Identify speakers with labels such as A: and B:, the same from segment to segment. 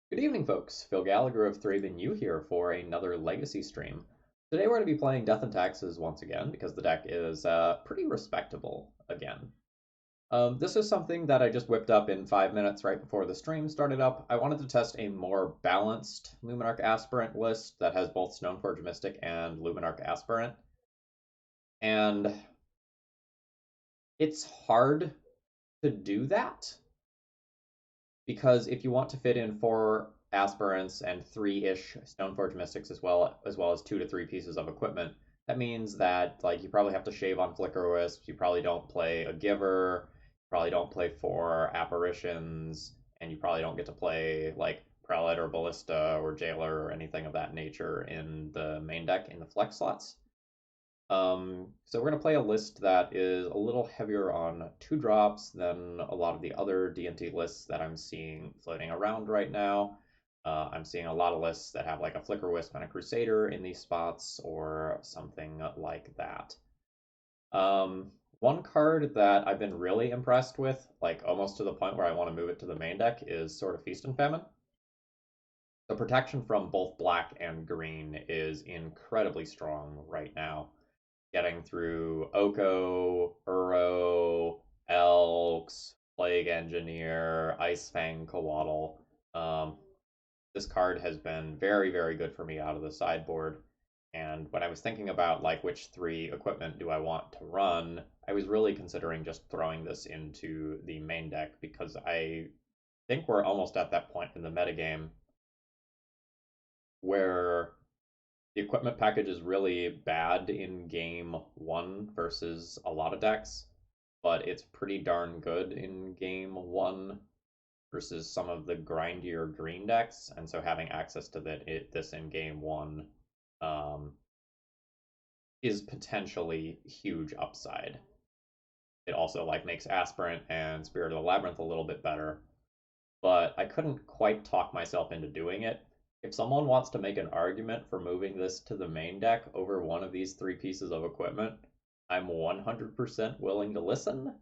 A: Good evening, folks. Phil Gallagher of ThrabenU here for another Legacy stream. Today we're going to be playing Death and Taxes once again because the deck is pretty respectable again. This is something that I just whipped up in 5 minutes right before the stream started up. I wanted to test a more balanced Luminarch Aspirant list that has both Stoneforge Mystic and Luminarch Aspirant. And it's hard to do that because if you want to fit in 4 aspirants and 3-ish Stoneforge Mystics as well as 2 to 3 pieces of equipment, that means that like you probably have to shave on Flicker Wisps, you probably don't play a Giver, you probably don't play 4 apparitions, and you probably don't get to play like Prelate or Ballista or Jailer or anything of that nature in the main deck in the flex slots. So we're going to play a list that is a little heavier on 2 drops than a lot of the other D&T lists that I'm seeing floating around right now. I'm seeing a lot of lists that have like a Flicker Wisp and a Crusader in these spots or something like that. One card that I've been really impressed with, like almost to the point where I want to move it to the main deck, is Sword of Feast and Famine. The protection from both black and green is incredibly strong right now, getting through Oko, Uro, Elks, Plague Engineer, Ice Fang Coatl. This card has been very, very good for me out of the sideboard. And when I was thinking about like which 3 equipment do I want to run, I was really considering just throwing this into the main deck because I think we're almost at that point in the metagame where the equipment package is really bad in game 1 versus a lot of decks, but it's pretty darn good in game 1 versus some of the grindier green decks, and so having access to this in game 1 um, is potentially huge upside. It also like makes Aspirant and Spirit of the Labyrinth a little bit better, but I couldn't quite talk myself into doing it. If someone wants to make an argument for moving this to the main deck over one of these 3 pieces of equipment, I'm 100% willing to listen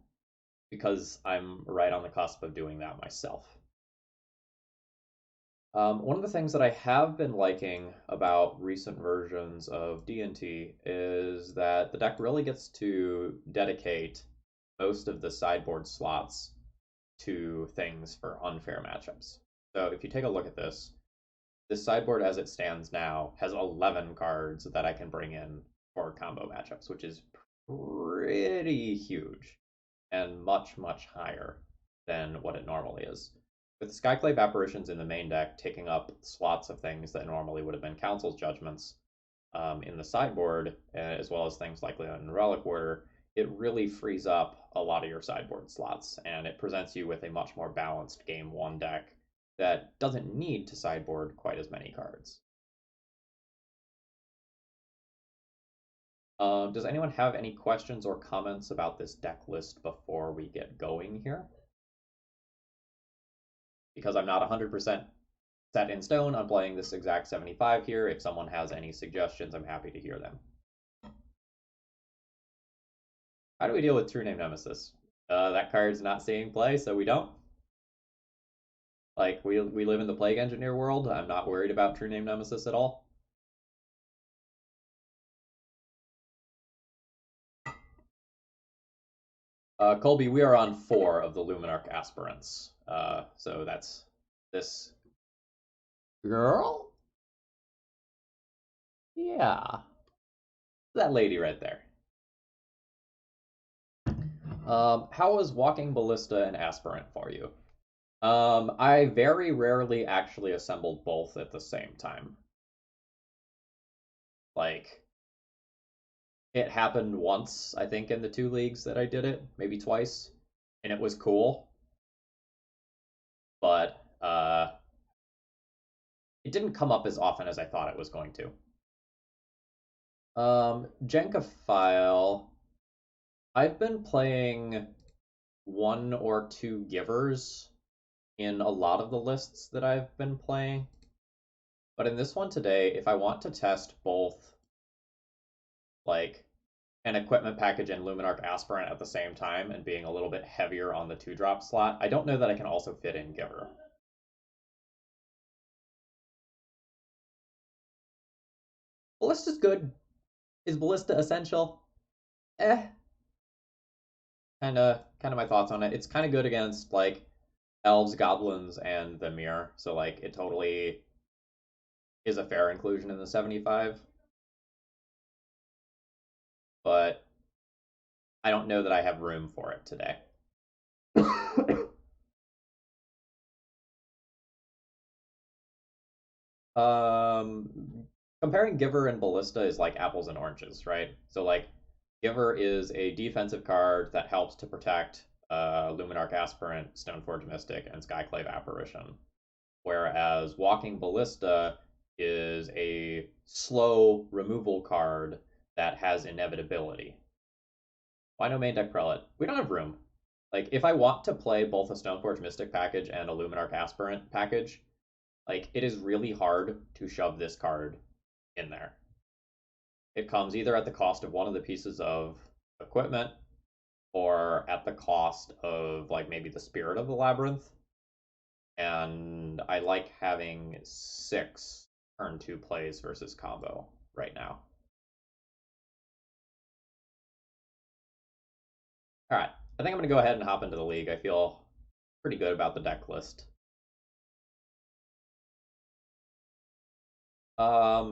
A: because I'm right on the cusp of doing that myself. One of the things that I have been liking about recent versions of D&T is that the deck really gets to dedicate most of the sideboard slots to things for unfair matchups. So if you take a look at this sideboard as it stands now has 11 cards that I can bring in for combo matchups, which is pretty huge and much, much higher than what it normally is. With the Skyclave Apparitions in the main deck taking up slots of things that normally would have been Council's Judgments in the sideboard, as well as things like Leon and Relic Warder, it really frees up a lot of your sideboard slots, and it presents you with a much more balanced Game 1 deck that doesn't need to sideboard quite as many cards. Does anyone have any questions or comments about this deck list before we get going here? Because I'm not 100% set in stone on playing this exact 75 here. If someone has any suggestions, I'm happy to hear them. How do we deal with True Name Nemesis? That card's not seeing play, so we don't. Like, we live in the Plague Engineer world. I'm not worried about True Name Nemesis at all. Colby, we are on 4 of the Luminarch Aspirants. So that's this girl? Yeah. That lady right there. How was Walking Ballista and Aspirant for you? I very rarely actually assembled both at the same time. Like, it happened once, I think, in the 2 leagues that I did it, maybe twice, and it was cool. But it didn't come up as often as I thought it was going to. Jenkaphile, I've been playing 1 or 2 givers in a lot of the lists that I've been playing. But in this one today, if I want to test both like an equipment package and Luminarch Aspirant at the same time and being a little bit heavier on the 2-drop slot, I don't know that I can also fit in Giver. Ballista's good. Is Ballista essential? Eh. Kinda my thoughts on it. It's kinda good against like elves, goblins, and the mirror. So like it totally is a fair inclusion in the 75. But I don't know that I have room for it today. Comparing Giver and Ballista is like apples and oranges, right? So like Giver is a defensive card that helps to protect Luminarch Aspirant, Stoneforge Mystic, and Skyclave Apparition. Whereas Walking Ballista is a slow removal card that has inevitability. Why no main deck Prelate? We don't have room. Like, if I want to play both a Stoneforge Mystic package and a Luminarch Aspirant package, like, it is really hard to shove this card in there. It comes either at the cost of one of the pieces of equipment or at the cost of, like, maybe the Spirit of the Labyrinth. And I like having 6 turn 2 plays versus combo right now. All right, I think I'm going to go ahead and hop into the league. I feel pretty good about the deck list.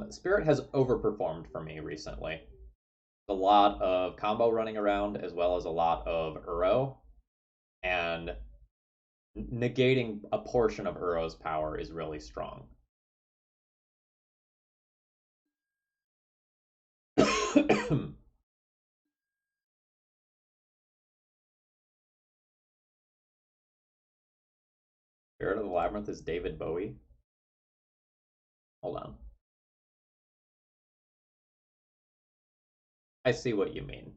A: Spirit has overperformed for me recently. A lot of combo running around as well as a lot of Uro, and negating a portion of Uro's power is really strong. Spirit of the Labyrinth is David Bowie. Hold on. I see what you mean.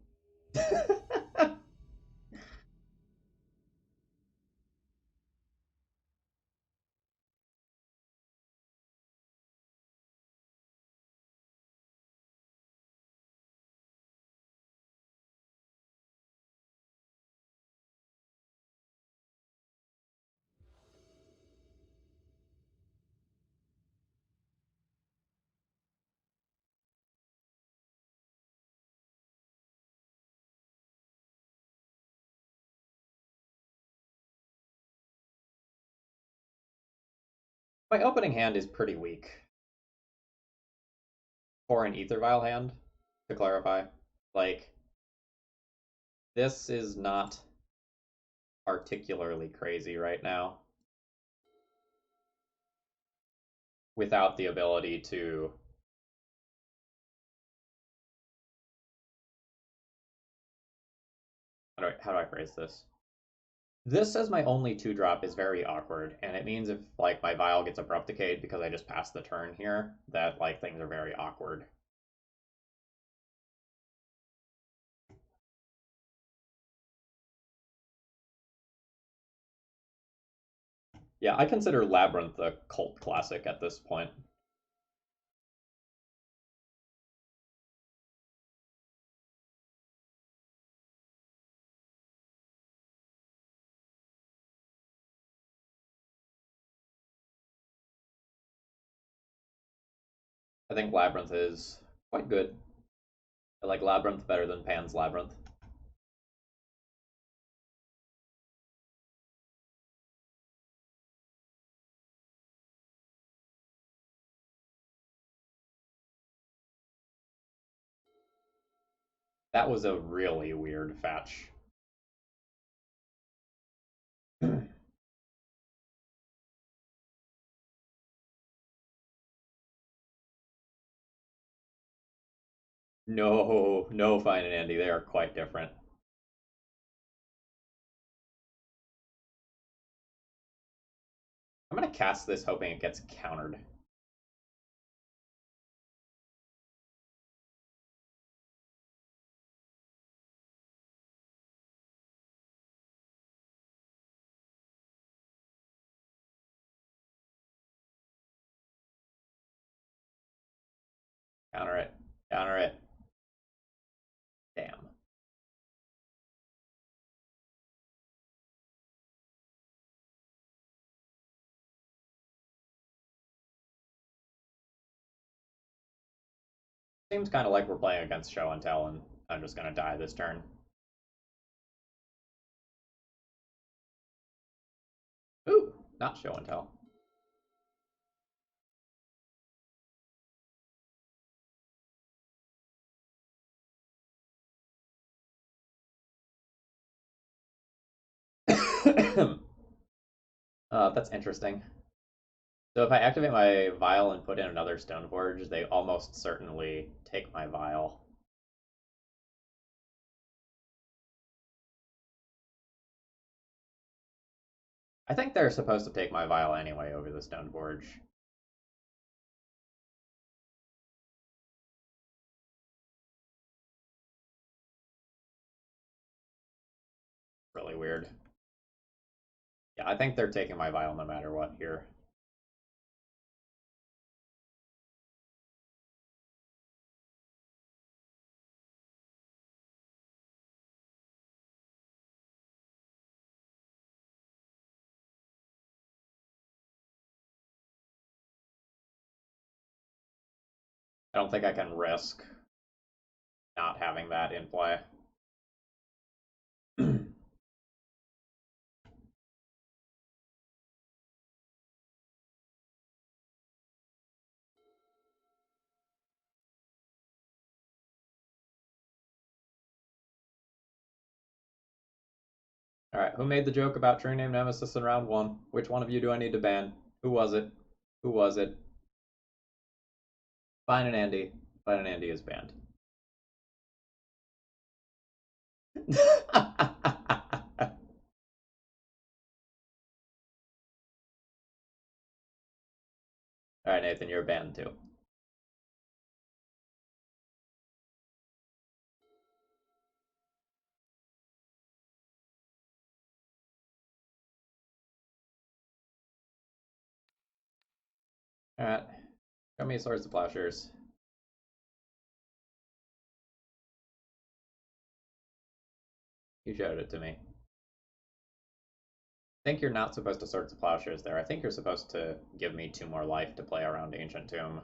A: My opening hand is pretty weak. For an Ether Vial hand, to clarify. Like, this is not particularly crazy right now. Without the ability to how do I phrase this? This as my only 2-drop is very awkward, and it means if like my Vial gets Abrupt Decayed because I just passed the turn here, that like things are very awkward. Yeah, I consider Labyrinth a cult classic at this point. I think Labyrinth is quite good. I like Labyrinth better than Pan's Labyrinth. That was a really weird fetch. No, Fine and Andy, they are quite different. I'm gonna cast this hoping it gets countered. Counter it. Counter it. Damn. Seems kind of like we're playing against show and tell, and I'm just gonna die this turn. Ooh, not show and tell. That's interesting. So if I activate my vial and put in another Stoneforge, they almost certainly take my vial. I think they're supposed to take my vial anyway over the Stoneforge. Really weird. Yeah, I think they're taking my vial no matter what here. I don't think I can risk not having that in play. All right, who made the joke about True Name Nemesis in round one? Which one of you do I need to ban? Who was it? Who was it? Fine and Andy. Fine and Andy is banned. All right, Nathan, you're banned too. All right, show me Swords to Plowshares. You showed it to me. I think you're not supposed to Swords to Plowshares there. I think you're supposed to give me 2 more life to play around Ancient Tomb.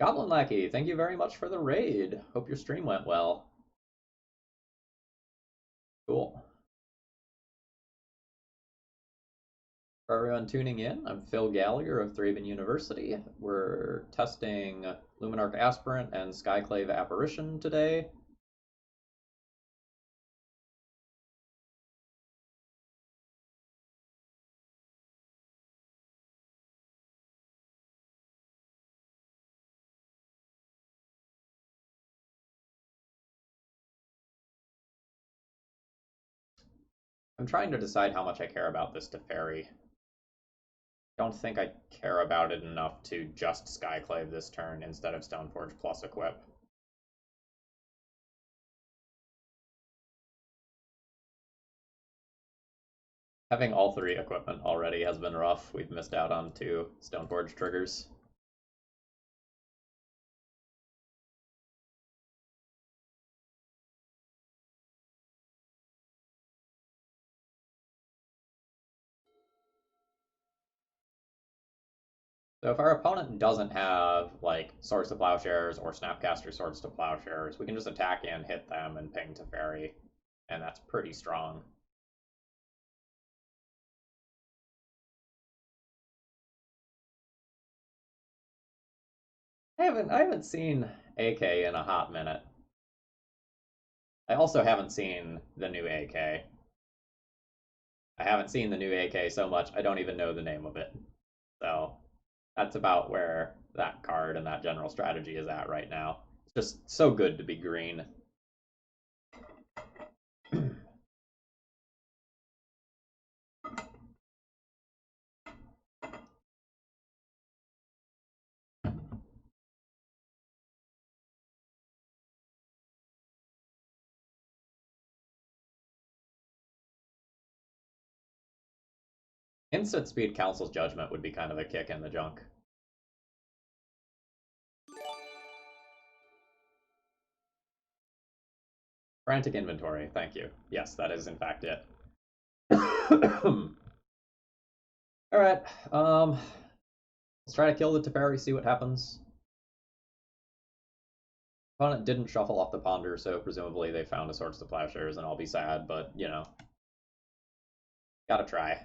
A: Goblin Lackey, thank you very much for the raid. Hope your stream went well. Cool. For everyone tuning in, I'm Phil Gallagher of Thraben University. We're testing Luminarch Aspirant and Skyclave Apparition today. I'm trying to decide how much I care about this Teferi. Don't think I care about it enough to just Skyclave this turn instead of Stoneforge plus equip. Having all 3 equipment already has been rough. We've missed out on 2 Stoneforge triggers. So if our opponent doesn't have like Swords to Plowshares or Snapcaster Swords to Plowshares, we can just attack and hit them and ping Teferi, and that's pretty strong. I haven't seen AK in a hot minute. I also haven't seen the new AK. I haven't seen the new AK so much I don't even know the name of it. So that's about where that card and that general strategy is at right now. It's just so good to be green. Instant speed Council's Judgment would be kind of a kick in the junk. Frantic inventory, thank you. Yes, that is in fact it. Alright, let's try to kill the Teferi, see what happens. Opponent didn't shuffle off the Ponder, so presumably they found a Swords to Plowshares, and I'll be sad, but, you know, gotta try.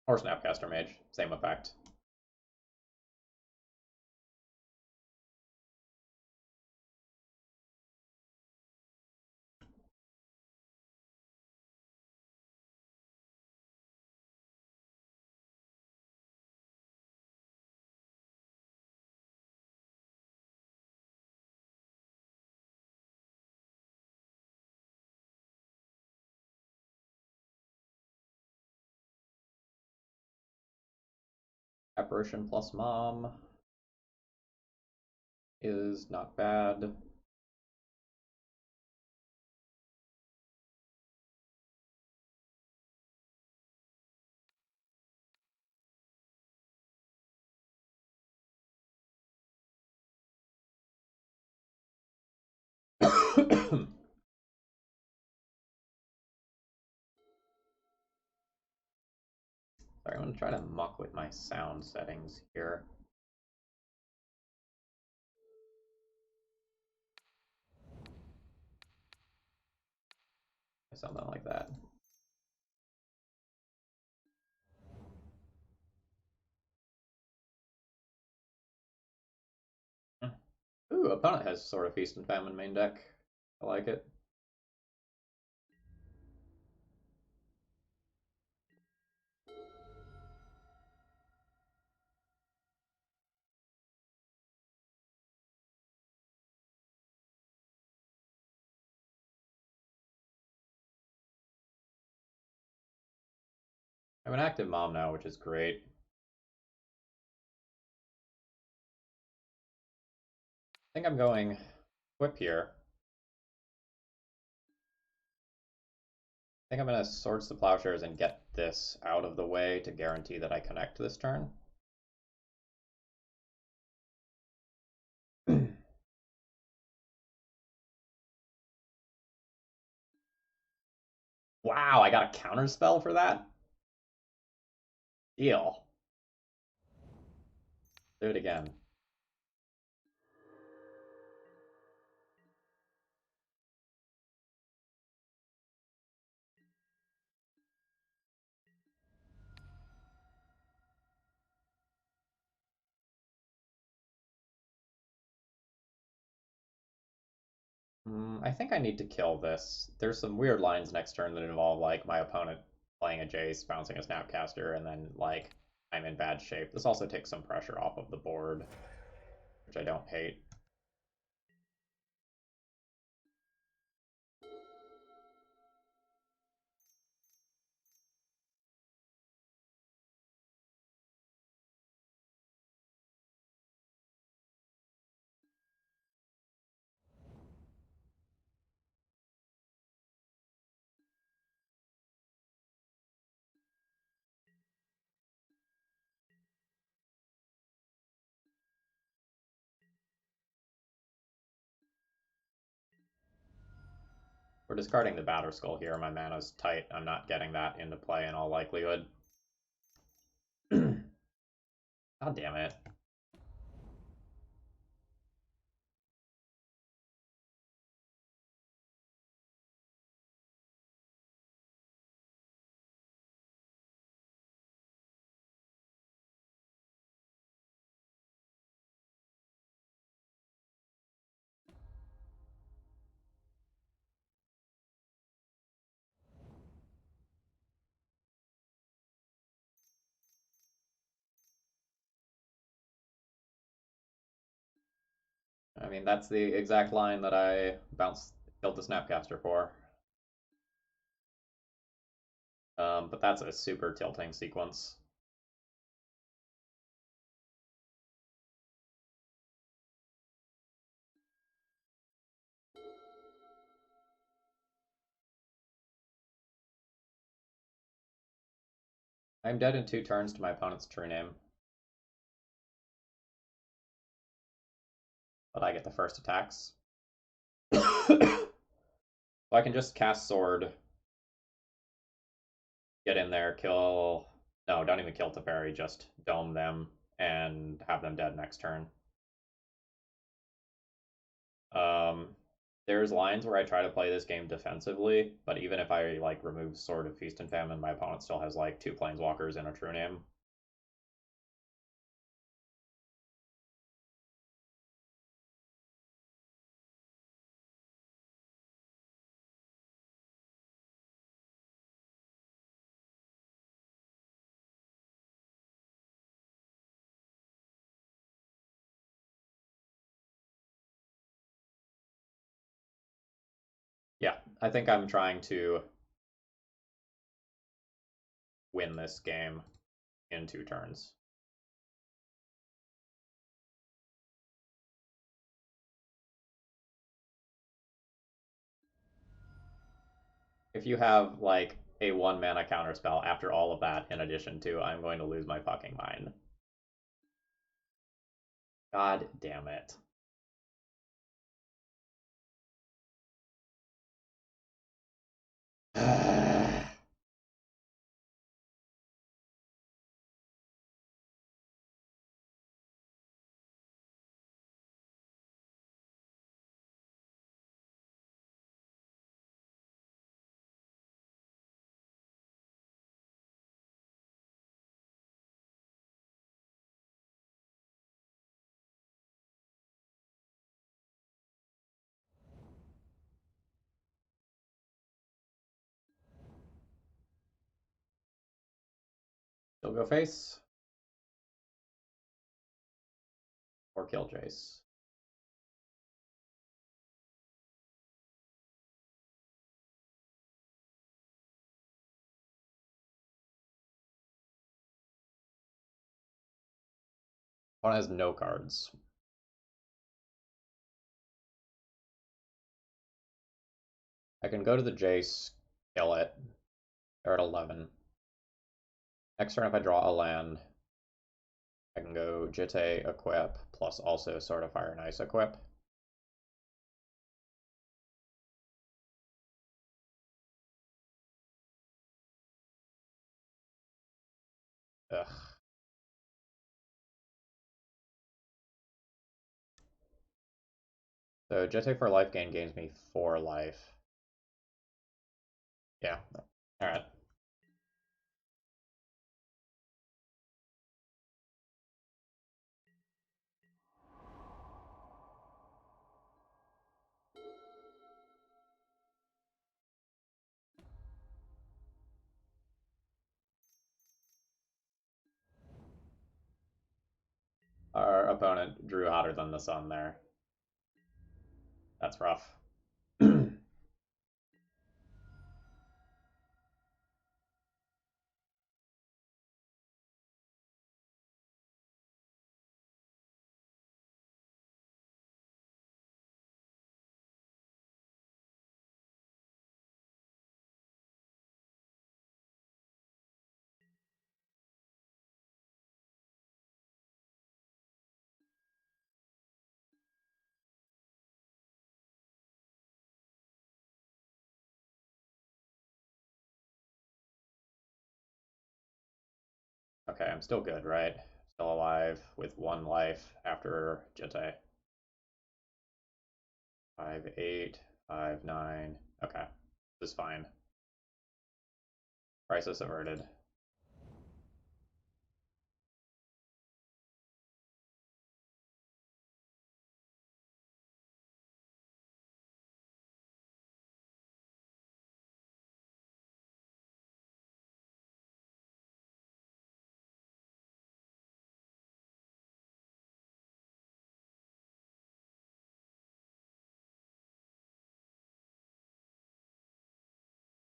A: Or Snapcaster Mage, same effect. Apparition plus Mom is not bad. Sorry, I'm gonna try to muck with my sound settings here. Something like that. Ooh, opponent has sort of Feast and Famine main deck. I like it. I have an active Mom now, which is great. I think I'm going Whip here. I think I'm going to Swords to Plowshares and get this out of the way to guarantee that I connect this turn. Wow, I got a counter spell for that? Deal. Do it again. I think I need to kill this. There's some weird lines next turn that involve, like, my opponent playing a Jace, bouncing a Snapcaster, and then, like, I'm in bad shape. This also takes some pressure off of the board, which I don't hate. We're discarding the Batterskull here. My mana's tight. I'm not getting that into play in all likelihood. God damn it. I mean, that's the exact line that I killed the Snapcaster for. But that's a super tilting sequence. I'm dead in 2 turns to my opponent's true name, but I get the first attacks. So I can just cast Sword, get in there, kill. No, don't even kill Teferi, just dome them and have them dead next turn. Um, there's lines where I try to play this game defensively, but even if I like remove Sword of Feast and Famine, my opponent still has like 2 Planeswalkers and a True Name. Yeah, I think I'm trying to win this game in 2 turns. If you have like a 1 mana counterspell after all of that, in addition to, I'm going to lose my fucking mind. God damn it. Still go face or kill Jace. One has no cards. I can go to the Jace, kill it. They're at 11. Next turn, if I draw a land, I can go Jitte, equip, plus also Sword of Fire and Ice equip. Ugh. So Jitte for life gains me 4 life. Yeah. Alright. Our opponent drew hotter than the sun there. That's rough. Okay, I'm still good, right? Still alive with 1 life after Jitte. 5, 8, 5, 9. Okay, this is fine. Crisis averted.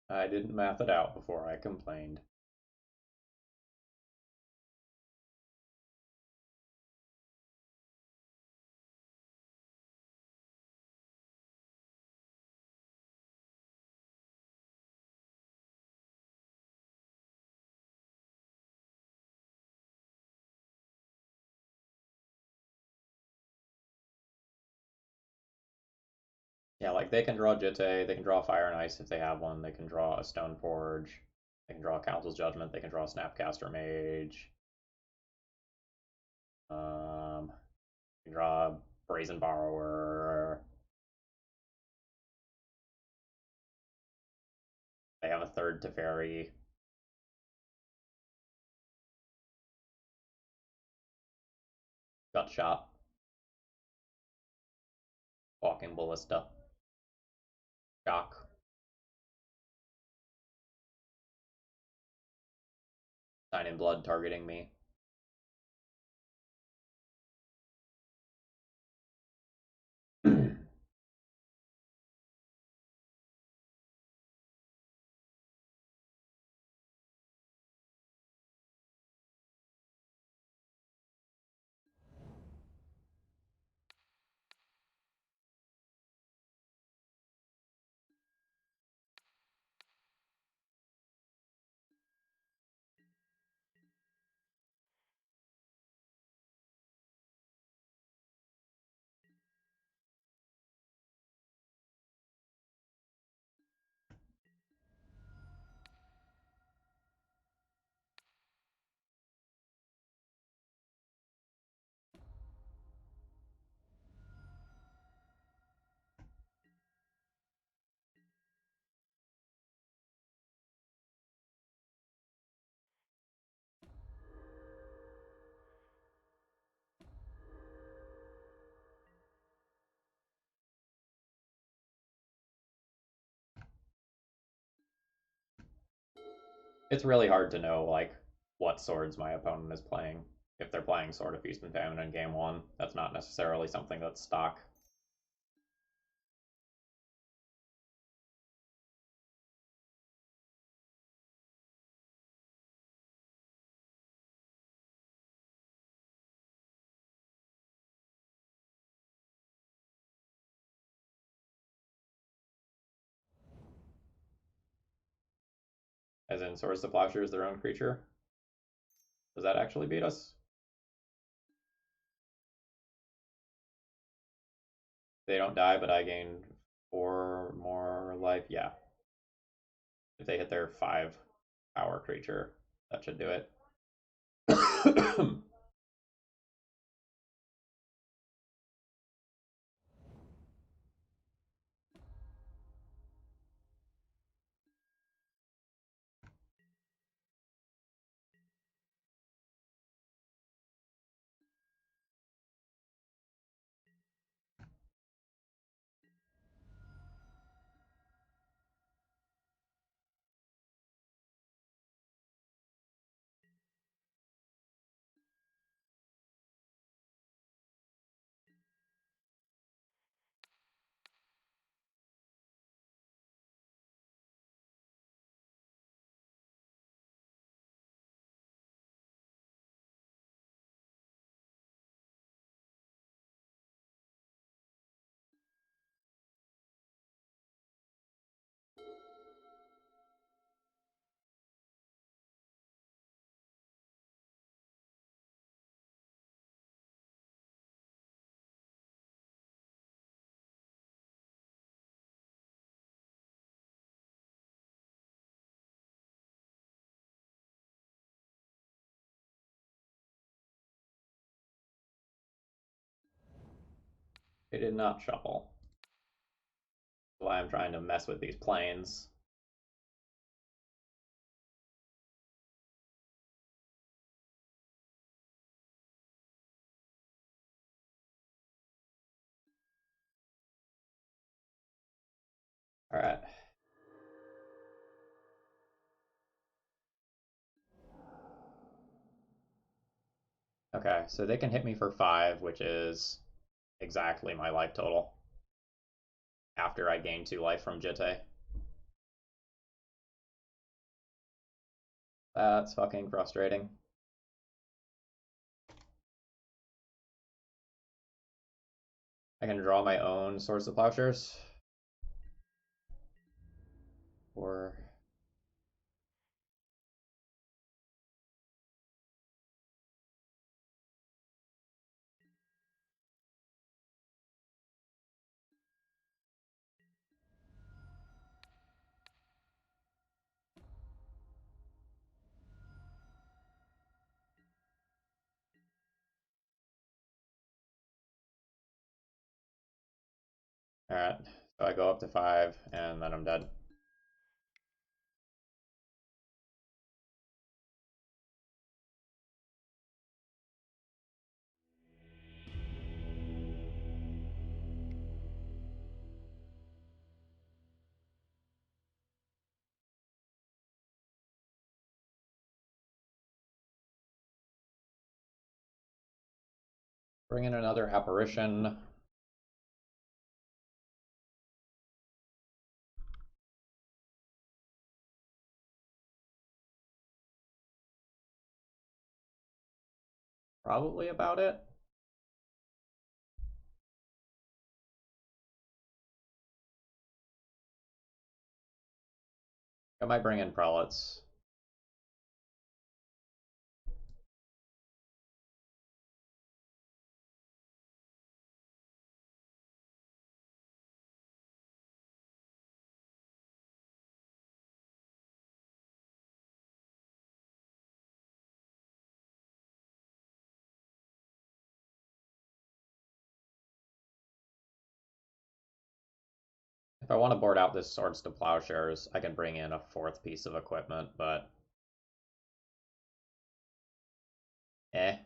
A: I didn't math it out before I complained. Yeah, like they can draw Jitte, they can draw Fire and Ice if they have one, they can draw a Stone Forge, they can draw Council's Judgment, they can draw Snapcaster Mage, they can draw Brazen Borrower. They have a third Teferi. Gut Shot. Walking Ballista. Shock. Sign in Blood targeting me. It's really hard to know like what swords my opponent is playing. If they're playing Sword of Feast and Famine in game one, that's not necessarily something that's stock. As in Swords to Plowshares their own creature. Does that actually beat us? They don't die, but I gain 4 more life. Yeah. If they hit their 5 power creature, that should do it. They did not shuffle. That's why I'm trying to mess with these planes. Alright. Okay, so they can hit me for 5, which is exactly my life total. After I gain 2 life from Jitte. That's fucking frustrating. I can draw my own Swords of Plowshares. Or Alright, so I go up to 5, and then I'm dead. Bring in another apparition. Probably about it. I might bring in prelates. If I want to board out this Swords to Plowshares, I can bring in a 4th piece of equipment, but eh.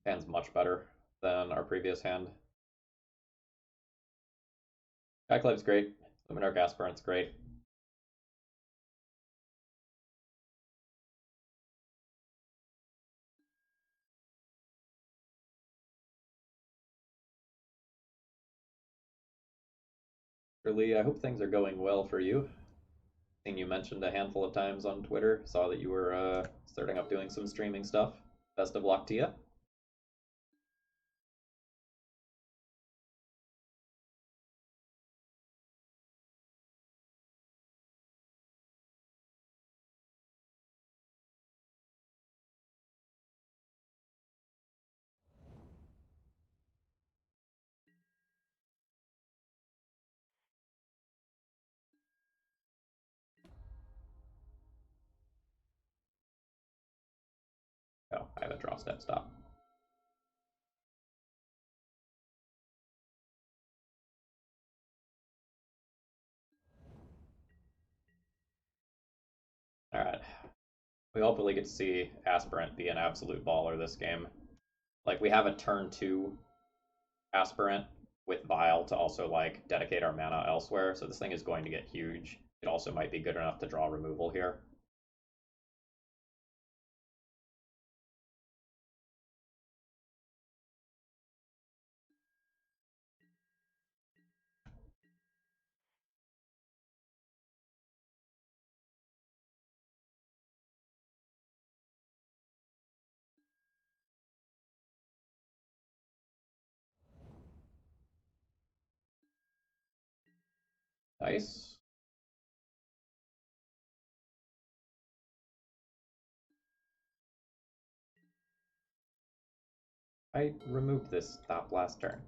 A: Hand's much better than our previous hand. Backlive's great. Luminarch Aspirant's great. Really, I hope things are going well for you. Seen you mentioned a handful of times on Twitter. Saw that you were starting up doing some streaming stuff. Best of luck to you. Oh, I have a draw step stop. Alright. We hopefully get to see Aspirant be an absolute baller this game. Like, we have a turn 2 Aspirant with Vile to also, like, dedicate our mana elsewhere, so this thing is going to get huge. It also might be good enough to draw removal here. Nice. I removed this stop last turn.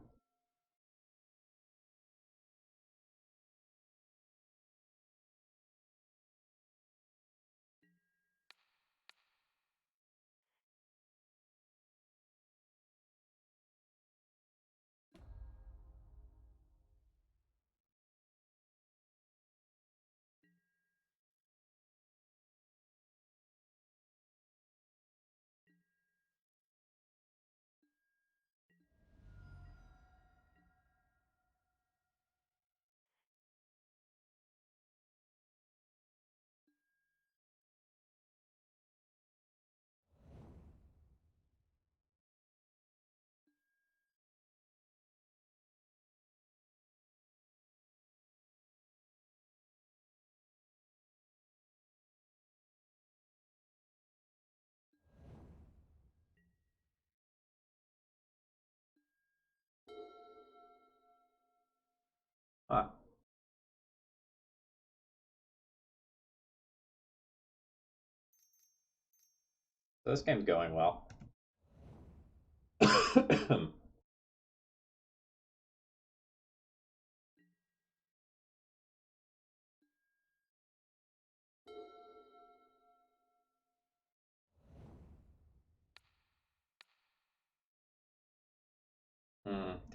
A: Ah, so this game's going well.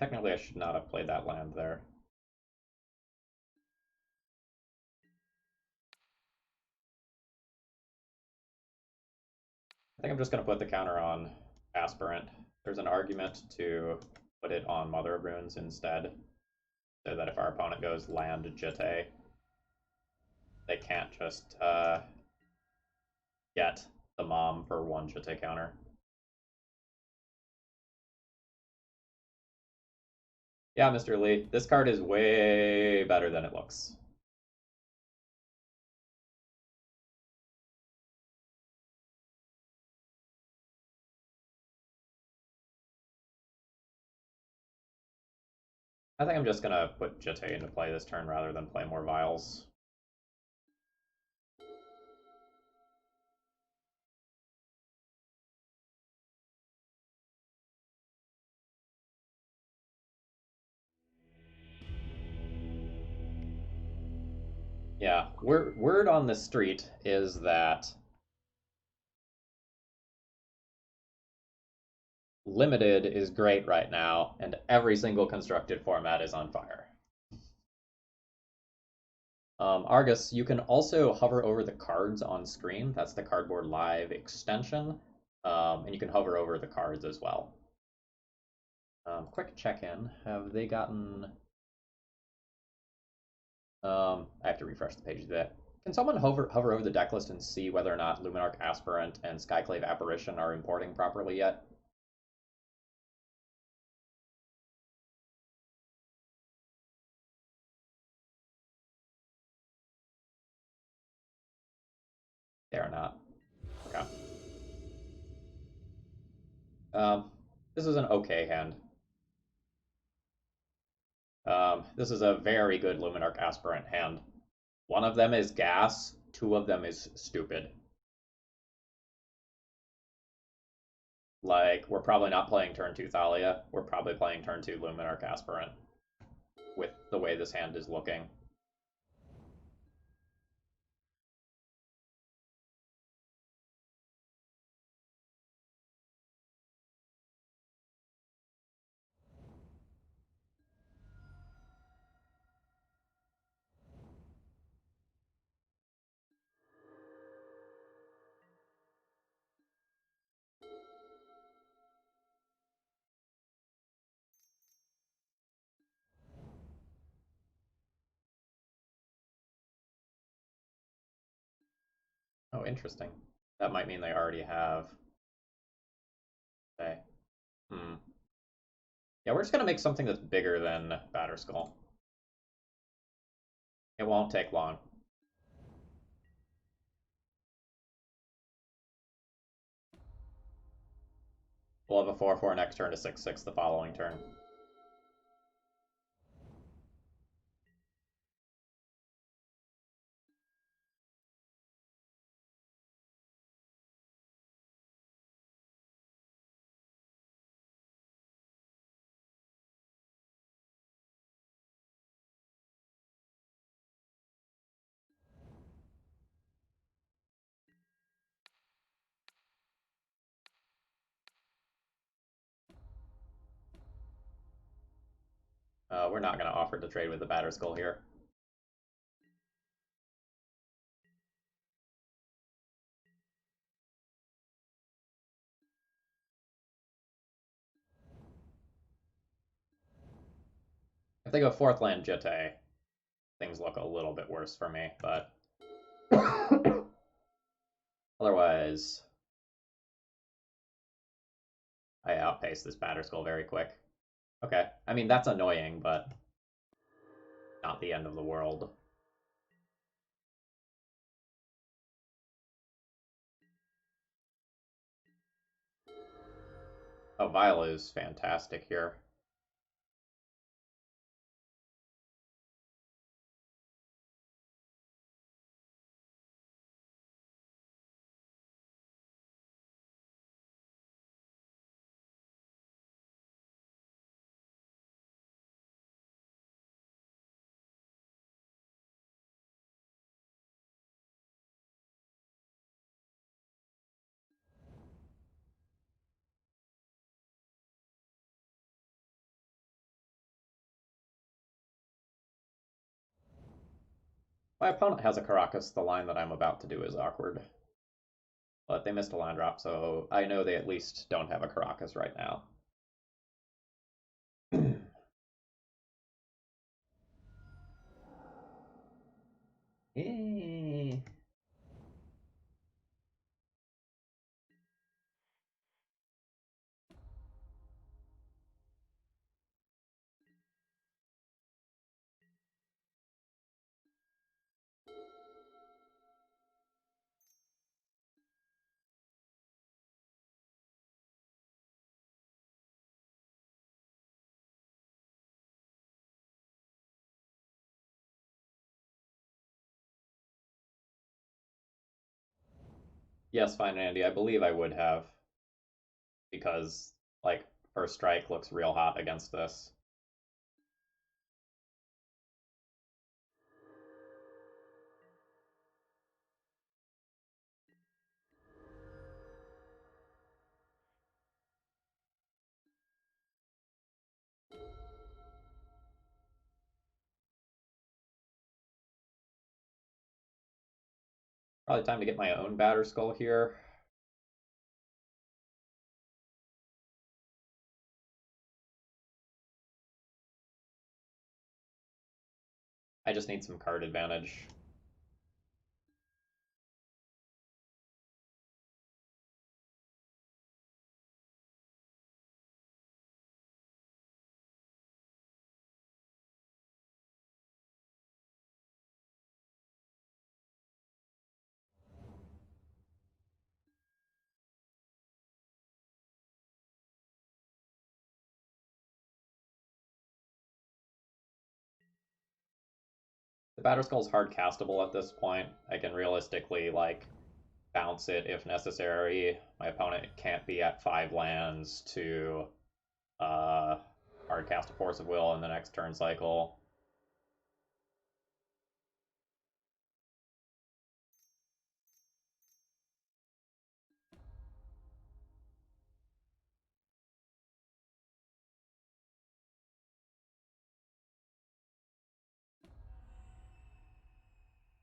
A: technically I should not have played that land there. I think I'm just going to put the counter on Aspirant. There's an argument to put it on Mother of Runes instead, so that if our opponent goes land Jitte, they can't just get the mom for one Jitte counter. Yeah, Mr. Lee, this card is way better than it looks. I think I'm just going to put Jitte into play this turn rather than play more Vials. Yeah, word on the street is that Limited is great right now, and every single constructed format is on fire. Argus, you can also hover over the cards on screen. That's the Cardboard Live extension. And you can hover over the cards as well. Quick check-in. Have they gotten... I have to refresh the page of that. Can someone hover over the deck list and see whether or not Luminarch Aspirant and Skyclave Apparition are importing properly yet? They are not. Okay. This is an okay hand. This is a very good Luminarch Aspirant hand. One of them is gas, two of them is stupid. Like, we're probably not playing turn 2 Thalia. We're probably playing turn 2 Luminarch Aspirant with the way this hand is looking. Oh, interesting. That might mean they already have... Okay. Yeah, we're just going to make something that's bigger than Batterskull. It won't take long. We'll have a 4/4 next turn to 6/6 the following turn. We're not going to offer to trade with the Batterskull here. If they go 4th land Jitte, things look a little bit worse for me, but otherwise, I outpace this Batterskull very quick. Okay, I mean, that's annoying, but not the end of the world. Oh, Vile is fantastic here. My opponent has a Caracas. The line that I'm about to do is awkward. But they missed a line drop, so I know they at least don't have a Caracas right now. Eh. Yes, fine, Andy. I believe I would have, because, like, first strike looks real hot against this. Probably time to get my own batter skull here. I just need some card advantage. The batter skull's hard castable at this point. I can realistically, like, bounce it if necessary. My opponent can't be at 5 lands to hard cast a Force of Will in the next turn cycle.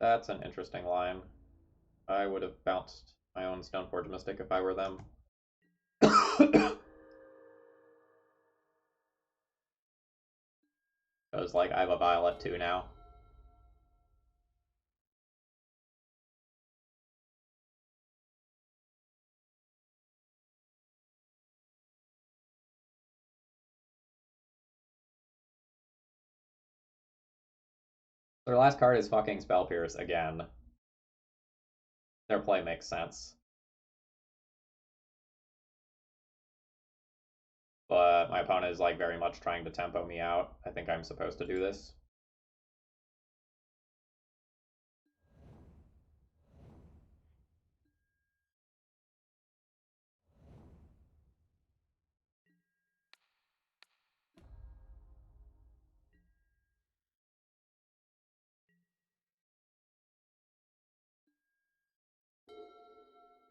A: That's an interesting line. I would have bounced my own Stoneforge Mystic if I were them. Because, like, I have a Violet too now. Their last card is fucking Spell Pierce again. Their play makes sense. But my opponent is, like, very much trying to tempo me out. I think I'm supposed to do this.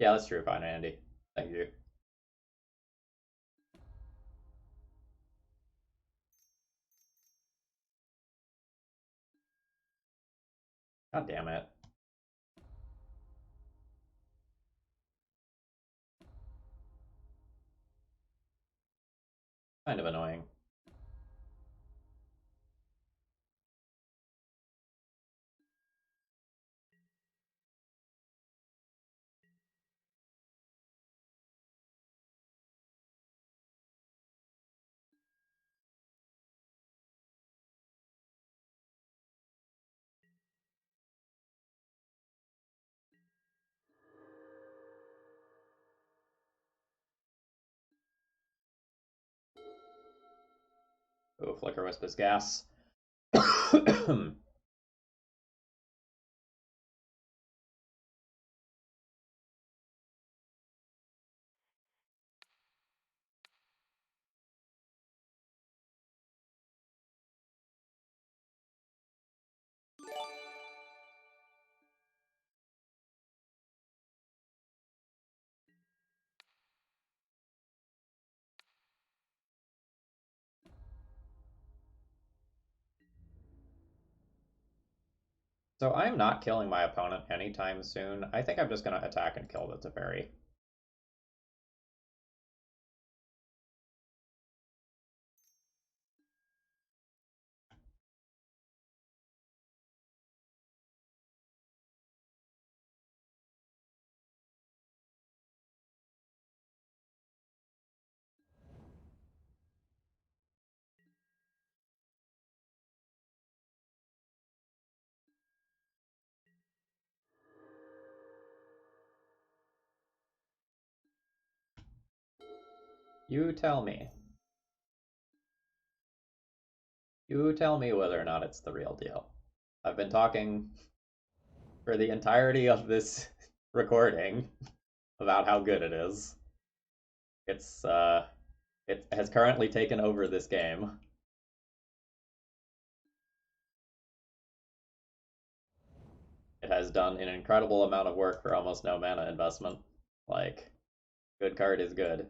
A: Yeah, that's true. Fine, Andy. Thank you. God damn it. Kind of annoying. Oh, Flicker Wisp is gas. So I am not killing my opponent anytime soon. I think I'm just going to attack and kill the Teferi. You tell me. You tell me whether or not it's the real deal. I've been talking for the entirety of this recording about how good it is. It has currently taken over this game. It has done an incredible amount of work for almost no mana investment. Like, good card is good.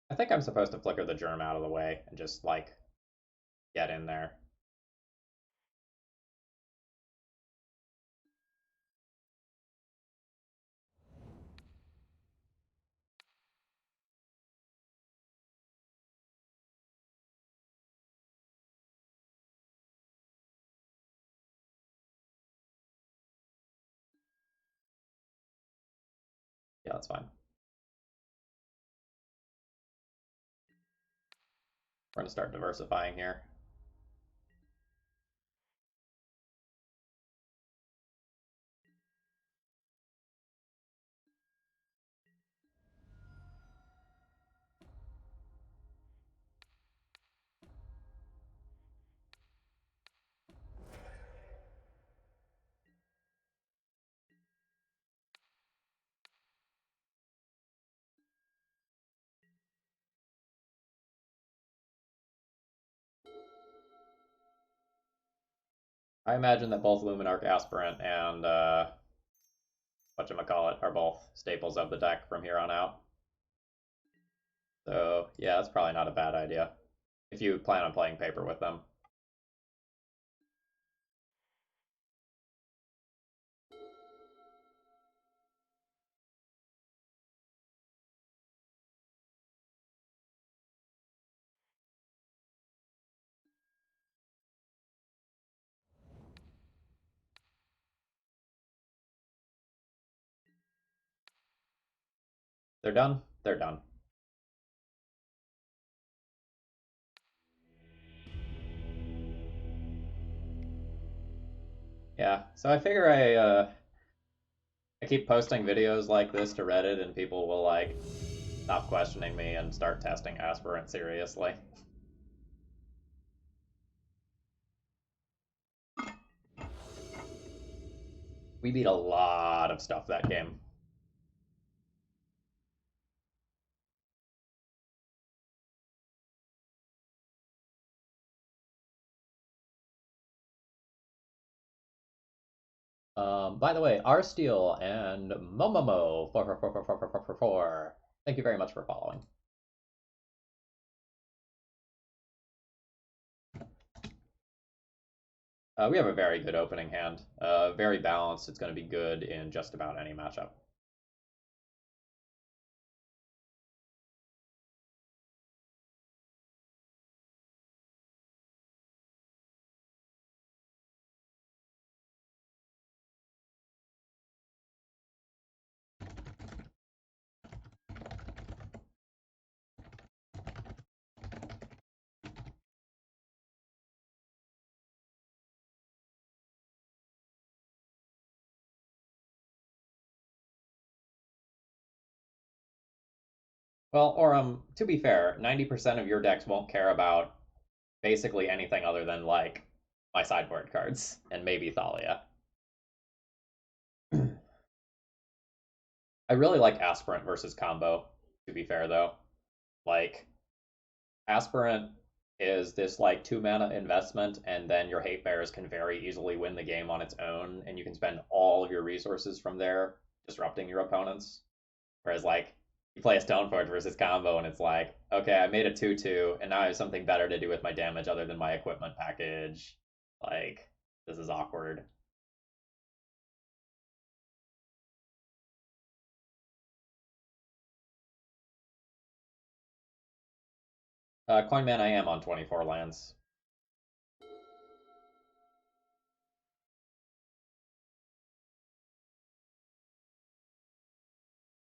A: I think I'm supposed to flicker the germ out of the way and just, like, get in there. Yeah, that's fine. We're going to start diversifying here. I imagine that both Luminarch Aspirant and whatchamacallit are both staples of the deck from here on out. So yeah, that's probably not a bad idea if you plan on playing paper with them. They're done? They're done. Yeah, so I figure I keep posting videos like this to Reddit and people will, like, stop questioning me and start testing Aspirant seriously. We beat a lot of stuff that game. By the way, Rsteel and Momomo 4444444. Thank you very much for following. We have a very good opening hand. Very balanced. It's going to be good in just about any matchup. Well, or to be fair, 90% of your decks won't care about basically anything other than like my sideboard cards and maybe Thalia. I really like Aspirant versus combo, to be fair though. Like Aspirant is this like 2 mana investment, and then your hate bears can very easily win the game on its own, and you can spend all of your resources from there disrupting your opponents. Whereas like you play a Stoneforge versus combo, and it's like, okay, I made a 2/2, and now I have something better to do with my damage other than my equipment package. Like, this is awkward. Coin Man, I am on 24 lands.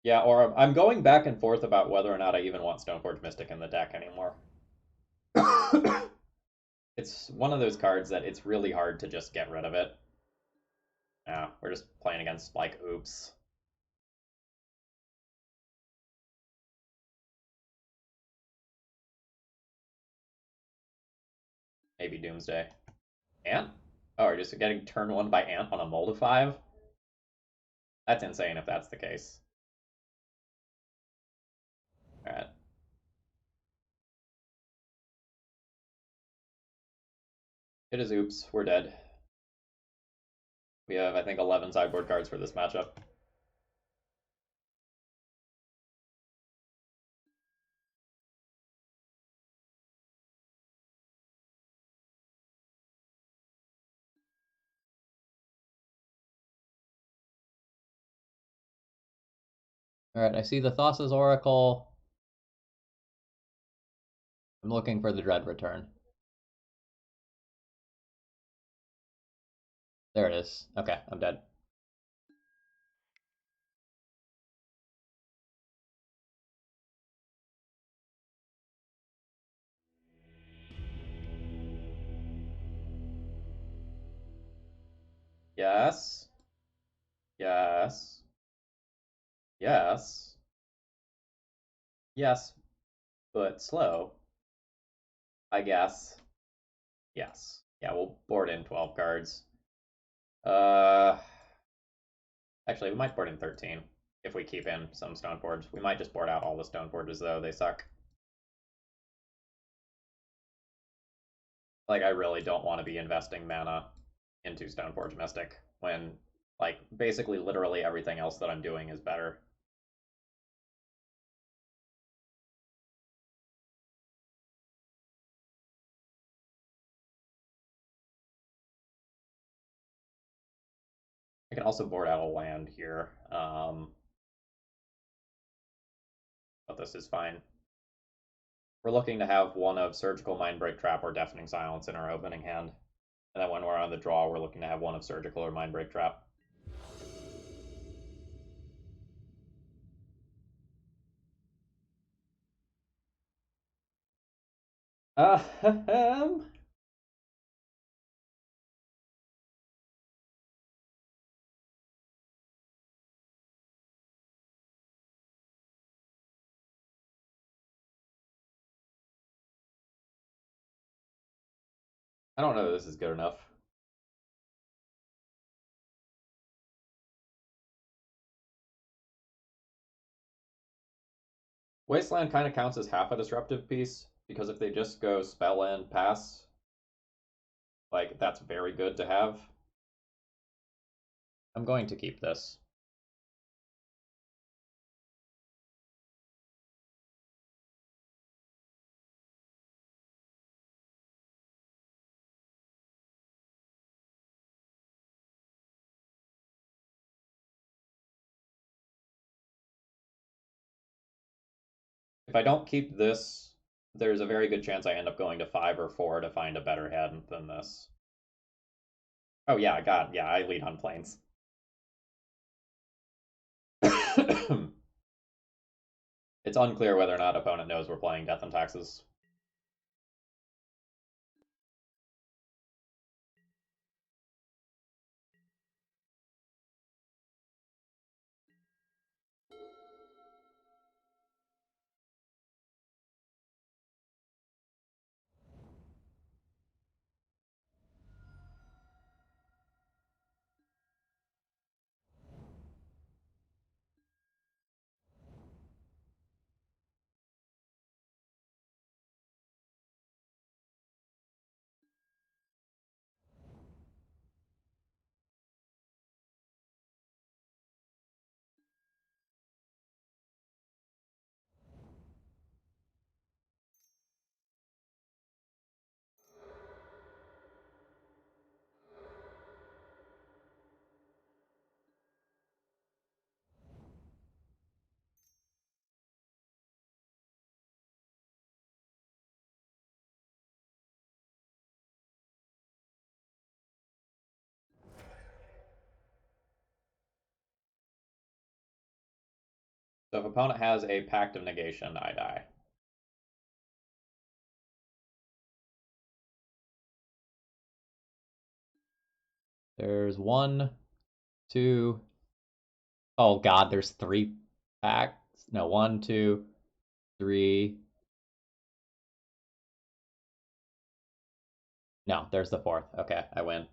A: Yeah, or I'm going back and forth about whether or not I even want Stoneforge Mystic in the deck anymore. It's one of those cards that it's really hard to just get rid of it. Yeah, we're just playing against, like, oops. Maybe Doomsday. Ant? Oh, we're just getting turn 1 by Ant on a mold of 5? That's insane if that's the case. Alright. It is oops. We're dead. We have, I think, 11 sideboard cards for this matchup. Alright, I see the Thassa's Oracle. I'm looking for the Dread Return. There it is. Okay, I'm dead. Yes. Yes. Yes. Yes, but slow, I guess. Yes. Yeah, we'll board in 12 cards. Uh, Actually, we might board in 13 if we keep in some Stoneforge. We might just board out all the Stoneforges, though. They suck. Like, I really don't want to be investing mana into Stoneforge Mystic when, like, basically literally everything else that I'm doing is better. I can also board out a land here, but this is fine. We're looking to have one of Surgical Mindbreak Trap or Deafening Silence in our opening hand. And then when we're on the draw, we're looking to have one of Surgical or Mindbreak Trap. Um, I don't know that this is good enough. Wasteland kind of counts as half a disruptive piece, because if they just go spell and pass, like, that's very good to have. I'm going to keep this. If I don't keep this, there's a very good chance I end up going to 5 or 4 to find a better hand than this. Oh yeah, yeah, I lead on planes. It's unclear whether or not opponent knows we're playing Death and Taxes. So if opponent has a Pact of Negation, I die. There's one, two. Oh god, there's three packs. No, one, two, three. No, there's the fourth. Okay, I win.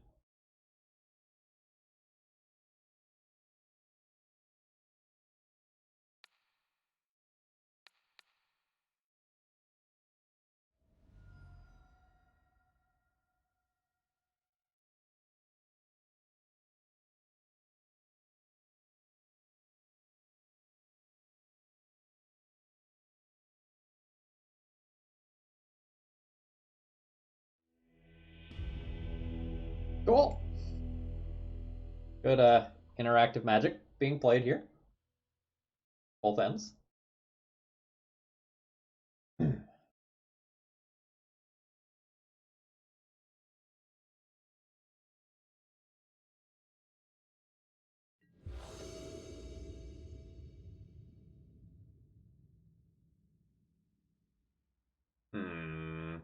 A: Cool. Good interactive magic being played here. Both ends. Hmm.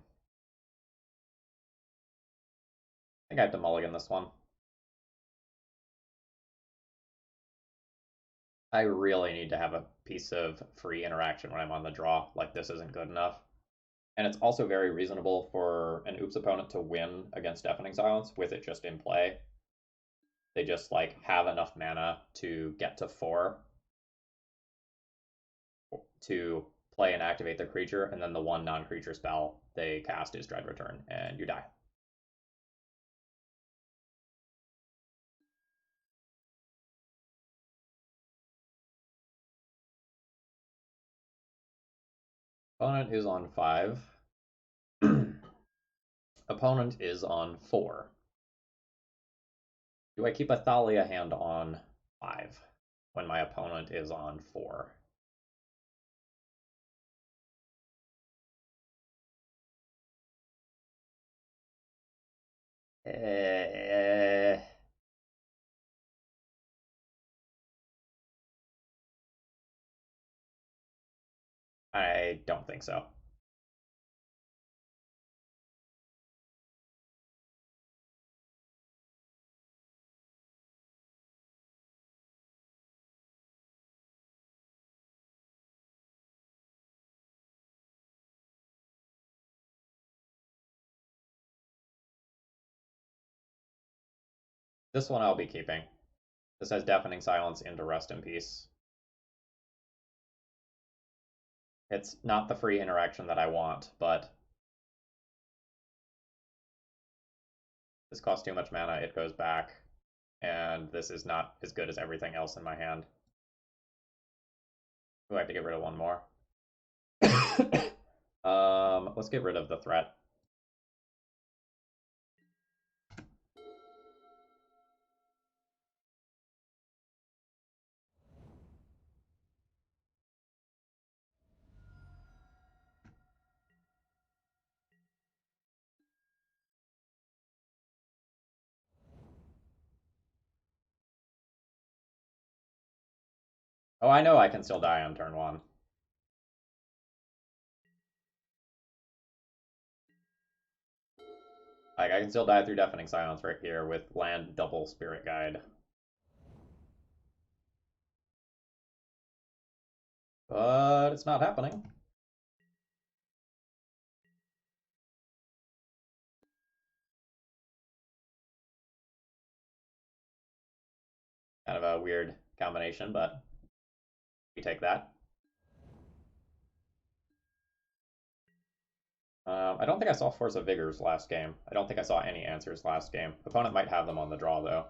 A: I think I have to mulligan this one. I really need to have a piece of free interaction when I'm on the draw. Like, this isn't good enough. And it's also very reasonable for an Oops opponent to win against Deafening Silence with it just in play. They just, like, have enough mana to get to 4 to play and activate their creature, and then the one non-creature spell they cast is Dread Return, and you die. Opponent is on 5. Opponent is on 4. Do I keep a Thalia hand on 5 when my opponent is on 4? Eh, I don't think so. This one I'll be keeping. This has Deafening Silence into Rest in Peace. It's not the free interaction that I want, but this costs too much mana, it goes back, and this is not as good as everything else in my hand. Ooh, I have to get rid of one more. Let's get rid of the threat. Oh, I know I can still die on turn 1. Like, I can still die through Deafening Silence right here with land double Spirit Guide. But it's not happening. Kind of a weird combination, but we take that. I don't think I saw Force of Vigors last game. I don't think I saw any answers last game. Opponent might have them on the draw, though.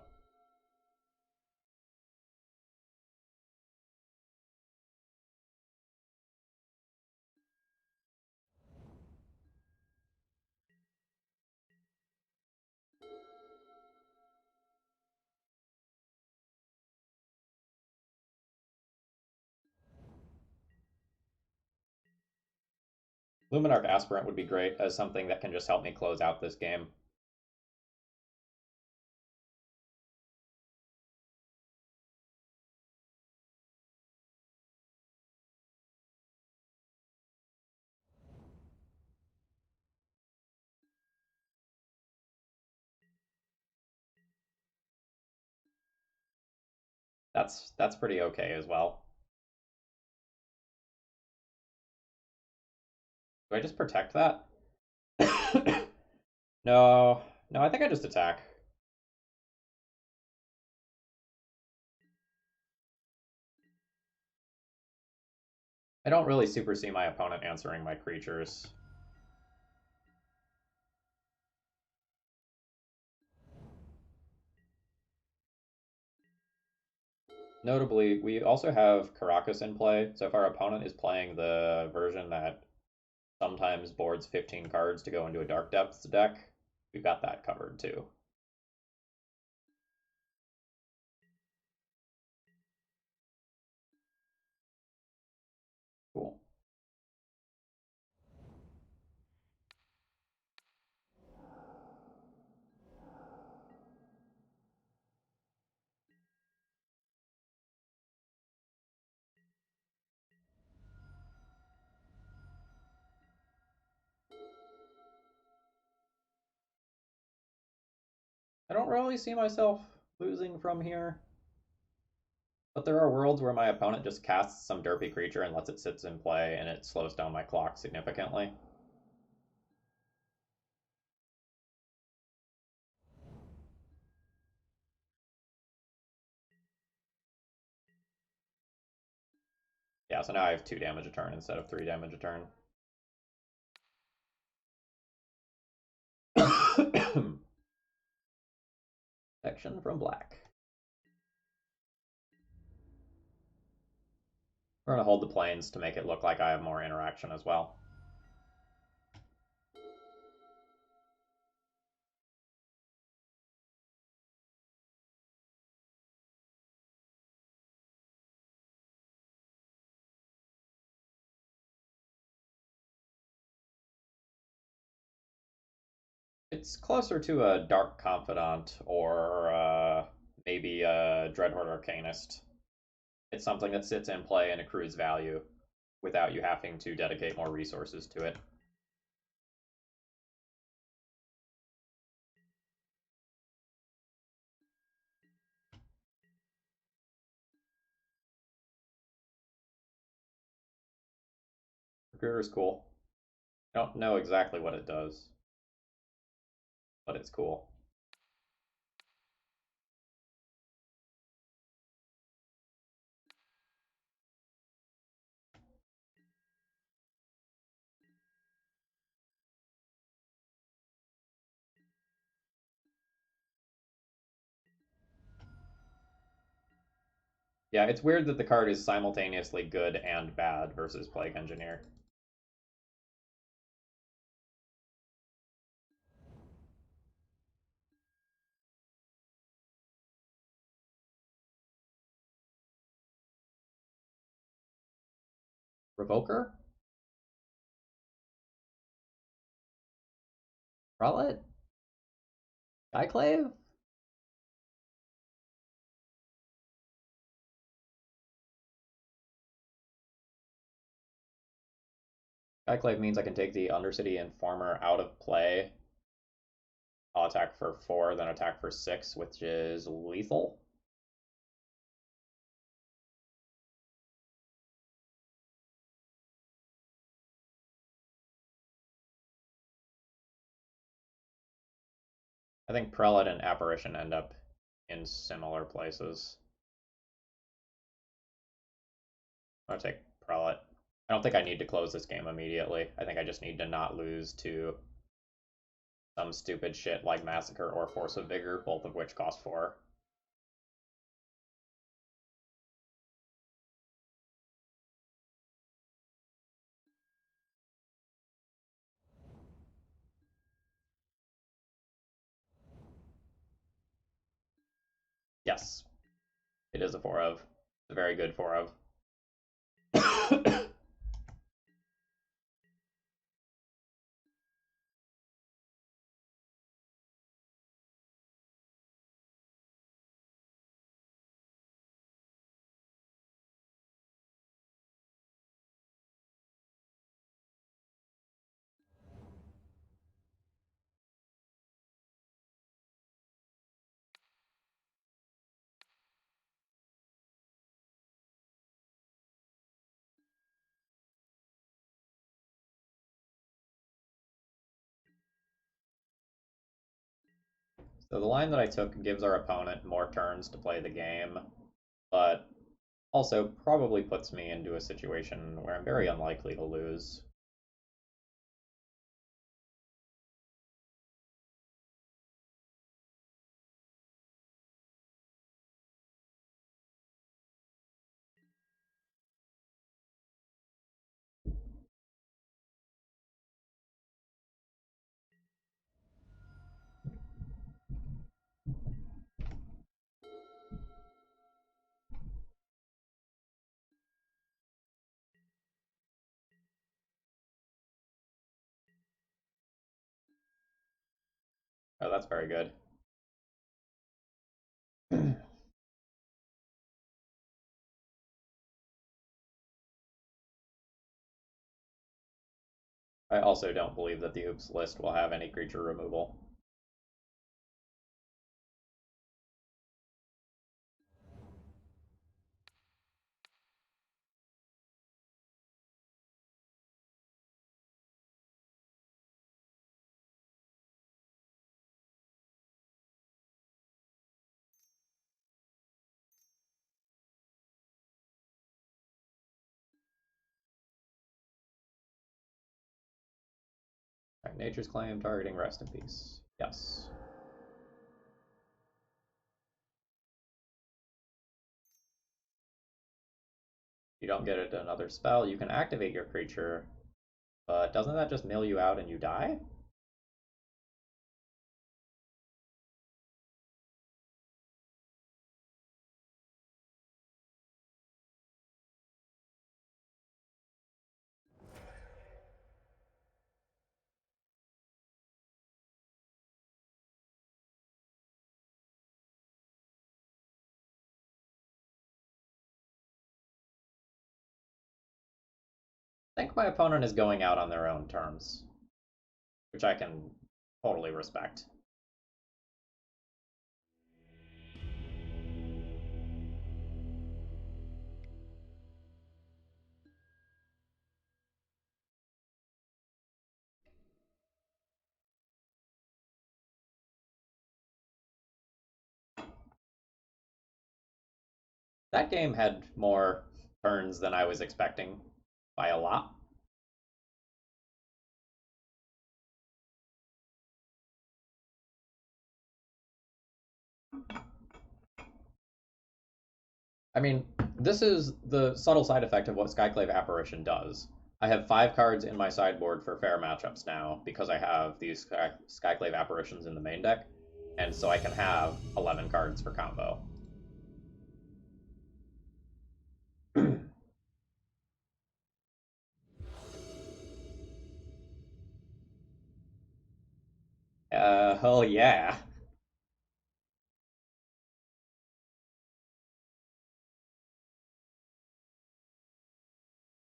A: Luminarch Aspirant would be great as something that can just help me close out this game. That's pretty okay as well. Do I just protect that? No, no, I think I just attack. I don't really super see my opponent answering my creatures. Notably, we also have Caracas in play, so if our opponent is playing the version that sometimes boards 15 cards to go into a Dark Depths deck, we've got that covered too. Cool. I don't really see myself losing from here, but there are worlds where my opponent just casts some derpy creature and lets it sit in play, and it slows down my clock significantly. Yeah, so now I have 2 damage a turn instead of 3 damage a turn. Protection from black. We're going to hold the planes to make it look like I have more interaction as well. It's closer to a Dark Confidant or maybe a Dreadhorde Arcanist. It's something that sits in play and accrues value without you having to dedicate more resources to it. Recruiter is cool. I don't know exactly what it does, but it's cool. Yeah, it's weird that the card is simultaneously good and bad versus Plague Engineer. Revoker? Prelate? Skyclave? Skyclave means I can take the Undercity Informer out of play. I'll attack for 4, then attack for 6, which is lethal. I think Prelate and Apparition end up in similar places. I'm gonna take Prelate. I don't think I need to close this game immediately. I think I just need to not lose to some stupid shit like Massacre or Force of Vigor, both of which cost 4. Yes, it is a 4 of. It's a very good 4 of. So the line that I took gives our opponent more turns to play the game, but also probably puts me into a situation where I'm very unlikely to lose. Oh, that's very good. I also don't believe that the oops list will have any creature removal. Right, Nature's Claim targeting Rest in Peace. Yes. You don't get it another spell. You can activate your creature, but doesn't that just mill you out and you die? I think my opponent is going out on their own terms, which I can totally respect. That game had more turns than I was expecting by a lot. I mean, this is the subtle side effect of what Skyclave Apparition does. I have 5 cards in my sideboard for fair matchups now because I have these Skyclave Apparitions in the main deck, and so I can have 11 cards for combo. Hell yeah.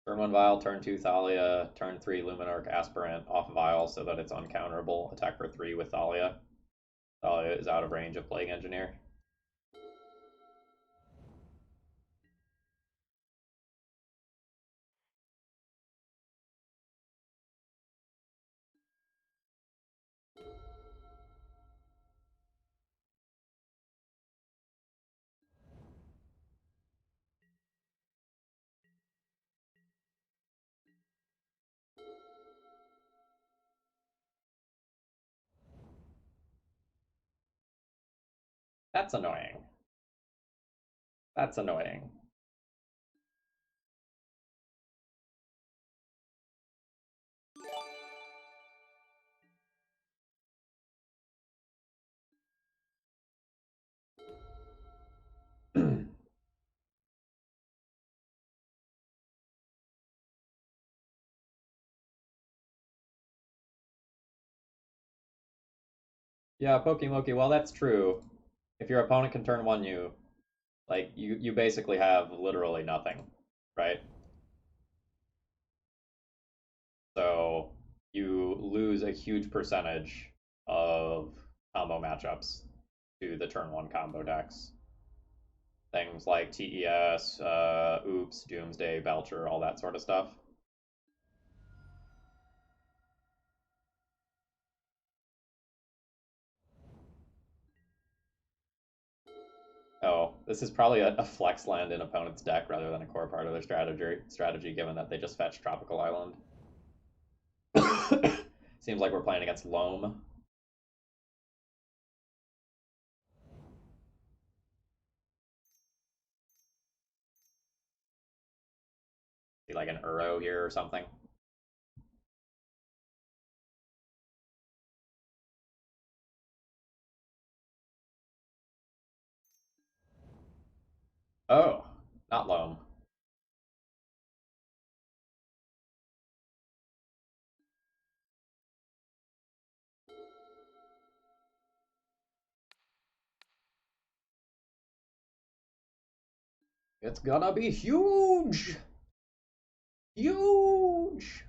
A: Turn 1 Vial, turn 2 Thalia, turn 3 Luminarch Aspirant off Vial so that it's uncounterable. Attack for 3 with Thalia. Thalia is out of range of Plague Engineer. That's annoying. That's annoying. Yeah, Pokemoki, well that's true. If your opponent can turn 1 you, like you basically have literally nothing, right? So you lose a huge percentage of combo matchups to the turn 1 combo decks. Things like TES, Oops, Doomsday, Belcher, all that sort of stuff. Oh, this is probably a flex land in opponent's deck rather than a core part of their strategy, given that they just fetched Tropical Island. Seems like we're playing against Loam. See like an Uro here or something. Oh, not Loam. It's gonna be huge! Huge!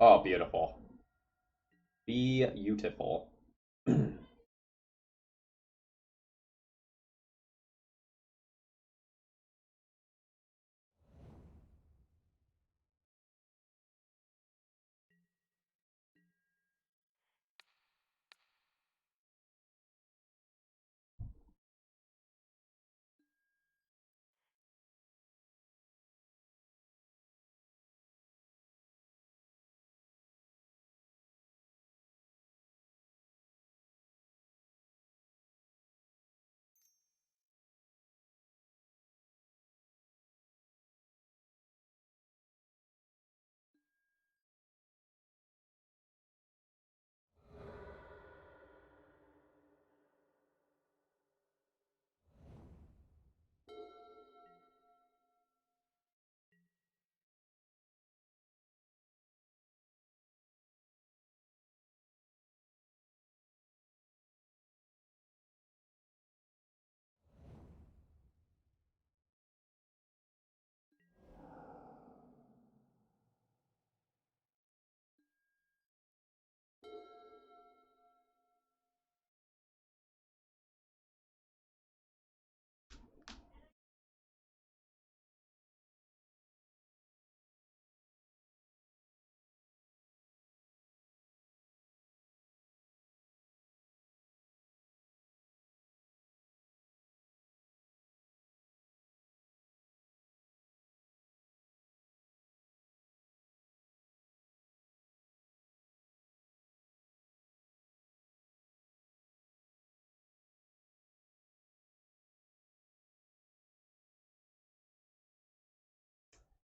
A: Oh, beautiful. Beautiful.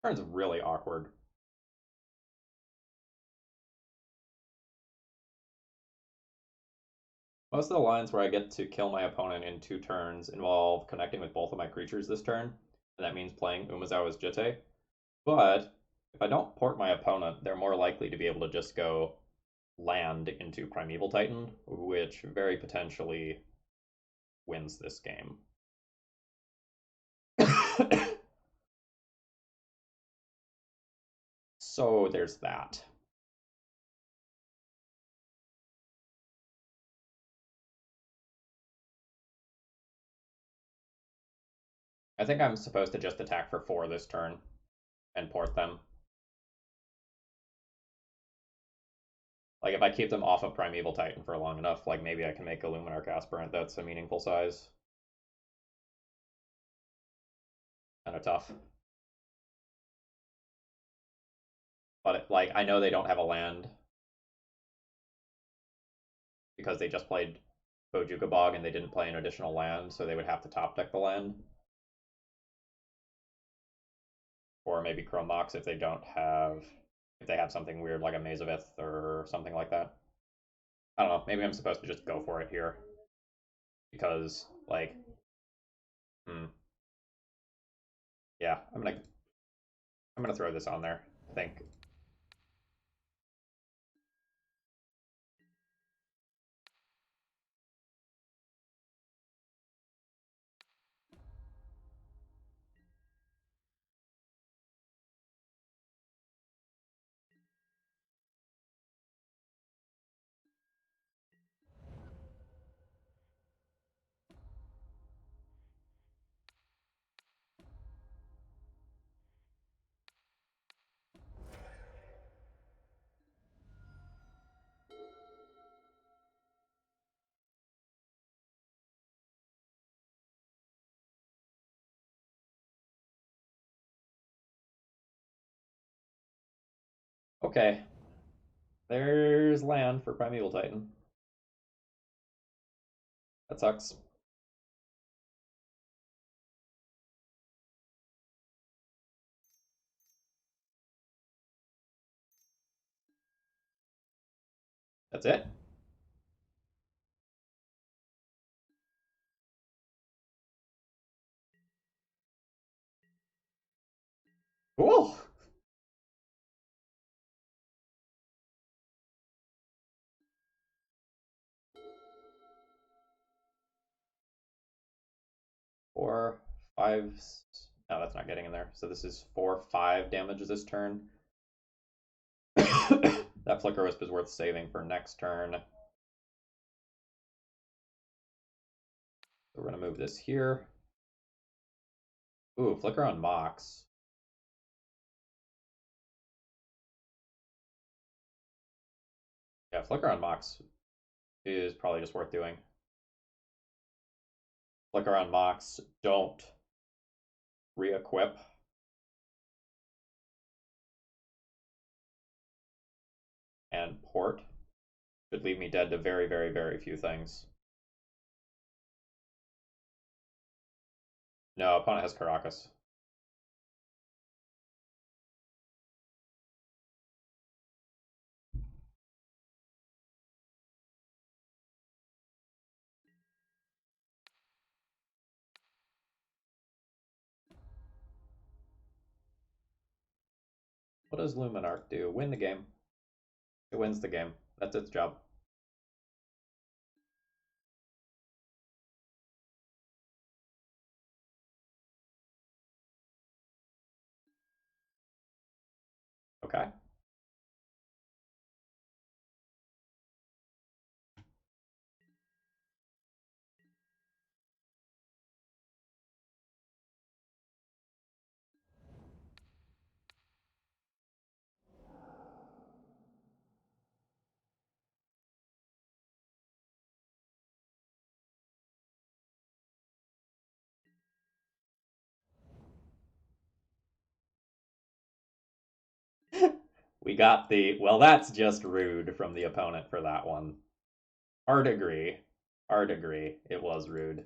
A: Turn's really awkward. Most of the lines where I get to kill my opponent in 2 turns involve connecting with both of my creatures this turn, and that means playing Umezawa's Jitte. But if I don't port my opponent, they're more likely to be able to just go land into Primeval Titan, which very potentially wins this game. So there's that. I think I'm supposed to just attack for 4 this turn and port them. Like, if I keep them off of Primeval Titan for long enough, like, maybe I can make a Luminarch Aspirant that's a meaningful size. Kind of tough. But, like, I know they don't have a land because they just played Bojuka Bog and they didn't play an additional land, so they would have to top deck the land. Or maybe Chrome Mox if they don't have... if they have something weird like a Maze of Ith or something like that. I don't know, maybe I'm supposed to just go for it here. Because, like... Yeah, I'm gonna throw this on there, I think. Okay, there's land for Primeval Titan. That sucks. That's it. Cool. 4, 5. No, that's not getting in there. So this is 4, 5 damage this turn. That Flicker Wisp is worth saving for next turn. So we're gonna move this here. Ooh, Flicker on Mox. Yeah, Flicker on Mox is probably just worth doing. Flicker on Mox, don't re-equip. And port should leave me dead to very, very, very few things. No, opponent has Caracas. What does Luminarch do? Win the game. It wins the game. That's its job. Okay. We got the, well, that's just rude from the opponent for that one. Hard agree. Hard agree. It was rude.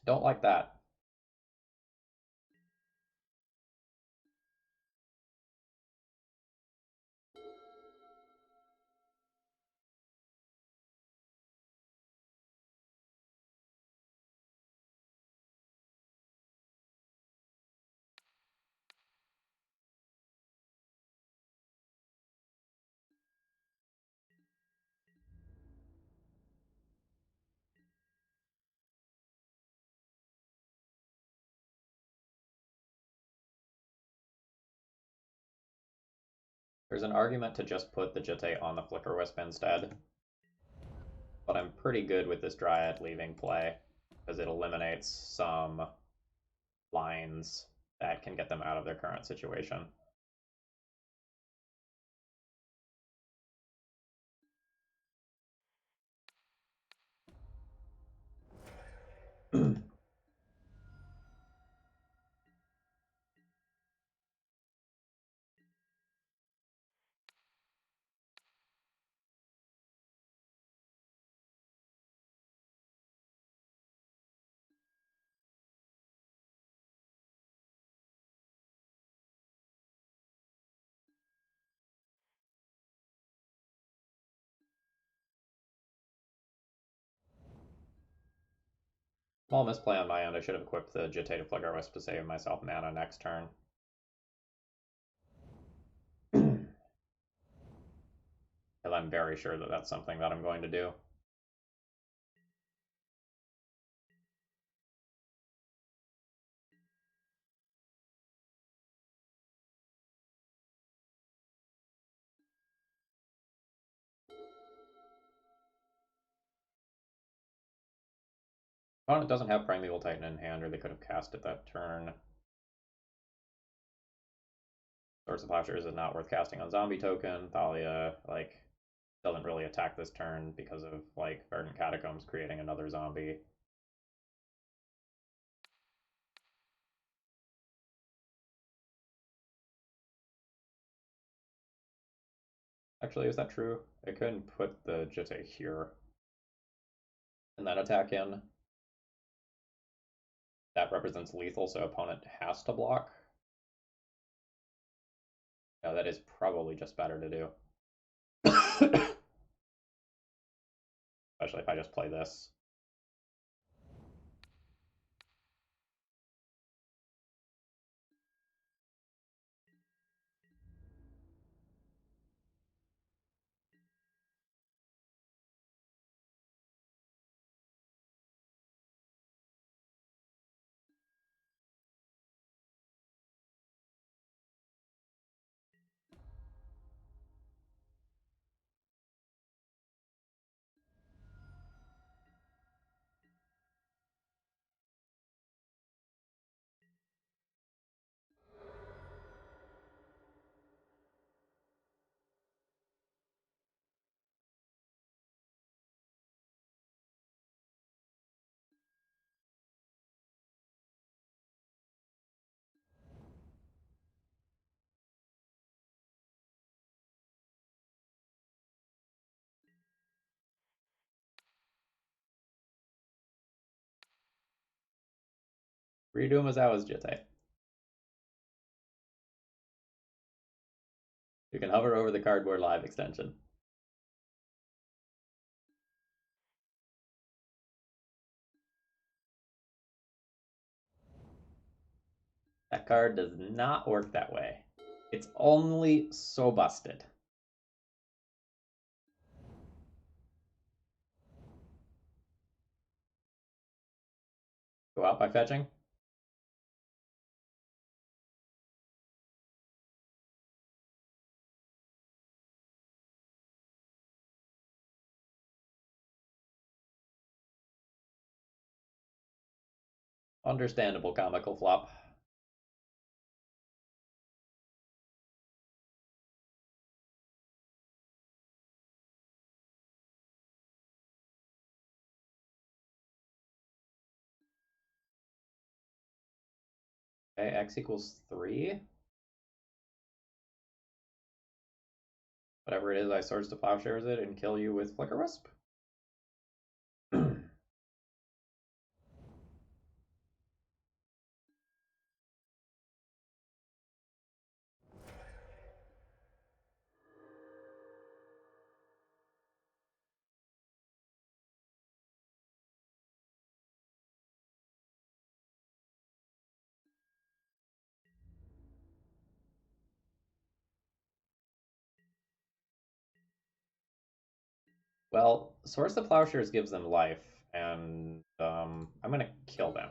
A: Don't like that. There's an argument to just put the Jitte on the Flicker Wisp instead, but I'm pretty good with this Dryad leaving play because it eliminates some lines that can get them out of their current situation. Small misplay on my end. I should have equipped the Jitte to Flicker Wisp to save myself mana next turn. And I'm very sure that that's something that I'm going to do. Opponent doesn't have Primeval Titan in hand, or they could have cast it that turn. Source of Plowshares is not worth casting on zombie token. Thalia, like, doesn't really attack this turn because of, like, Verdant Catacombs creating another zombie. Actually, is that true? I couldn't put the Jitte here and then attack in. That represents lethal, so opponent has to block. No, that is probably just better to do. Especially if I just play this. Redo Mazawa's Jitte. You can hover over the cardboard live extension. That card does not work that way. It's only so busted. Go out by fetching. Understandable comical flop. Okay, X equals 3. Whatever it is, I Swords to Plowshares it and kill you with Flicker Wisp. Well, Swords to Plowshares gives them life, and I'm gonna kill them.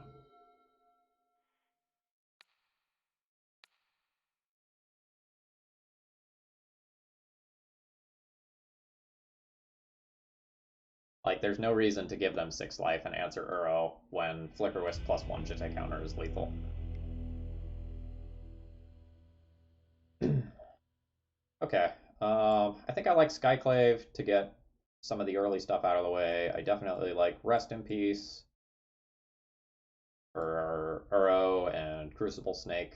A: Like, there's no reason to give them 6 life and answer Uro when Flicker Wisp +1 Jitte counter is lethal. Okay, I think I like Skyclave to get some of the early stuff out of the way. I definitely like Rest in Peace for Uro and Crucible Snake.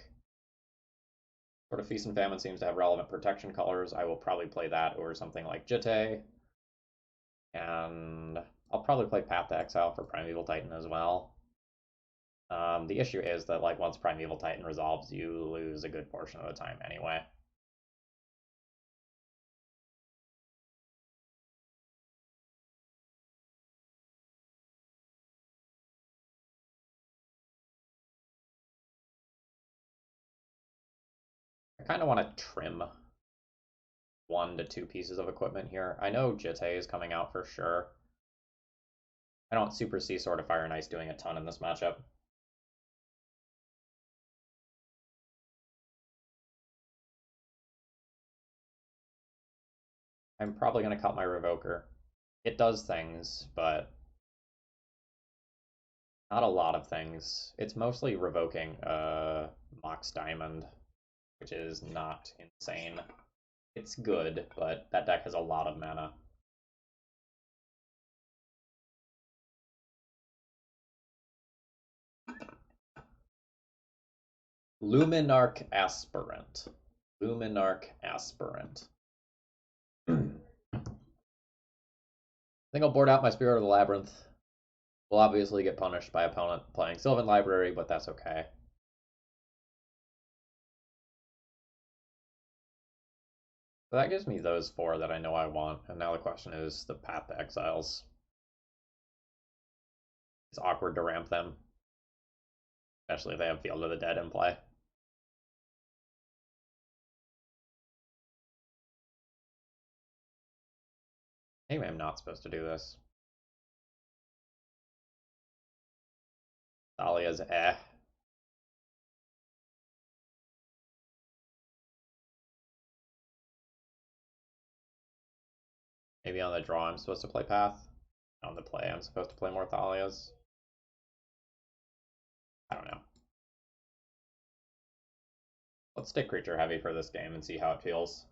A: Sort of Feast and Famine seems to have relevant protection colors. I will probably play that over something like Jitte. And I'll probably play Path to Exile for Primeval Titan as well. The issue is that, like, once Primeval Titan resolves, you lose a good portion of the time anyway. I kind of want to trim 1 to 2 pieces of equipment here. I know Jitte is coming out for sure. I don't super see Sword of Fire and Ice doing a ton in this matchup. I'm probably going to cut my Revoker. It does things, but not a lot of things. It's mostly revoking Mox Diamond. which is not insane. It's good, but that deck has a lot of mana. Luminarch Aspirant. Luminarch Aspirant. I think I'll board out my Spirit of the Labyrinth. We'll obviously get punished by opponent playing Sylvan Library, but that's okay. So that gives me those four that I know I want, and now the question is the Path to Exiles. It's awkward to ramp them, especially if they have Field of the Dead in play. Maybe I'm not supposed to do this. Thalia's eh. Maybe on the draw I'm supposed to play Path. On the play I'm supposed to play more Thalias. I don't know. Let's stick creature heavy for this game and see how it feels.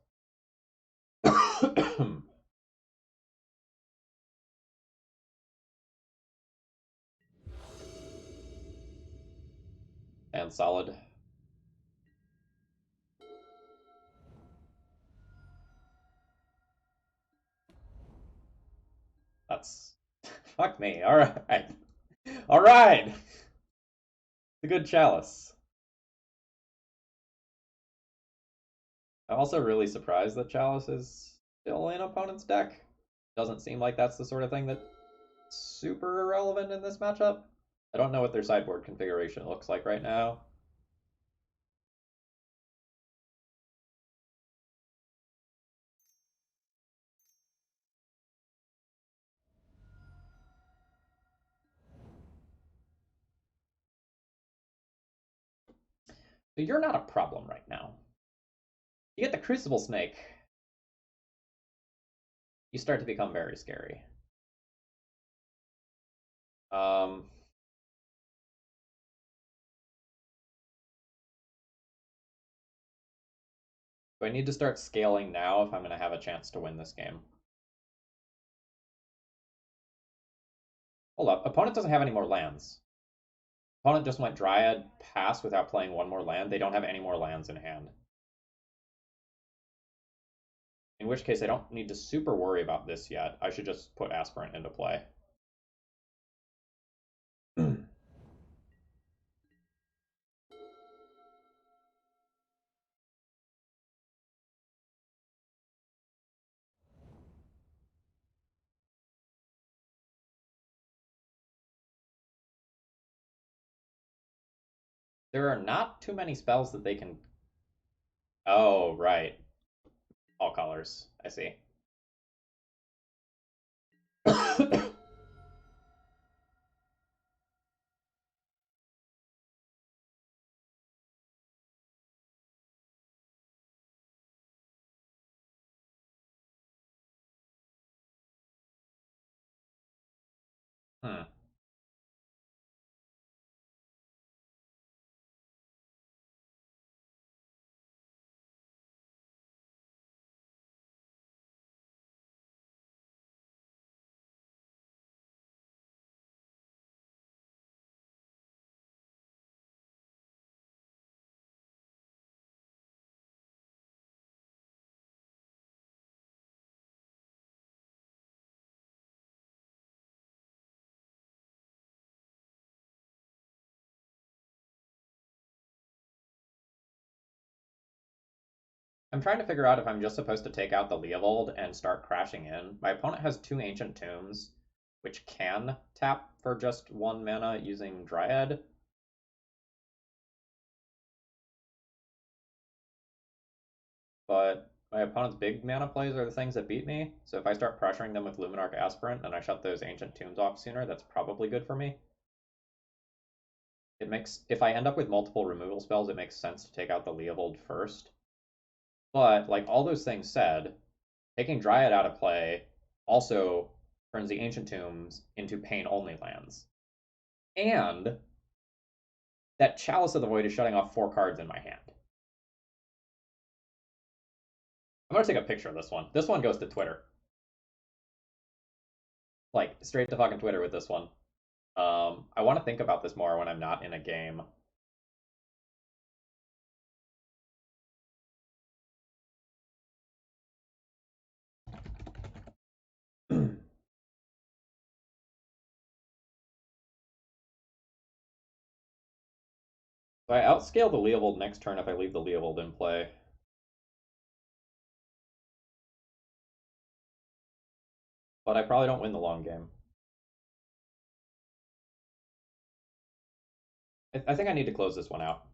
A: And solid. That's fuck me. All right. All right. The good chalice. I'm also really surprised that chalice is still in opponent's deck. Doesn't seem like that's the sort of thing that's super irrelevant in this matchup. I don't know what their sideboard configuration looks like right now. So you're not a problem right now. You get the Crucible Snake. You start to become very scary. Um, do I need to start scaling now if I'm going to have a chance to win this game? Hold up. Opponent doesn't have any more lands. Opponent just went Dryad pass without playing one more land. They don't have any more lands in hand. In which case, I don't need to super worry about this yet. I should just put Aspirant into play. There are not too many spells that they can... Oh, right. All colors. I see. Hmm. I'm trying to figure out if I'm just supposed to take out the Leovold and start crashing in. My opponent has two Ancient Tombs, which can tap for just one mana using Dryad. But my opponent's big mana plays are the things that beat me. So if I start pressuring them with Luminarch Aspirant and I shut those Ancient Tombs off sooner, that's probably good for me. It makes, if I end up with multiple removal spells, it makes sense to take out the Leovold first. But like all those things said, taking Dryad out of play also turns the Ancient Tombs into pain-only lands. And that Chalice of the Void is shutting off 4 cards in my hand. I'm gonna take a picture of this one. This one goes to Twitter. Like, straight to fucking Twitter with this one. I want to think about this more when I'm not in a game. So I outscale the Leovold next turn if I leave the Leovold in play. But I probably don't win the long game. I think I need to close this one out.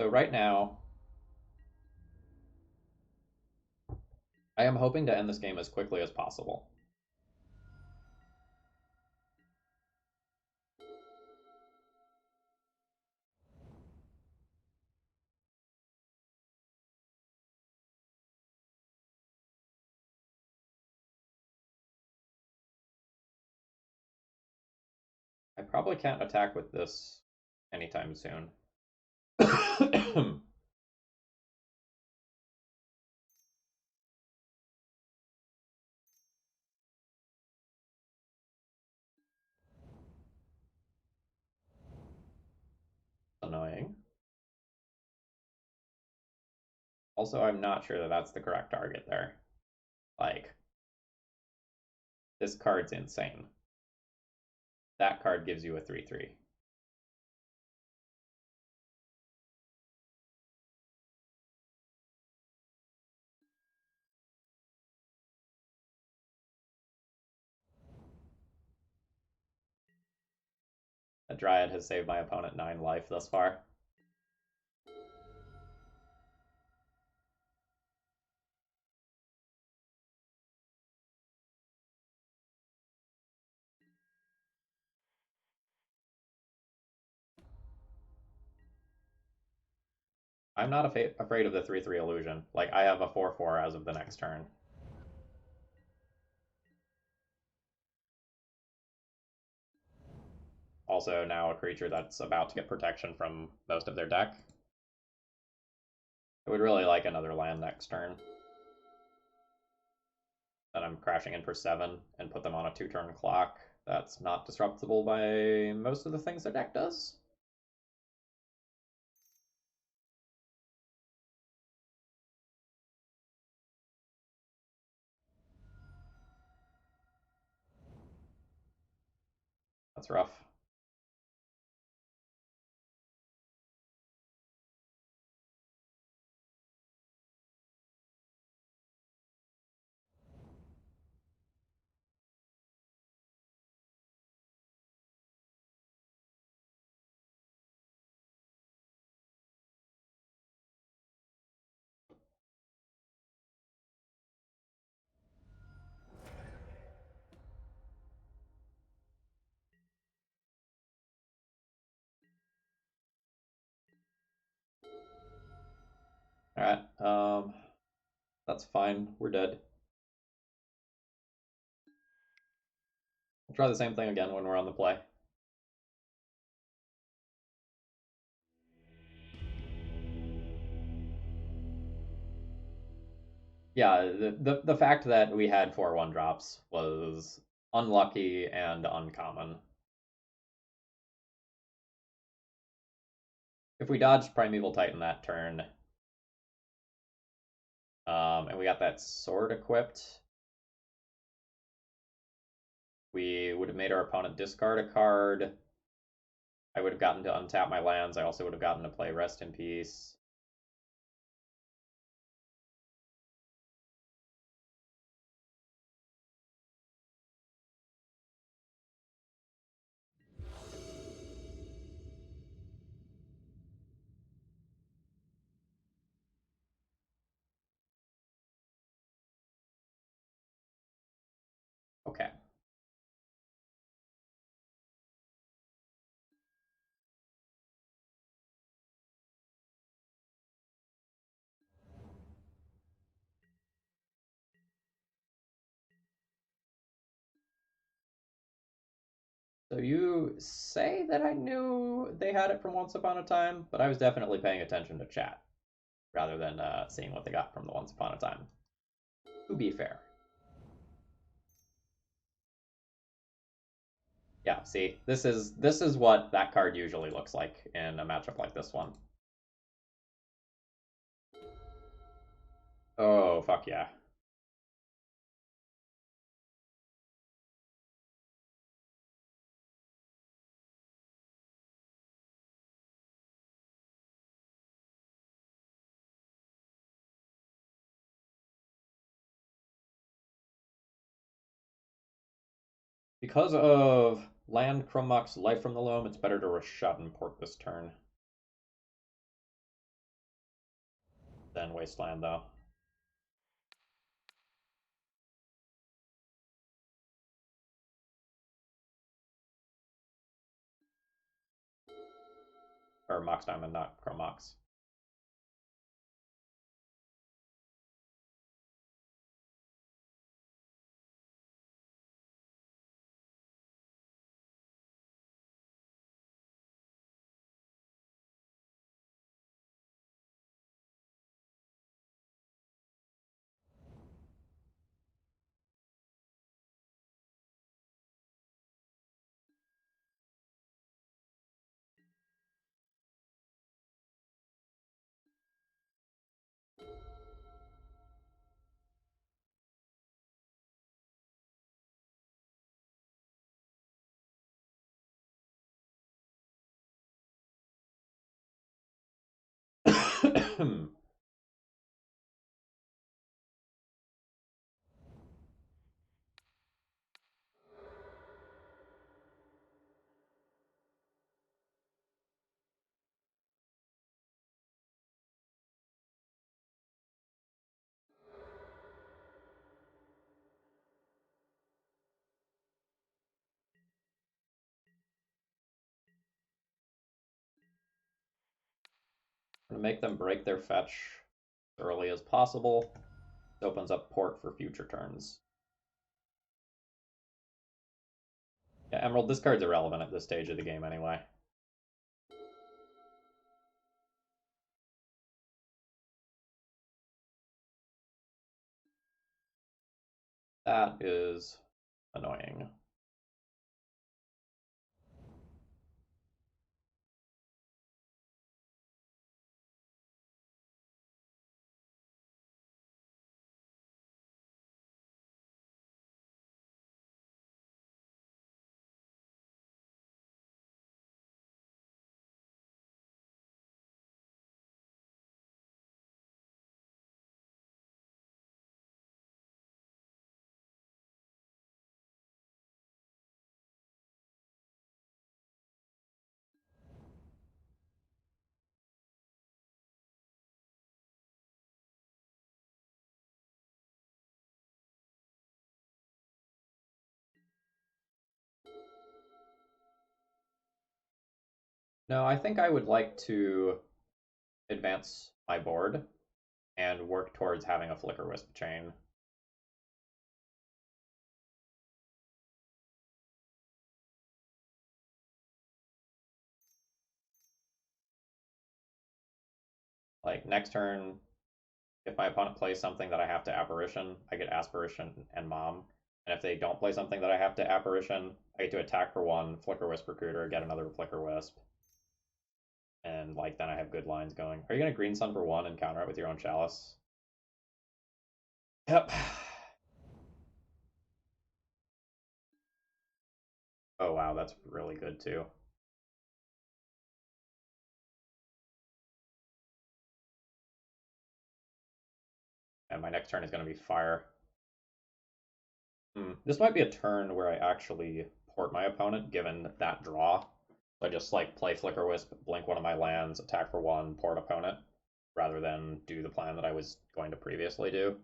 A: So right now, I am hoping to end this game as quickly as possible. I probably can't attack with this anytime soon. Annoying. Also, I'm not sure that that's the correct target there. Like, this card's insane. That card gives you a 3/3. A Dryad has saved my opponent 9 life thus far. I'm not afraid of the 3/3 illusion. Like, I have a 4/4 as of the next turn. Also, now a creature that's about to get protection from most of their deck. I would really like another land next turn. Then I'm crashing in for 7 and put them on a 2-turn clock. That's not disruptible by most of the things their deck does. That's rough. Alright, that's fine. We're dead. We'll try the same thing again when we're on the play. Yeah, the fact that we had 4/1 drops was unlucky and uncommon. If we dodged Primeval Titan that turn, and we got that sword equipped, we would have made our opponent discard a card. I would have gotten to untap my lands. I also would have gotten to play Rest in Peace. Okay. So you say that I knew they had it from Once Upon a Time, but I was definitely paying attention to chat rather than seeing what they got from the Once Upon a Time. To be fair. Yeah, see, this is what that card usually looks like in a matchup like this one. Oh, fuck yeah. Because of land Krummock's Life from the Loam, it's better to Rashad and port this turn than Wasteland, though. Or Mox Diamond, not Krummock's. To make them break their fetch as early as possible. It opens up port for future turns. Yeah, Emerald, this card's irrelevant at this stage of the game anyway. That is annoying. No, I think I would like to advance my board and work towards having a Flicker Wisp chain. Like next turn, if my opponent plays something that I have to Apparition, I get Aspiration and Mom. And if they don't play something that I have to Apparition, I get to attack for one, Flicker Wisp Recruiter, get another Flicker Wisp. And like then I have good lines going. Are you gonna Green Sun for one and counter it with your own Chalice? Yep. Oh wow, that's really good too. And my next turn is going to be fire. This might be a turn where I actually port my opponent, given that draw. So I just like play Flicker Wisp, blink one of my lands, attack for one, port opponent, rather than do the plan that I was going to previously do.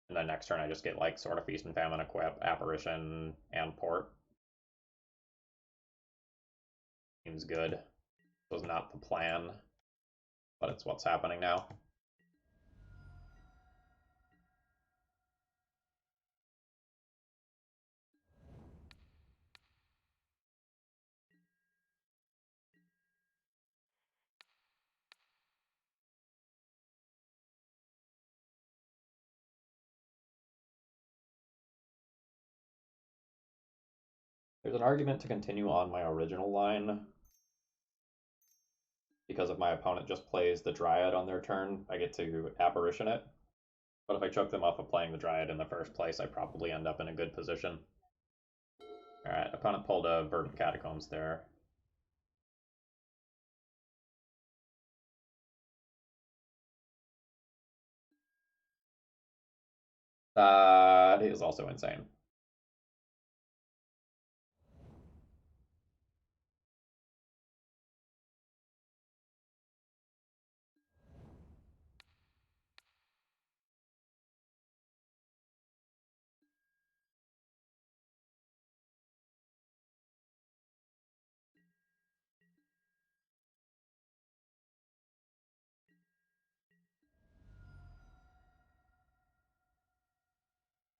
A: And then next turn I just get like sort of Feast and Famine, equip, Apparition, and port. Seems good. It was not the plan, but it's what's happening now. There's an argument to continue on my original line because if my opponent just plays the Dryad on their turn, I get to Apparition it. But if I choke them off of playing the Dryad in the first place, I probably end up in a good position. Alright, opponent pulled a Verdant Catacombs there. That is also insane.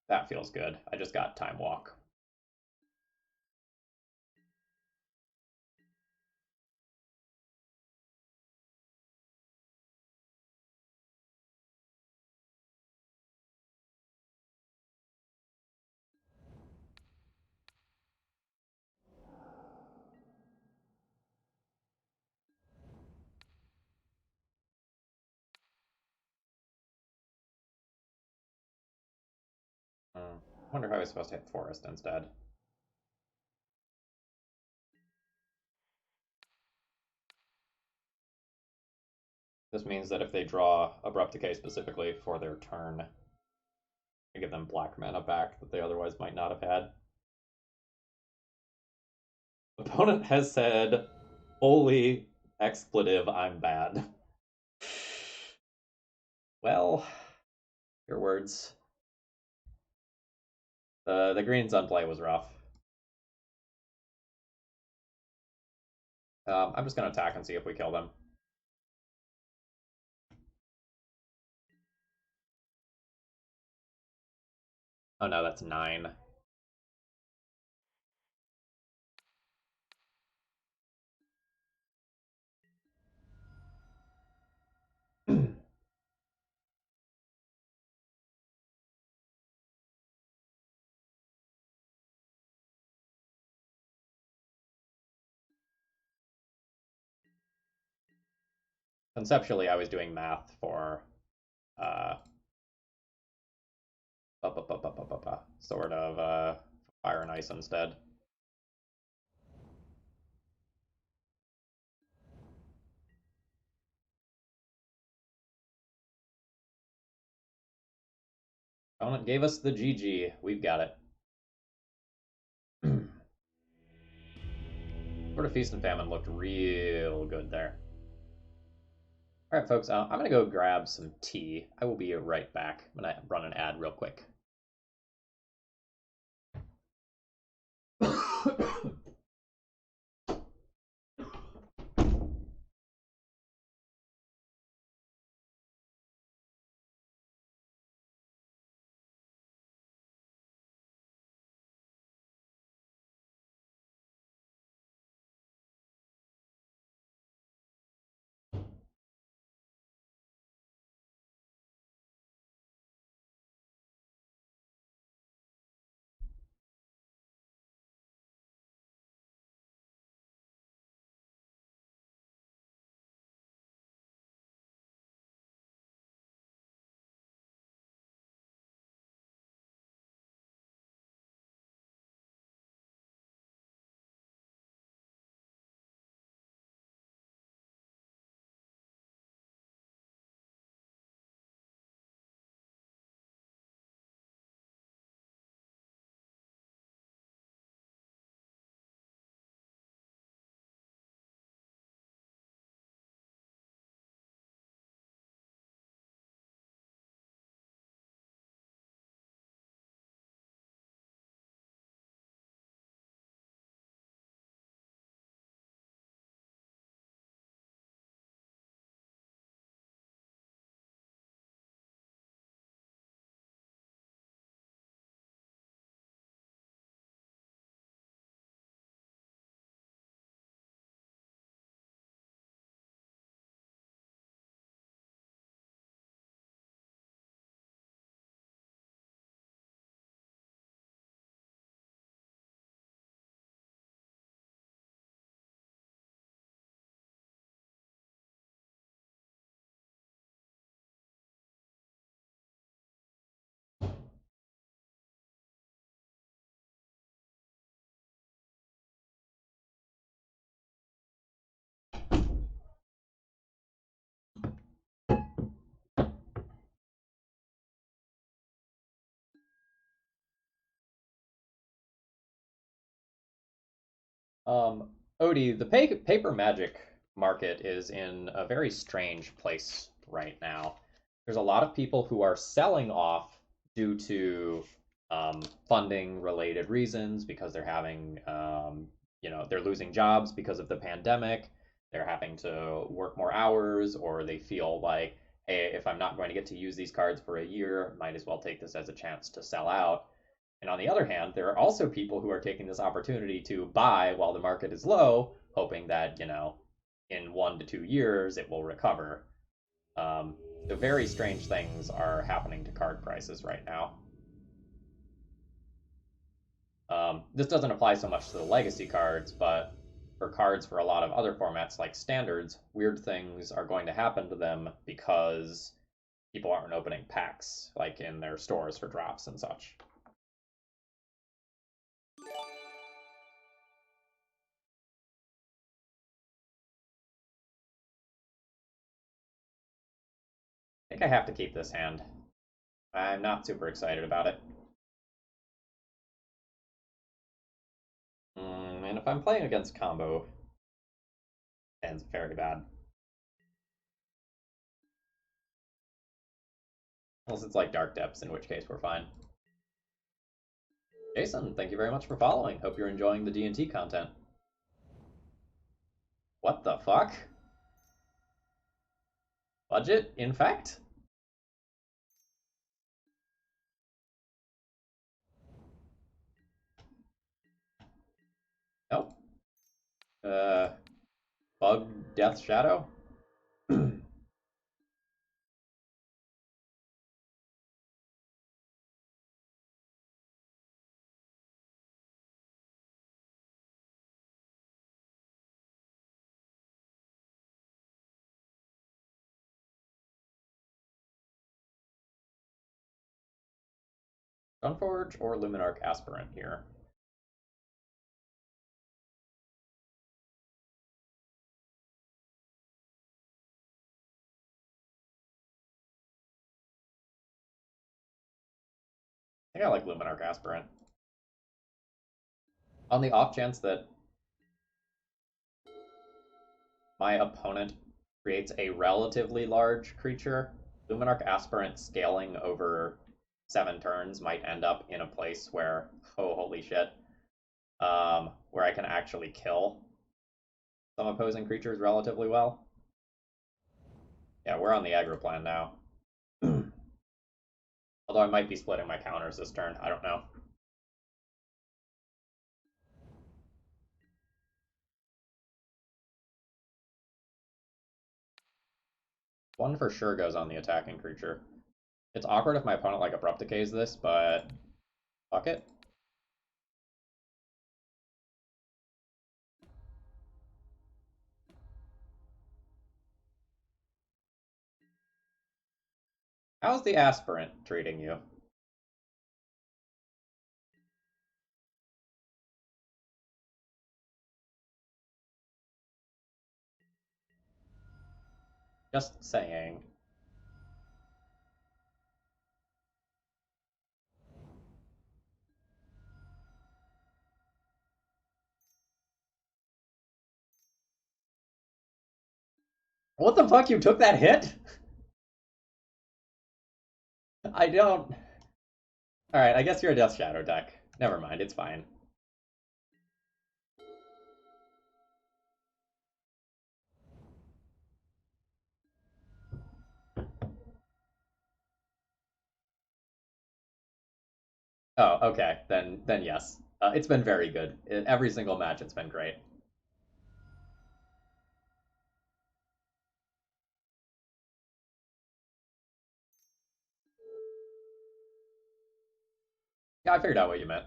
A: That feels good. I just got Time Walk. I wonder how I was supposed to hit Forest instead. This means that if they draw Abrupt Decay specifically for their turn, I give them black mana back that they otherwise might not have had. Opponent has said, holy expletive, I'm bad. Well, your words. The green's unplay was rough. I'm just going to attack and see if we kill them. Oh no, that's 9. Conceptually, I was doing math for sort of Fire and Ice instead. Opponent gave us the GG. We've got it. Sort of Feast and Famine looked real good there. All right, folks, I'm going to go grab some tea. I will be right back when I run an ad real quick. Odie, the paper magic market is in a very strange place right now. There's a lot of people who are selling off due to funding related reasons because they're having, they're losing jobs because of the pandemic. They're having to work more hours, or they feel like, hey, if I'm not going to get to use these cards for a year, might as well take this as a chance to sell out. And on the other hand, there are also people who are taking this opportunity to buy while the market is low, hoping that, in 1 to 2 years it will recover. Um, so very strange things are happening to card prices right now. This doesn't apply so much to the legacy cards, but for cards for a lot of other formats like standards, weird things are going to happen to them because people aren't opening packs like in their stores for drops and such. I think I have to keep this hand. I'm not super excited about it. And if I'm playing against combo, it's very bad. Unless it's like Dark Depths, in which case we're fine. Jason, thank you very much for following. Hope you're enjoying the D&T content. What the fuck? Budget, in fact? Nope. Bug Death Shadow? Gunforge or Luminarch Aspirant here? I think I like Luminarch Aspirant. On the off chance that my opponent creates a relatively large creature, Luminarch Aspirant scaling over 7 turns might end up in a place where, oh, holy shit, where I can actually kill some opposing creatures relatively well. Yeah, we're on the aggro plan now. Although I might be splitting my counters this turn. I don't know. One for sure goes on the attacking creature. It's awkward if my opponent like abrupt decays this, but fuck it. How's the aspirant treating you? Just saying. What the fuck? You took that hit? I don't. Alright, I guess you're a Death Shadow deck. Never mind, it's fine. Oh, okay. Then yes. It's been very good. In every single match, it's been great. Yeah, I figured out what you meant.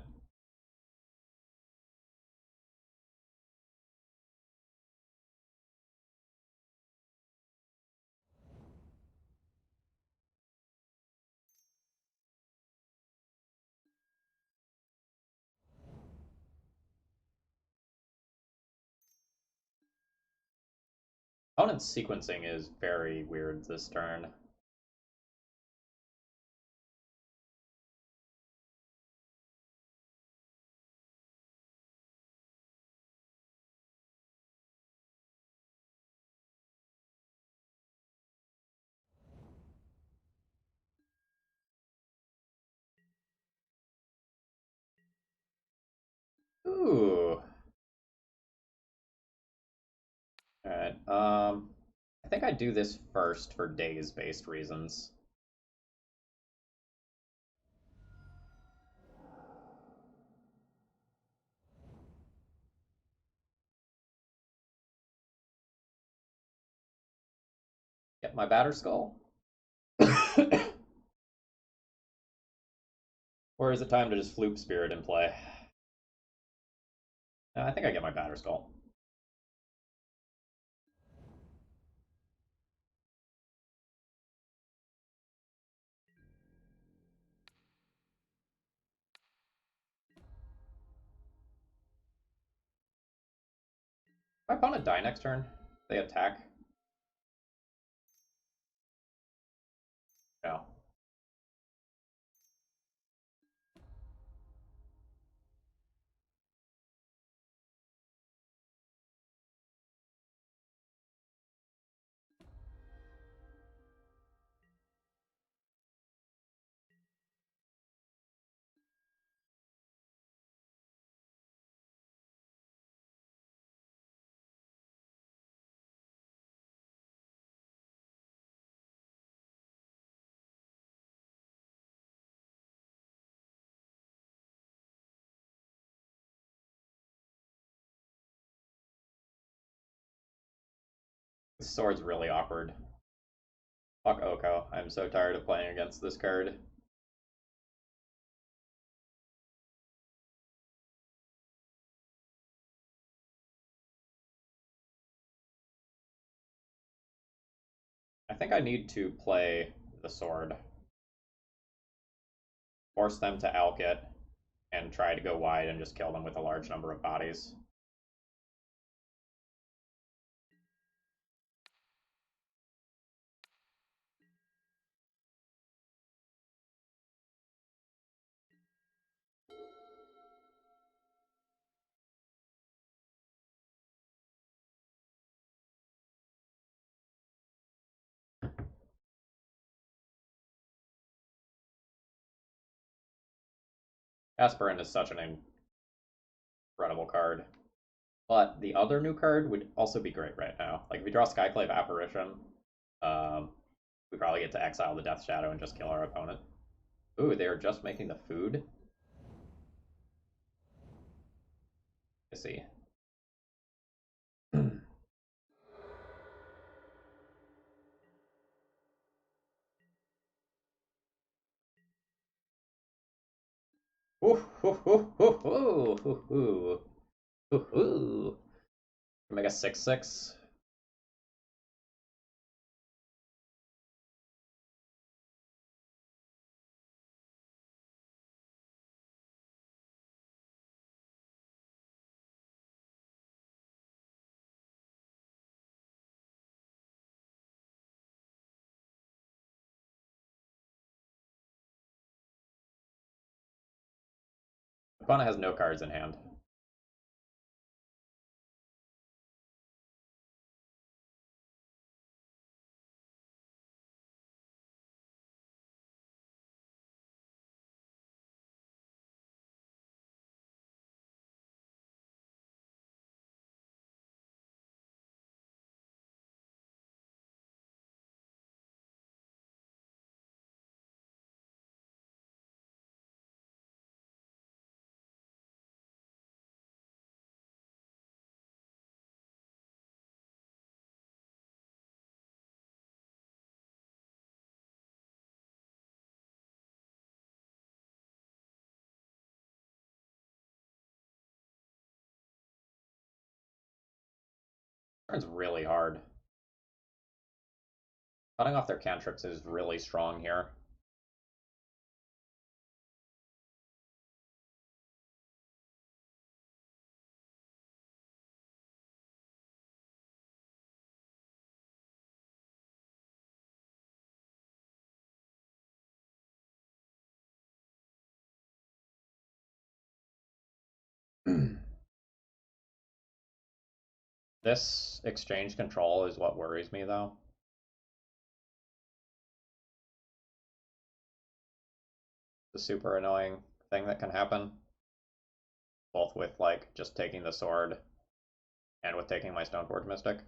A: Opponent's sequencing is very weird this turn. Ooh. Alright, I think I do this first for days-based reasons. Get my batter skull? Or is it time to just floop spirit and play? I think I get my batter skull. If my opponent die next turn, they attack. No. This sword's really awkward. Fuck Oko. I'm so tired of playing against this card. I think I need to play the sword. Force them to alk it, and try to go wide and just kill them with a large number of bodies. Aspirant is such an incredible card. But the other new card would also be great right now. Like if we draw Skyclave Apparition, um, we probably get to exile the Death Shadow and just kill our opponent. Ooh, they are just making the food? I see. Ooh, ooh, ooh, ooh, ooh, ooh, ooh, ooh. Make a 6/6. Opponent has no cards in hand. Turn's really hard. Cutting off their cantrips is really strong here. This exchange control is what worries me, though. The super annoying thing that can happen. both with like just taking the sword and with taking my Stoneforge Mystic.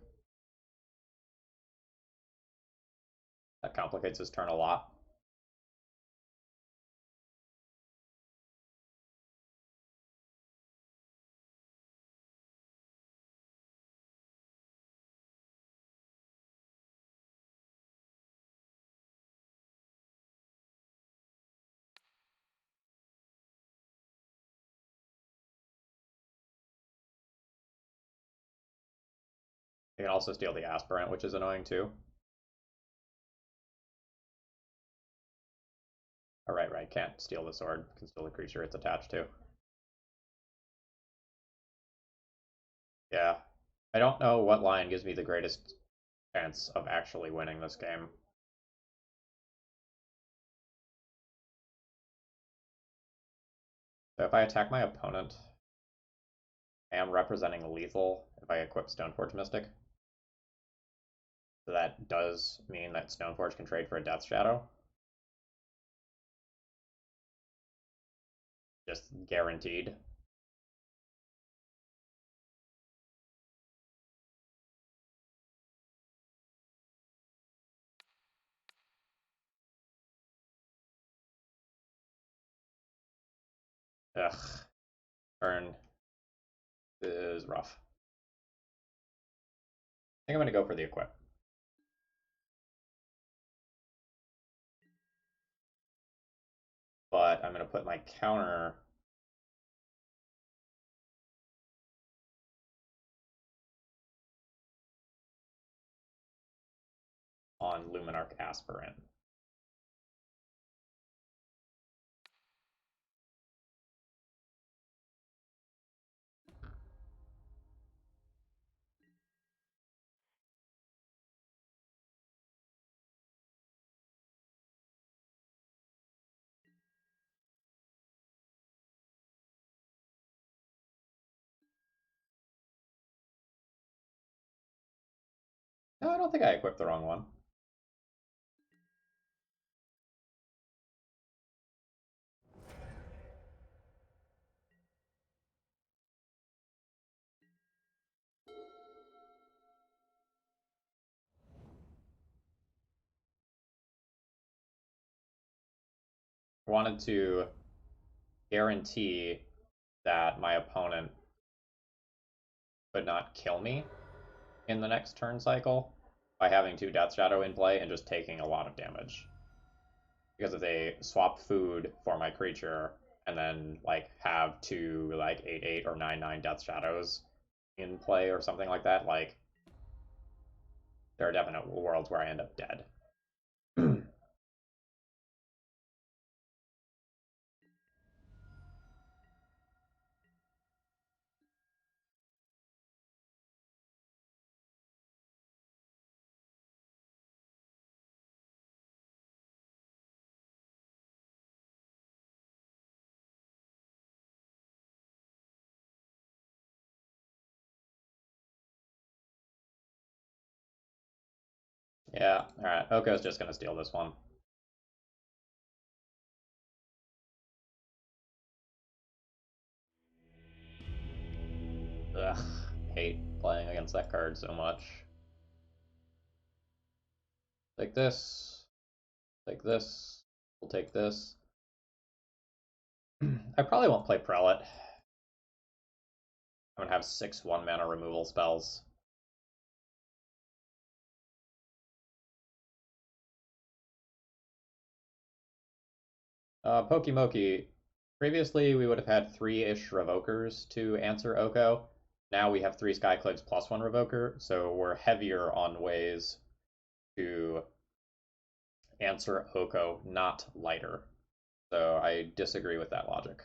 A: That complicates his turn a lot. You can also steal the Aspirant, which is annoying too. Oh, right. Can't steal the sword. Can steal the creature it's attached to. Yeah. I don't know what line gives me the greatest chance of actually winning this game. So if I attack my opponent, I am representing lethal if I equip Stoneforge Mystic. So that does mean that Stoneforge can trade for a Death Shadow. Just guaranteed. Ugh. Turn is rough. I think I'm going to go for the equip. But I'm going to put my counter on Luminarch Aspirant. No, I don't think I equipped the wrong one. I wanted to guarantee that my opponent could not kill me in the next turn cycle by having 2 Death Shadow in play and just taking a lot of damage. Because if they swap food for my creature and then like have 2 like 8/8 or 9/9 Death Shadows in play or something like that, like there are definite worlds where I end up dead. Yeah, alright. Oko's just gonna steal this one. Ugh, hate playing against that card so much. Take this. Take this. We'll take this. I probably won't play Prelate. I'm gonna have 6 1-mana removal spells. Pokimoki. Previously, we would have had 3-ish Revokers to answer Oko. Now we have 3 Skyclaves plus 1 Revoker, so we're heavier on ways to answer Oko, not lighter. So I disagree with that logic.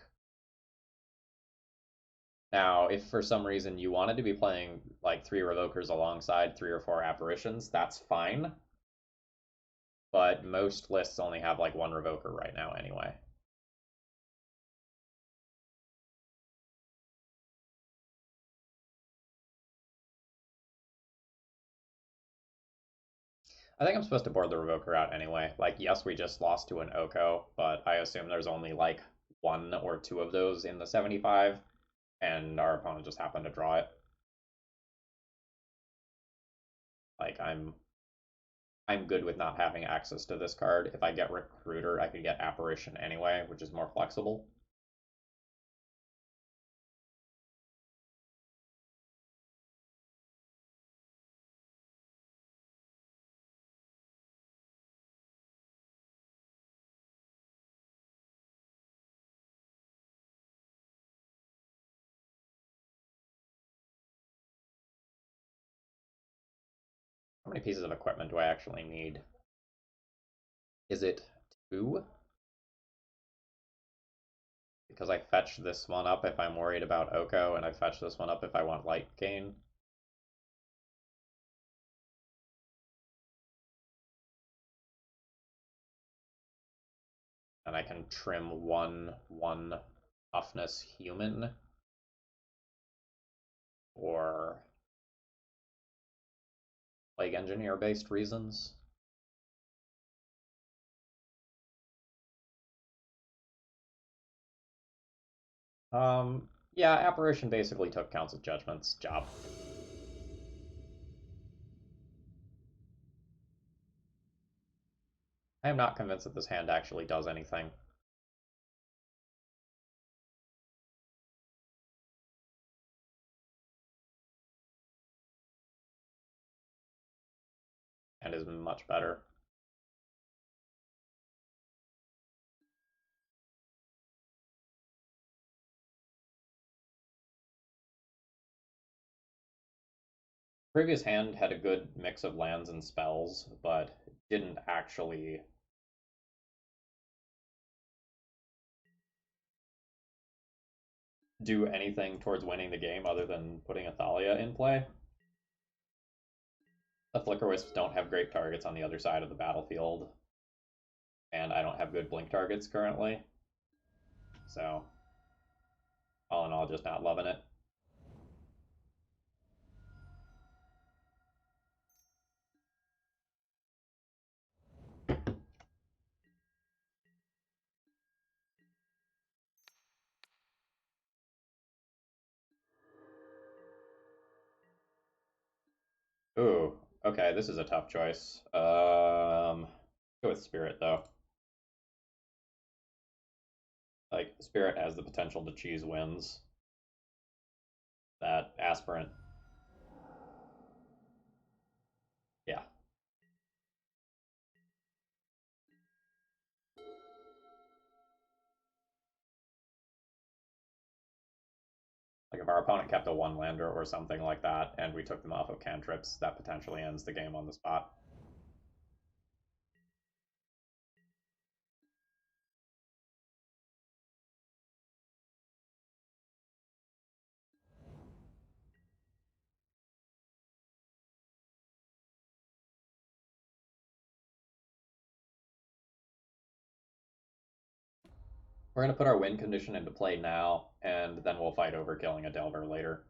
A: Now, if for some reason you wanted to be playing like 3 Revokers alongside 3 or 4 Apparitions, that's fine. But most lists only have like 1 Revoker right now anyway. I think I'm supposed to board the Revoker out anyway. Like, yes, we just lost to an Oko, but I assume there's only like 1 or 2 of those in the 75. and our opponent just happened to draw it. Like I'm good with not having access to this card. If I get Recruiter, I could get Apparition anyway, which is more flexible. How many pieces of equipment do I actually need? Is it 2? Because I fetch this one up if I'm worried about Oko, and I fetch this one up if I want light gain. And I can trim one toughness human or plague engineer based reasons. Yeah, apparition basically took Council Judgment's job. I am not convinced that this hand actually does anything. And is much better. Previous hand had a good mix of lands and spells, but didn't actually do anything towards winning the game other than putting Athalia in play. The Flicker Wisps don't have great targets on the other side of the battlefield, and I don't have good blink targets currently. So, all in all, just not loving it. Ooh, okay, this is a tough choice. Go with Spirit though. Like Spirit has the potential to cheese wins. That Aspirant, yeah. Like if our opponent kept a one lander or something like that, and we took them off of cantrips, that potentially ends the game on the spot. We're gonna put our win condition into play now, and then we'll fight over killing a Delver later.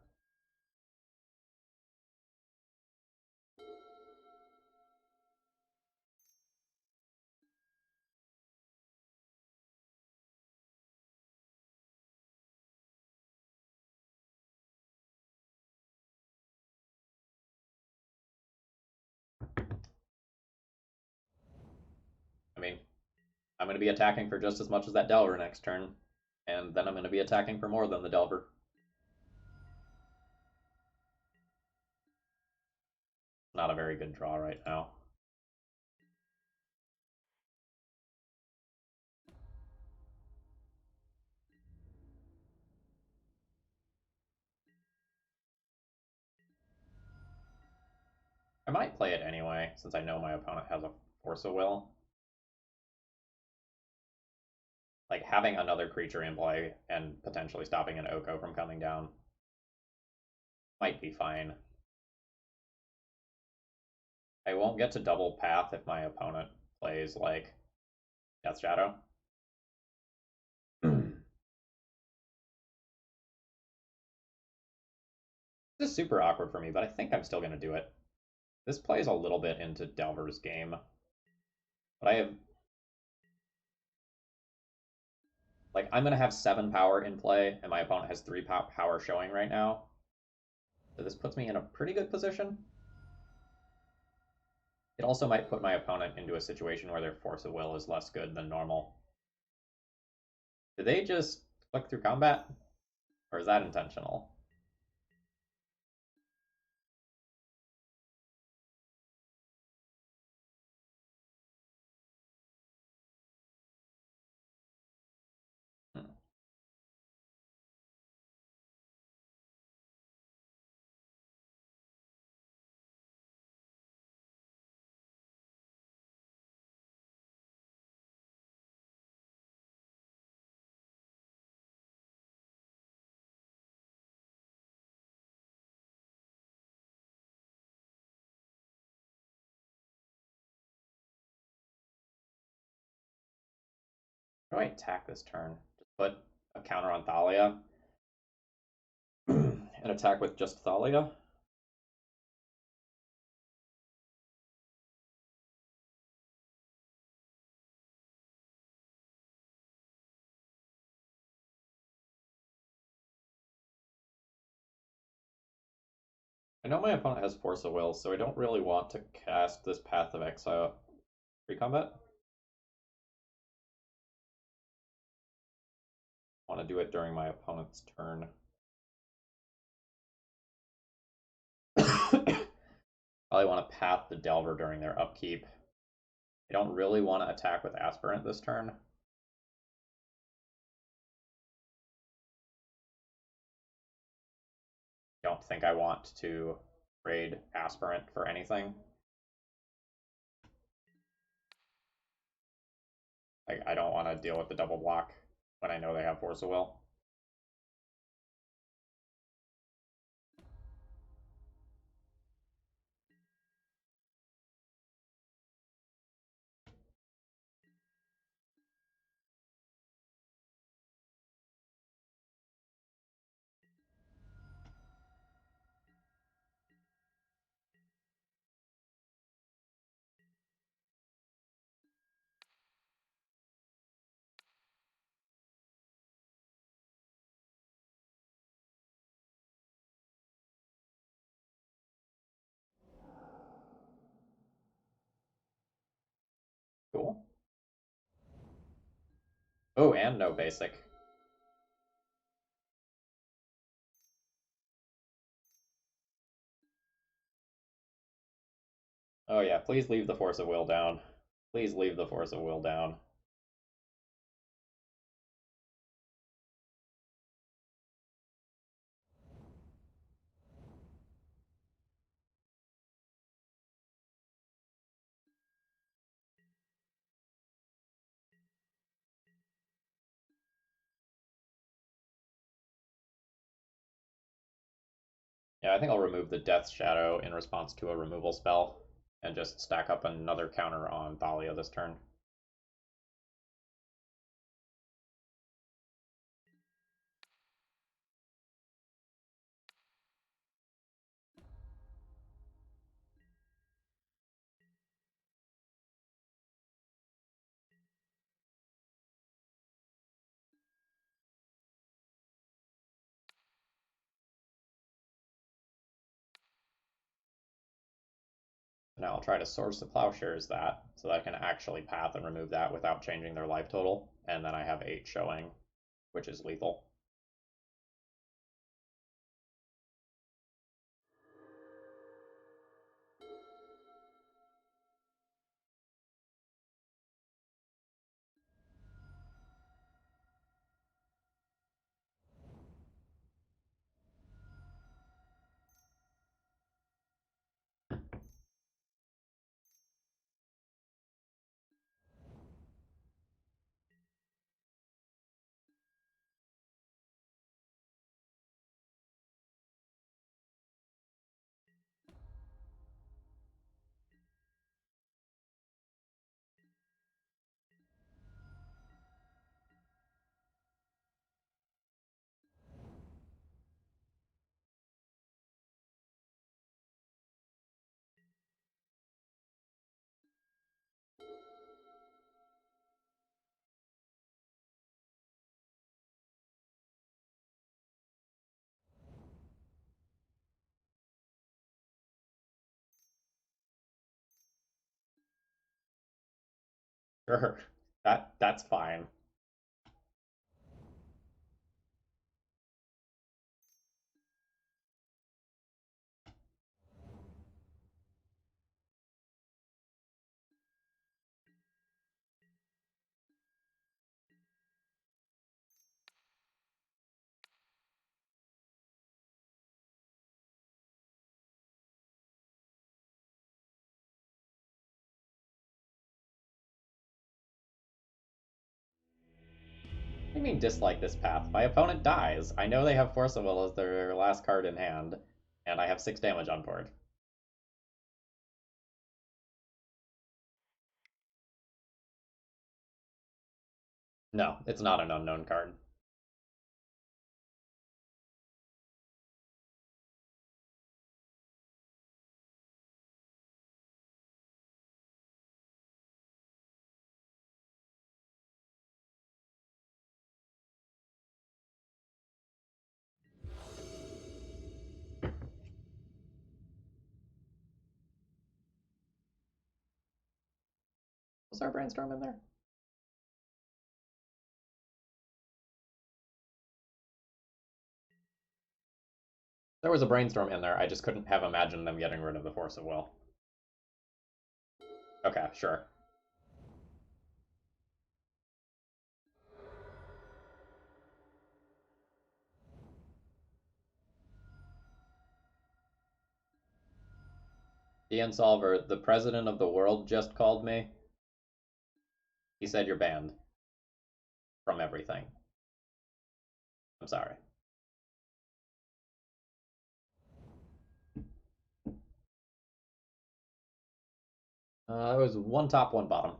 A: I mean, I'm going to be attacking for just as much as that Delver next turn, and then I'm going to be attacking for more than the Delver. Not a very good draw right now. I might play it anyway, since I know my opponent has a Force of Will. Like, having another creature in play and potentially stopping an Oko from coming down might be fine. I won't get to double path if my opponent plays, like, Death Shadow. This is super awkward for me, but I think I'm still going to do it. This plays a little bit into Delver's game, but I have Like, I'm going to have 7 power in play, and my opponent has 3 power showing right now. So this puts me in a pretty good position. It also might put my opponent into a situation where their force of will is less good than normal. Did they just click through combat? Or is that intentional? Hmm. How do I attack this turn? Just put a counter on Thalia and attack with just Thalia? I know my opponent has Force of Will, so I don't really want to cast this Path of Exile pre-combat. I want to do it during my opponent's turn. Probably want to Path the Delver during their upkeep. I don't really want to attack with Aspirant this turn. Don't think I want to trade Aspirant for anything. I don't want to deal with the double block when I know they have Force of Will. Cool. Oh, and no basic. Oh yeah, please leave the Force of Will down. Please leave the Force of Will down. Yeah, I think I'll remove the Death Shadow in response to a removal spell, and just stack up another counter on Thalia this turn. Now I'll try to Source the Plowshares that, so that I can actually path and remove that without changing their life total, and then I have 8 showing, which is lethal. Sure. That's fine. I mean dislike this path. My opponent dies. I know they have Force of Will as their last card in hand, and I have 6 damage on board. No, it's not an unknown card. Was our brainstorm in there? There was a brainstorm in there. I just couldn't have imagined them getting rid of the Force of Will. Okay, sure. DN Solver, the president of the world just called me. He said you're banned from everything. I'm sorry. It was one top, one bottom.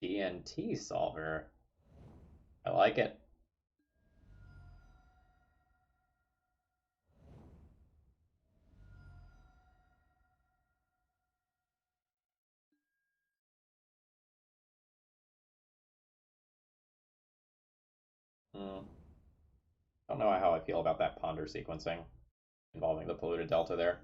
A: DNT Solver. I like it. Hmm. Don't know how I feel about that ponder sequencing involving the polluted delta there.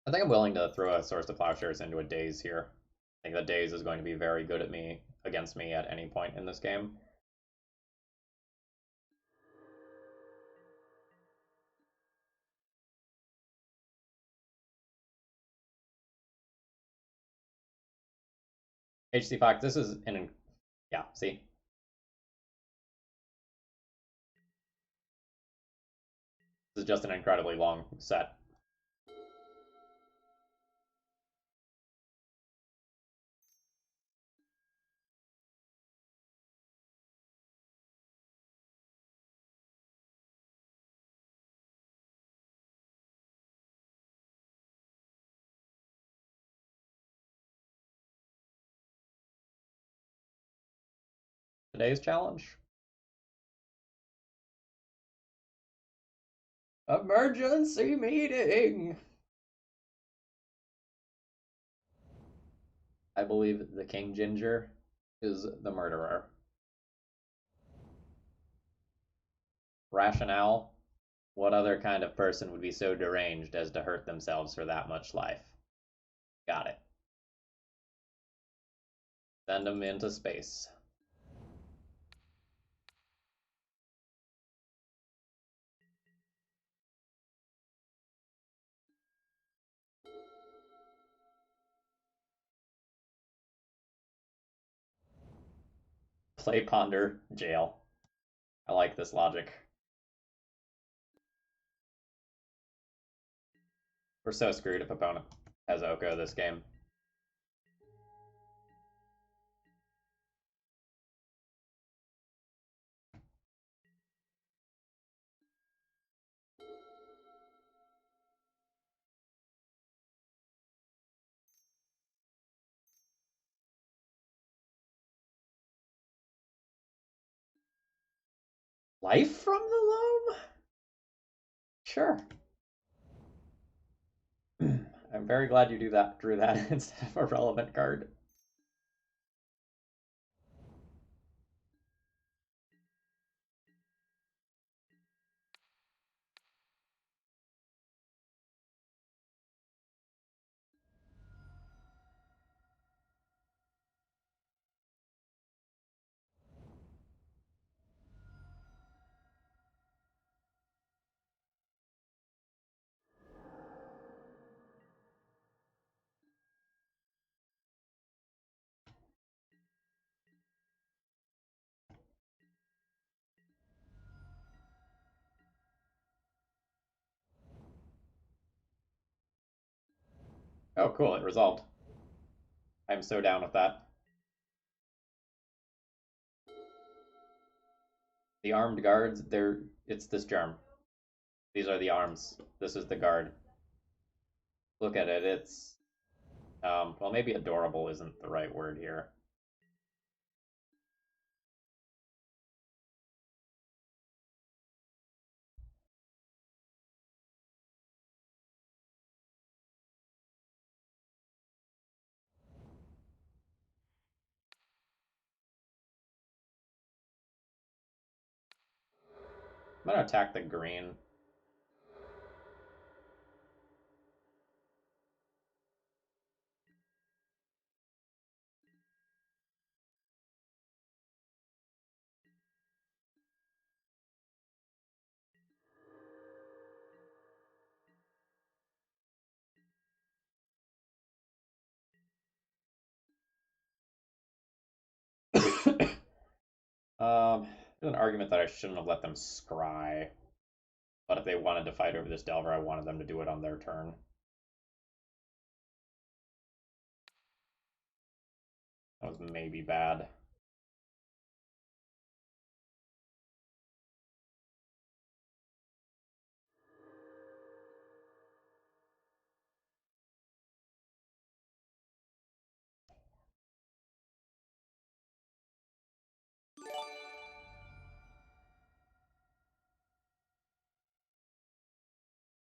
A: I think I'm willing to throw a Source of Plowshares into a Daze here. I think that Daze is going to be very good at me against me at any point in this game. HC Fox, this is an yeah, see? This is just an incredibly long set. Today's challenge. Emergency meeting! I believe the King Ginger is the murderer. Rationale? What other kind of person would be so deranged as to hurt themselves for that much life? Got it. Send them into space. Play Ponder, jail. I like this logic. We're so screwed if opponent has Oko this game. Life from the loam? Sure. I'm very glad you drew that instead of a relevant card. Oh, cool, it resolved. I'm so down with that. The armed guards, it's this germ. These are the arms. This is the guard. Look at it, it's well, maybe adorable isn't the right word here. I'm gonna attack the green. There's an argument that I shouldn't have let them scry, but if they wanted to fight over this Delver, I wanted them to do it on their turn. That was maybe bad.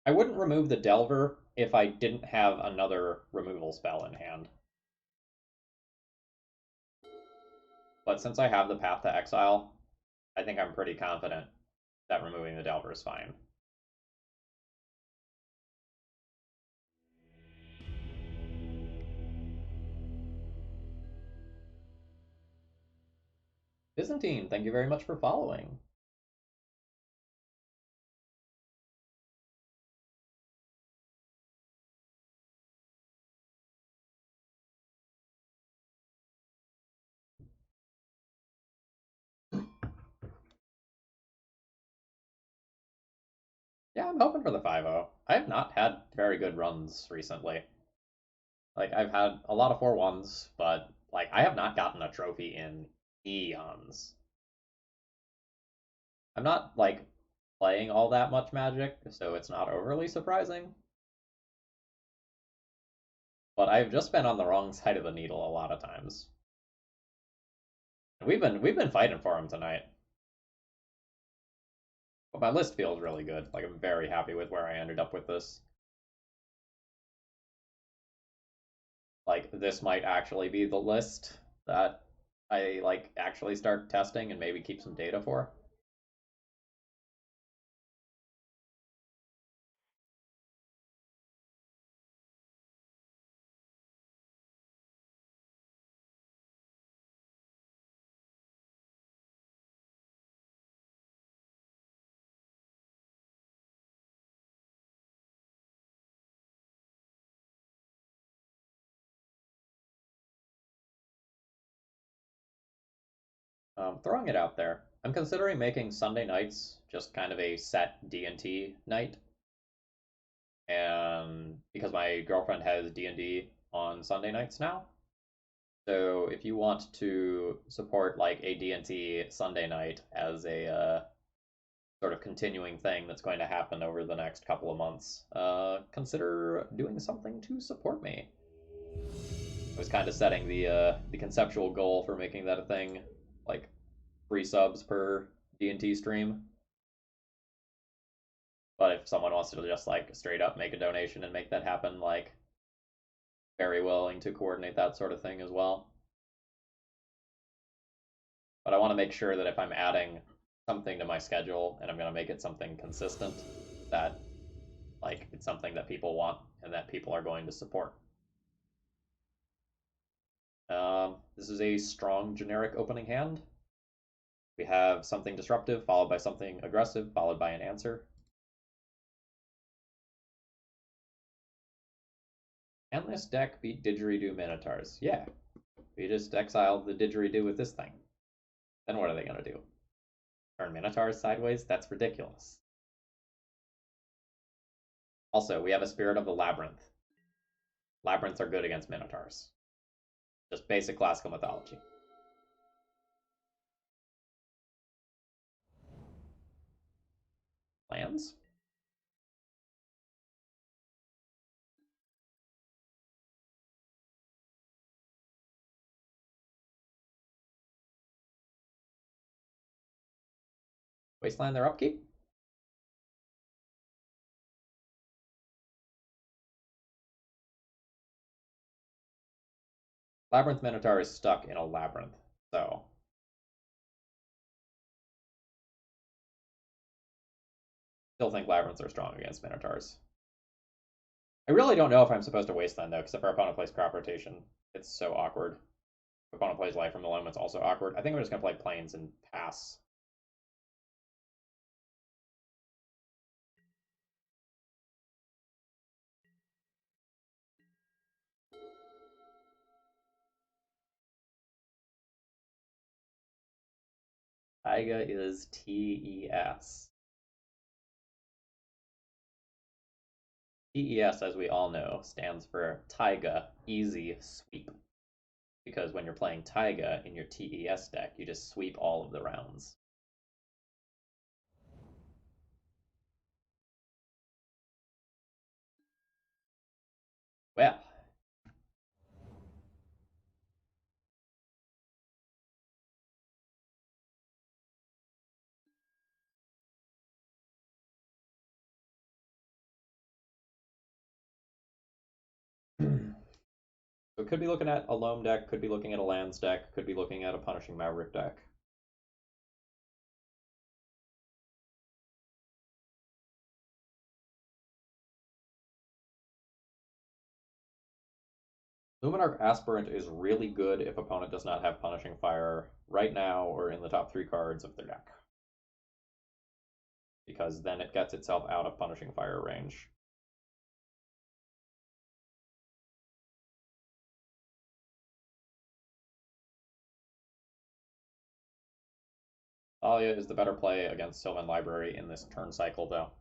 A: I wouldn't remove the Delver if I didn't have another removal spell in hand. But since I have the Path to Exile, I think I'm pretty confident that removing the Delver is fine. Byzantine, thank you very much for following. Yeah, I'm hoping for the 5-0. I have not had very good runs recently. Like, I've had a lot of 4-1s, but, like, I have not gotten a trophy in eons. I'm not, like, playing all that much Magic, so it's not overly surprising. But I've just been on the wrong side of the needle a lot of times. We've been fighting for him tonight. But my list feels really good. Like, I'm very happy with where I ended up with this. Like, this might actually be the list that I like actually start testing and maybe keep some data for. Throwing it out there. I'm considering making Sunday nights just kind of a set D&T night, and because my girlfriend has D&D on Sunday nights now, so if you want to support like a D&T Sunday night as a sort of continuing thing that's going to happen over the next couple of months, consider doing something to support me. I was kind of setting the conceptual goal for making that a thing, like 3 subs per D&T stream. But if someone wants to just like straight up make a donation and make that happen, like very willing to coordinate that sort of thing as well. But I want to make sure that if I'm adding something to my schedule and I'm going to make it something consistent, that like it's something that people want and that people are going to support. This is a strong generic opening hand. We have something disruptive followed by something aggressive followed by an answer. Can this deck beat Didgeridoo Minotaurs? Yeah. We just exiled the Didgeridoo with this thing. Then what are they going to do? Turn Minotaurs sideways? That's ridiculous. Also, we have a Spirit of the Labyrinth. Labyrinths are good against Minotaurs. Just basic classical mythology. Lands? Wasteland their upkeep? Labyrinth Minotaur is stuck in a labyrinth, so still think labyrinths are strong against Minotaurs. I really don't know if I'm supposed to Wasteland though, because if our opponent plays crop rotation, it's so awkward. If opponent plays Life from the Loam, it's also awkward. I think I'm just gonna play Plains and pass. Taiga is TES. TES, as we all know, stands for Taiga Easy Sweep. Because when you're playing Taiga in your TES deck, you just sweep all of the rounds. Well, so could be looking at a Loam deck, could be looking at a Lands deck, could be looking at a Punishing Maverick deck. Luminarch Aspirant is really good if opponent does not have Punishing Fire right now or in the top 3 cards of their deck. Because then it gets itself out of Punishing Fire range. Thalia is the better play against Sylvan Library in this turn cycle, though.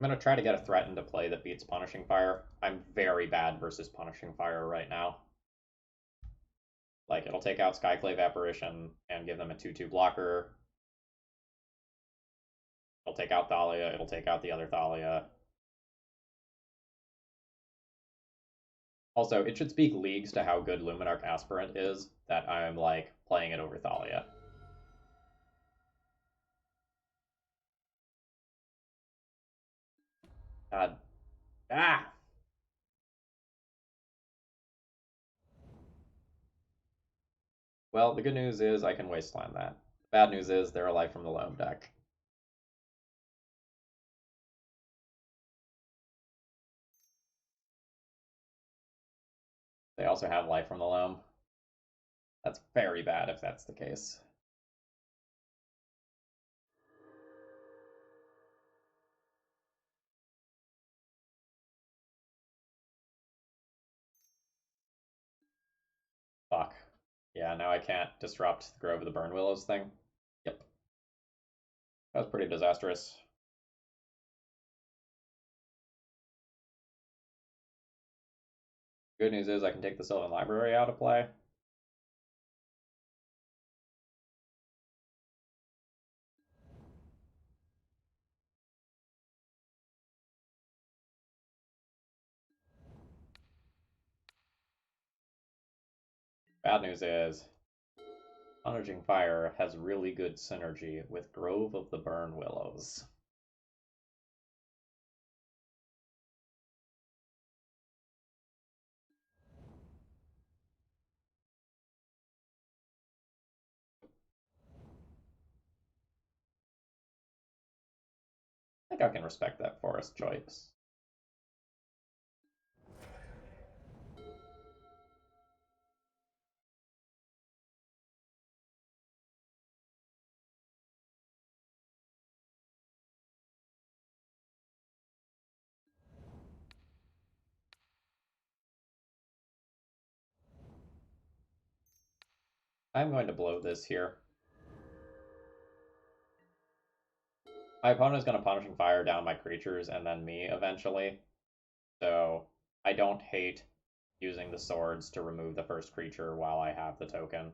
A: I'm going to try to get a threat into play that beats Punishing Fire. I'm very bad versus Punishing Fire right now. Like, it'll take out Skyclave Apparition and give them a 2-2 blocker. It'll take out Thalia, it'll take out the other Thalia. Also, it should speak leagues to how good Luminarch Aspirant is that I'm, like, playing it over Thalia. God. Ah! Well, the good news is I can Wasteland that. The bad news is they're a Life from the Loam deck. They also have Life from the Loam. That's very bad if that's the case. Fuck. Yeah, now I can't disrupt the Grove of the Burn Willows thing. Yep. That was pretty disastrous. Good news is I can take the Sylvan Library out of play. Bad news is Punishing Fire has really good synergy with Grove of the Burn Willows. I think I can respect that forest choice. I'm going to blow this here. My opponent is going to Punishing Fire down my creatures and then me eventually. So I don't hate using the swords to remove the first creature while I have the token.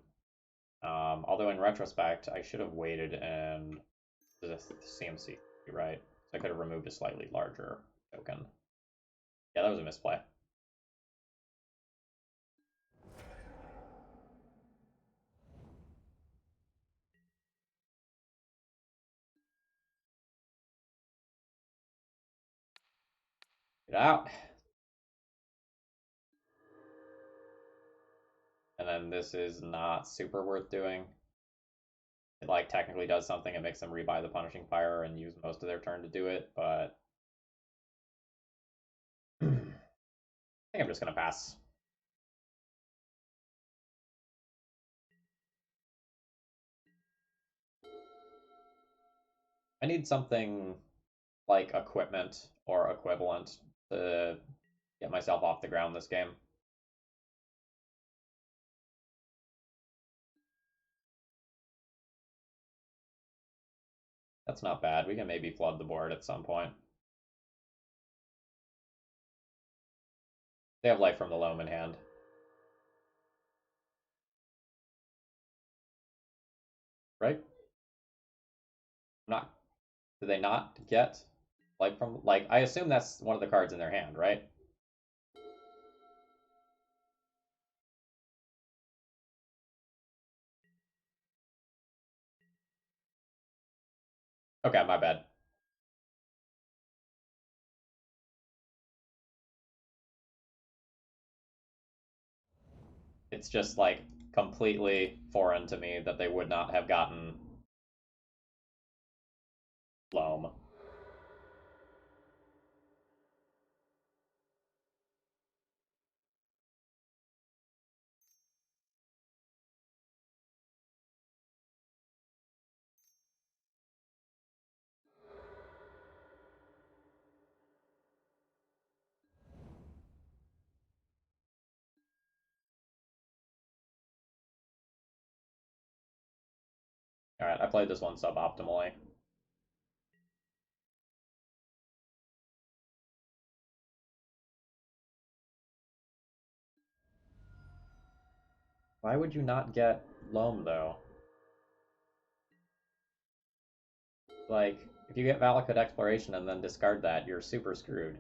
A: Although in retrospect, I should have waited and the CMC, right? So I could have removed a slightly larger token. Yeah, that was a misplay. Get out. And then this is not super worth doing. It like technically does something. It makes them rebuy the Punishing Fire and use most of their turn to do it, but I think I'm just gonna pass. I need something like equipment or equivalent to get myself off the ground this game. That's not bad. We can maybe flood the board at some point. They have Life from the Loam in hand. Right? Not do they not get Life from like I assume that's one of the cards in their hand, right? Okay, my bad. It's just like completely foreign to me that they would not have gotten Loam. All right, I played this one suboptimally. Why would you not get Loam though? Like, if you get Valakut Exploration and then discard that, you're super screwed.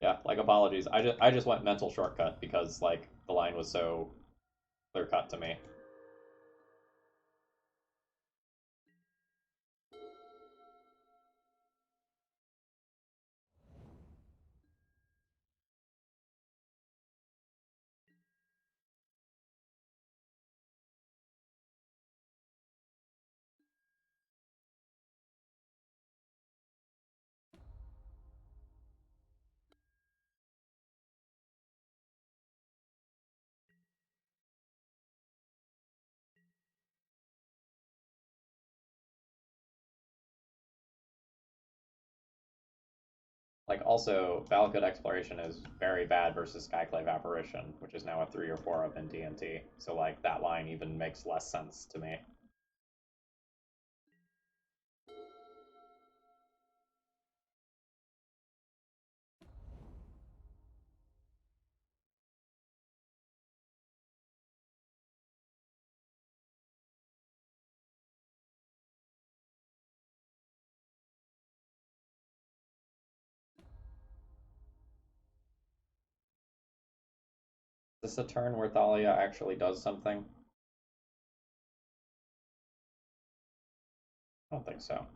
A: Yeah, like apologies. I just went mental shortcut because like the line was so clear cut to me. Like, also, Valakut Exploration is very bad versus Skyclave Apparition, which is now a 3 or 4 up in D&T. So, like, that line even makes less sense to me. Is this a turn where Thalia actually does something? I don't think so.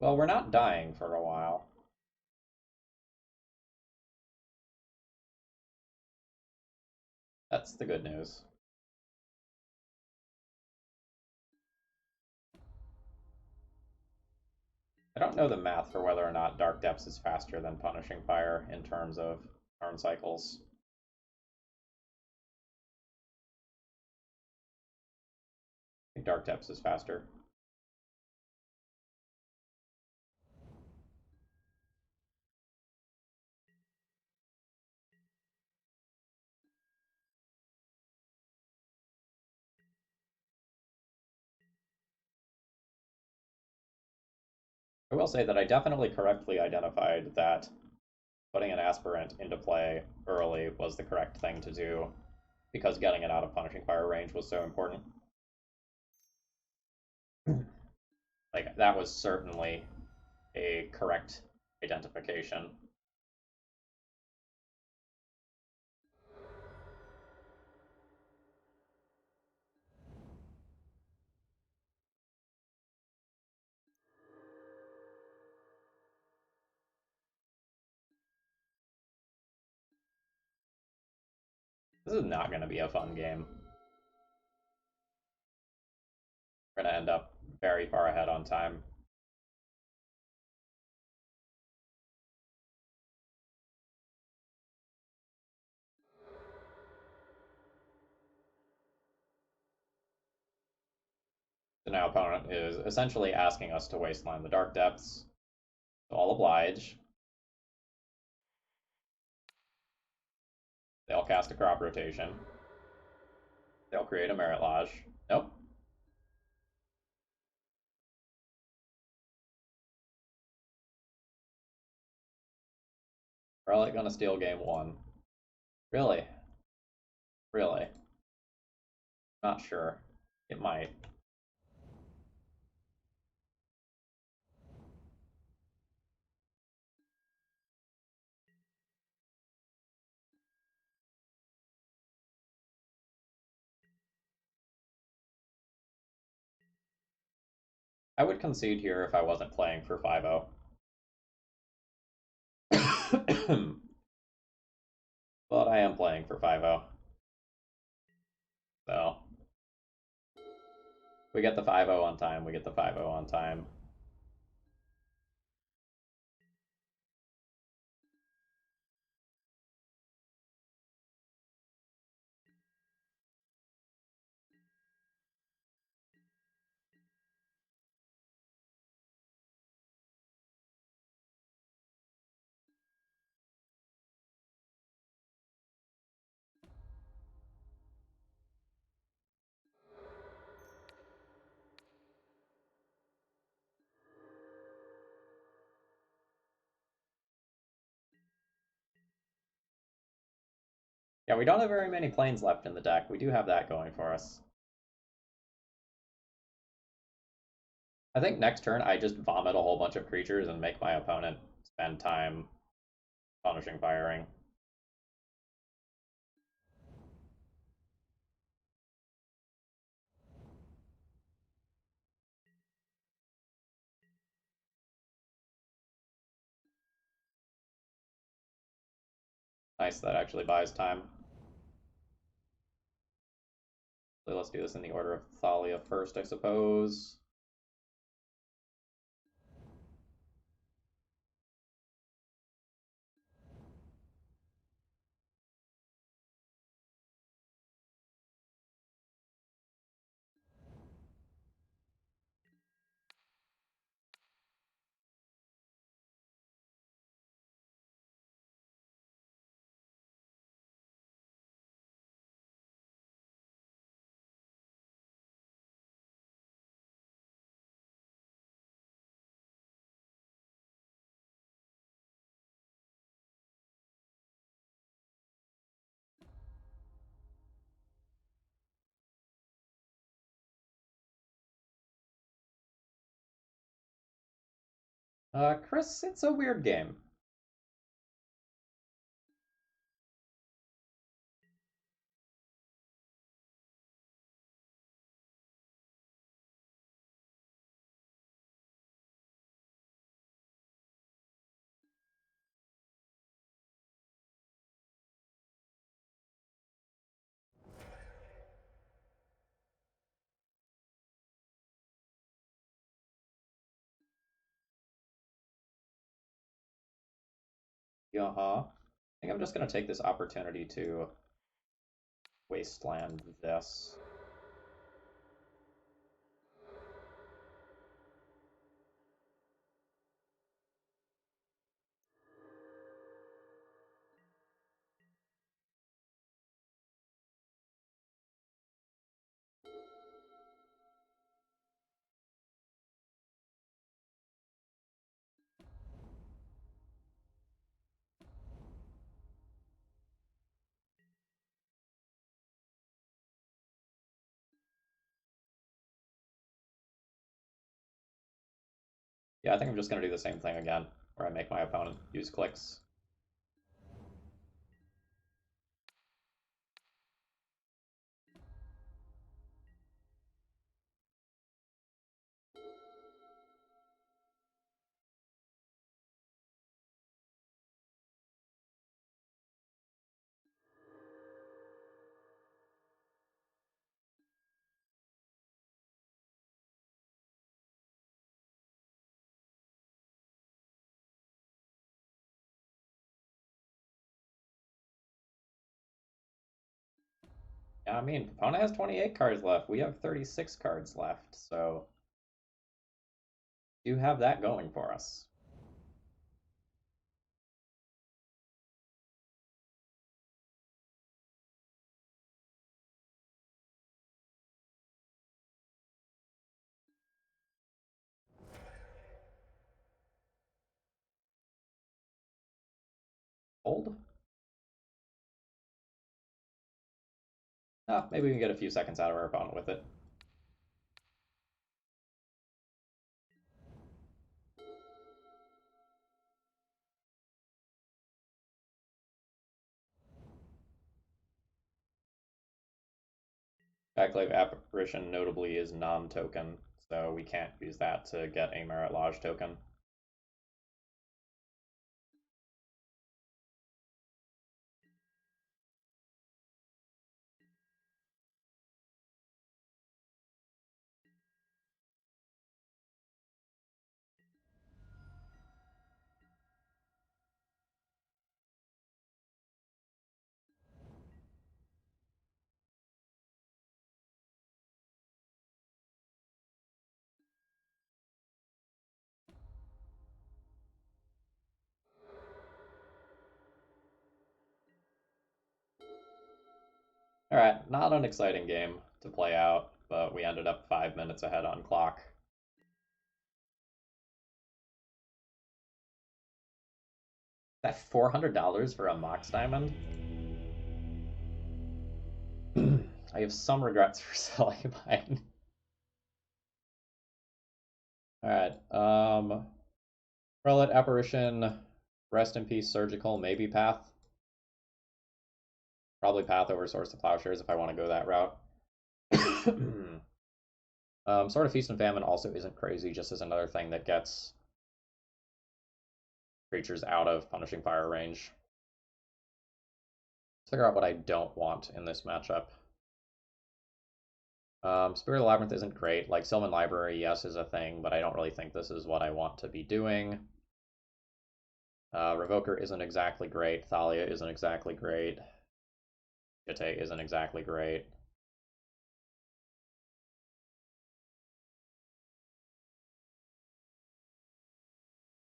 A: Well, we're not dying for a while. That's the good news. I don't know the math for whether or not Dark Depths is faster than Punishing Fire in terms of turn cycles. I think Dark Depths is faster. I will say that I definitely correctly identified that putting an Aspirant into play early was the correct thing to do because getting it out of Punishing Fire range was so important. Like, that was certainly a correct identification. This is not going to be a fun game. We're going to end up very far ahead on time. So now opponent is essentially asking us to wasteland the Dark Depths. So I'll oblige. They'll cast a crop rotation. They'll create a Merit Lodge. Nope. Probably gonna steal game one. Really? Really? Not sure. It might. I would concede here if I wasn't playing for 5-0. But I am playing for 5-0. So we get the 5-0 on time, we get the 5-0 on time. Yeah, we don't have very many planes left in the deck. We do have that going for us. I think next turn I just vomit a whole bunch of creatures and make my opponent spend time punishing firing. Nice, that actually buys time. So let's do this in the order of Thalia first, I suppose. Chris, it's a weird game. Uh-huh. I think I'm just gonna take this opportunity to wasteland this. Yeah, I think I'm just gonna do the same thing again, where I make my opponent use clicks. Yeah, I mean, opponent has 28 cards left. We have 36 cards left, so do have that going for us. Hold? Ah, maybe we can get a few seconds out of our opponent with it. Backlive Apparition notably is non-token, so we can't use that to get a Merit Lodge token. Alright, not an exciting game to play out, but we ended up 5 minutes ahead on clock. That $400 for a Mox Diamond? I have some regrets for selling mine. Alright, Prelate, Apparition, Rest in Peace, Surgical, maybe Path. Probably Path over Source of Plowshares if I want to go that route. Sort of Feast and Famine also isn't crazy, just as another thing that gets creatures out of Punishing Fire range. Let's figure out what I don't want in this matchup. Spirit of the Labyrinth isn't great. Like, Sylvan Library, yes, is a thing, but I don't really think this is what I want to be doing. Revoker isn't exactly great. Thalia isn't exactly great. Jete isn't exactly great.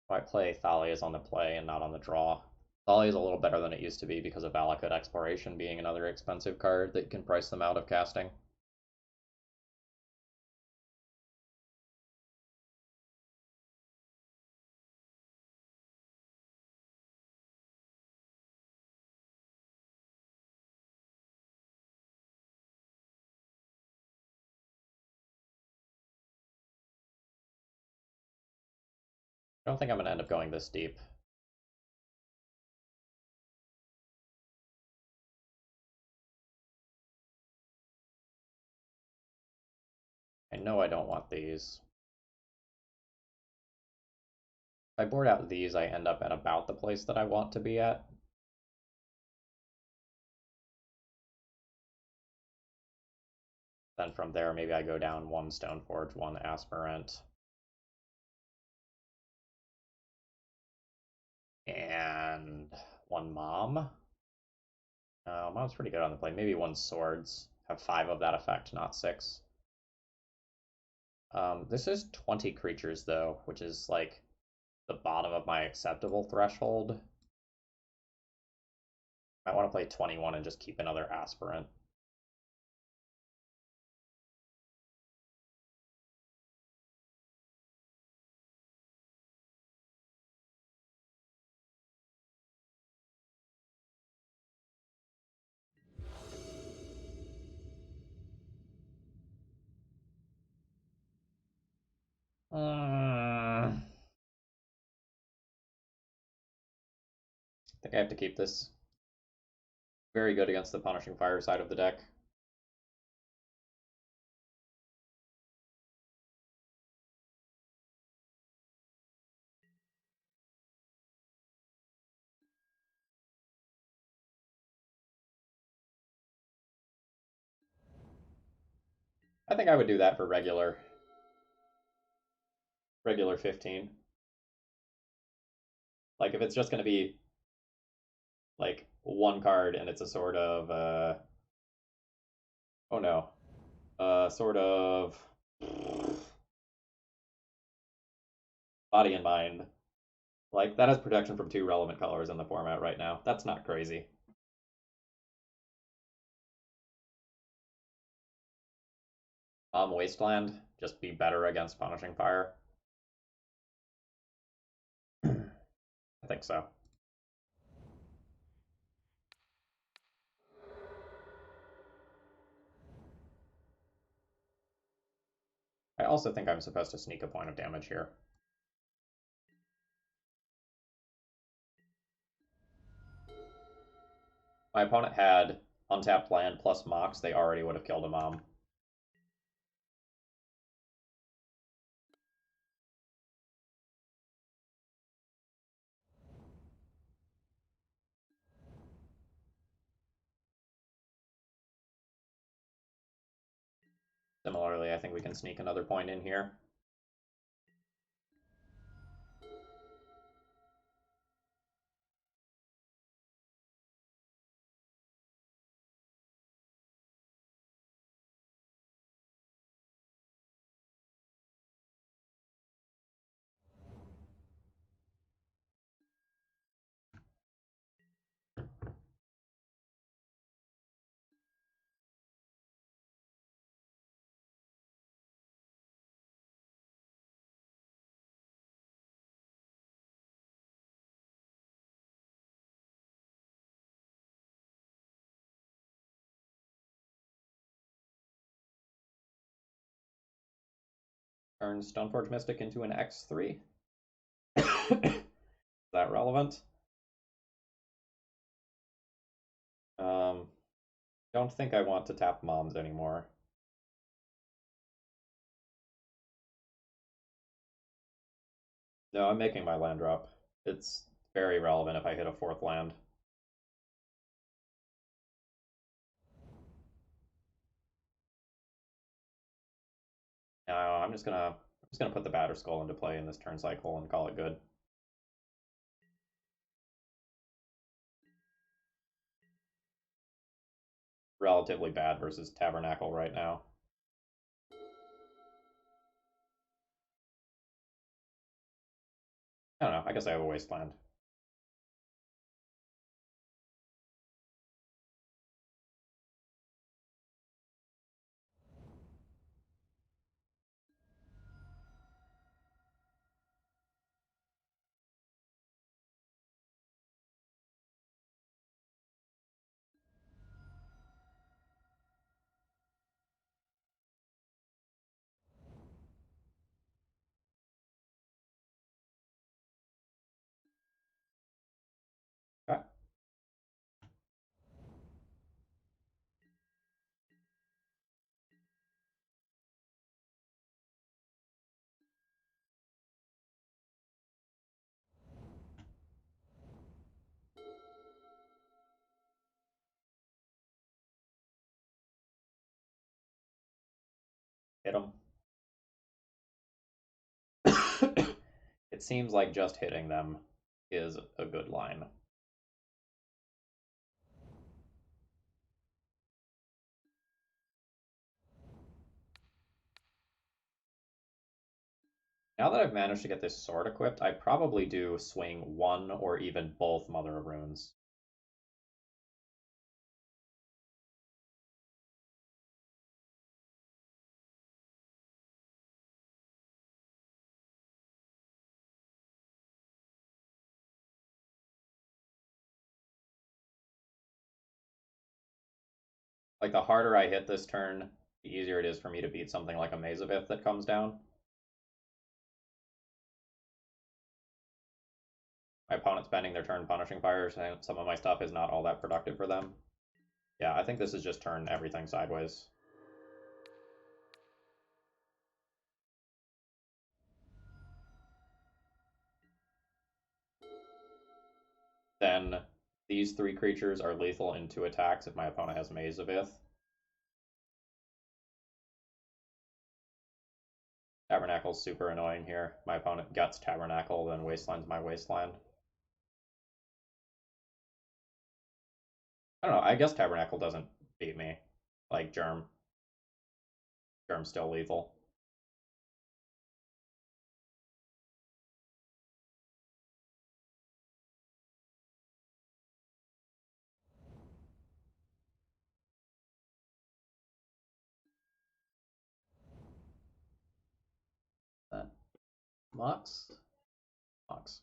A: I play Thalia's on the play and not on the draw. Thalia is a little better than it used to be because of Valakut Exploration being another expensive card that can price them out of casting. I don't think I'm going to end up going this deep. I know I don't want these. If I board out these, I end up at about the place that I want to be at. Then from there, maybe I go down one Stoneforge, one Aspirant. And one Mom. Mom's pretty good on the play. Maybe one Swords. Have 5 of that effect, not 6. This is 20 creatures, though, which is, like, the bottom of my acceptable threshold. I want to play 21 and just keep another Aspirant. I think I have to keep this. Very good against the Punishing Fire side of the deck. I think I would do that for regular 15. Like, if it's just going to be like one card and it's a sort of oh no, sort of Body and Mind. Like, that has protection from 2 relevant colors in the format right now. That's not crazy. Wasteland, just be better against Punishing Fire. I think so. I also think I'm supposed to sneak a point of damage here. My opponent had untapped land plus Mox, they already would have killed a Mom. Similarly, I think we can sneak another point in here. Turn Stoneforge Mystic into an X3. Is that relevant? Don't think I want to tap Mons anymore. No, I'm making my land drop. It's very relevant if I hit a fourth land. No, I'm just gonna put the Batter Skull into play in this turn cycle and call it good. Relatively bad versus Tabernacle right now. I don't know. I guess I have a Wasteland. Okay. Hit him. It seems like just hitting them is a good line. Now that I've managed to get this sword equipped, I probably do swing one or even both Mother of Runes. Like, the harder I hit this turn, the easier it is for me to beat something like a Mazavith that comes down. My opponent spending their turn punishing fires, and some of my stuff is not all that productive for them. Yeah, I think this is just turn everything sideways. Then these three creatures are lethal in 2 attacks if my opponent has Mazavith. Tabernacle's super annoying here. My opponent gets Tabernacle, then Wasteland's my Wasteland. I don't know, I guess Tabernacle doesn't beat me. Like Germ. Germ's still lethal. That Mox? Mox.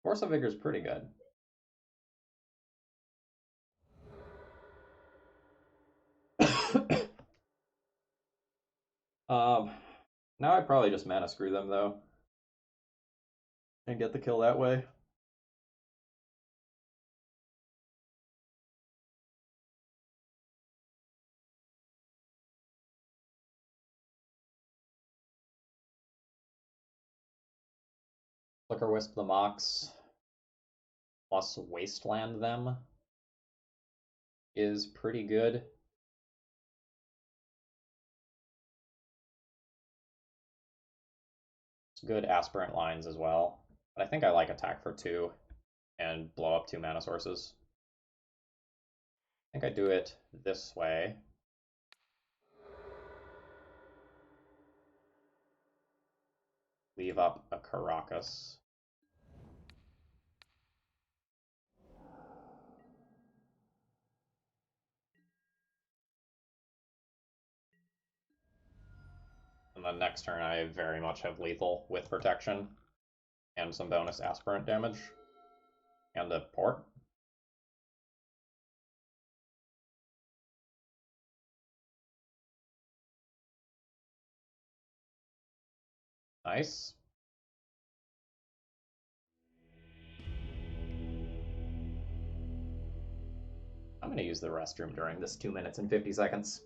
A: Force of Vigor's pretty good. um, now I'd probably just mana screw them though. And get the kill that way. Flicker Wisp the Mox plus Wasteland them is pretty good. It's good Aspirant lines as well. But I think I like attack for 2 and blow up 2 mana sources. I think I do it this way. Leave up a Caracas. Next turn, I very much have lethal with protection and some bonus aspirant damage and a port. Nice. I'm going to use the restroom during this 2 minutes and 50 seconds.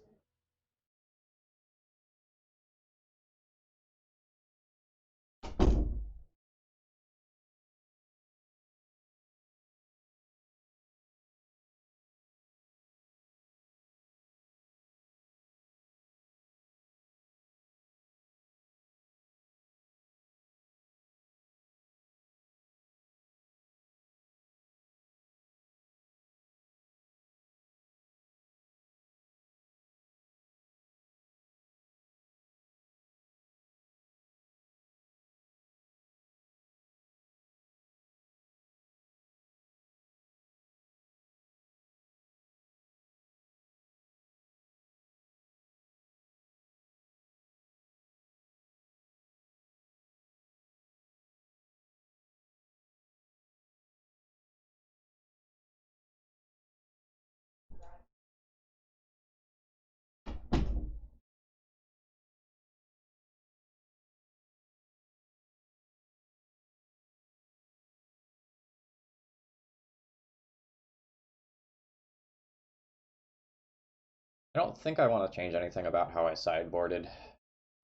A: I don't think I want to change anything about how I sideboarded.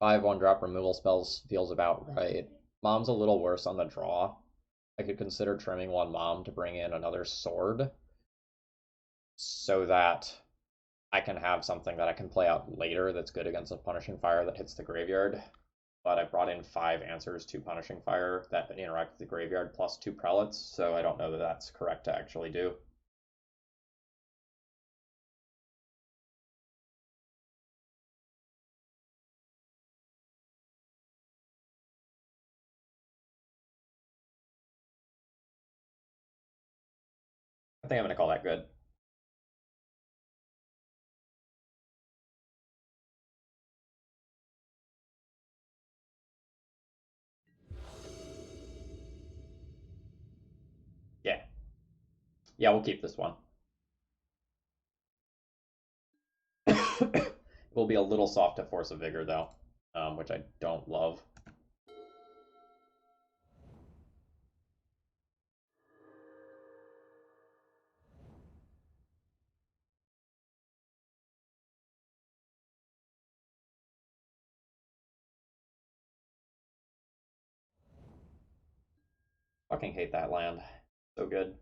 A: 5 1-drop removal spells feels about right. Mom's a little worse on the draw. I could consider trimming one Mom to bring in another sword so that I can have something that I can play out later that's good against a Punishing Fire that hits the graveyard. But I brought in 5 answers to Punishing Fire that interact with the graveyard plus 2 prelates, so I don't know that that's correct to actually do. I think I'm going to call that good. Yeah. Yeah, we'll keep this one. It will be a little soft to Force of Vigor, though, which I don't love. Fucking hate that land. So good.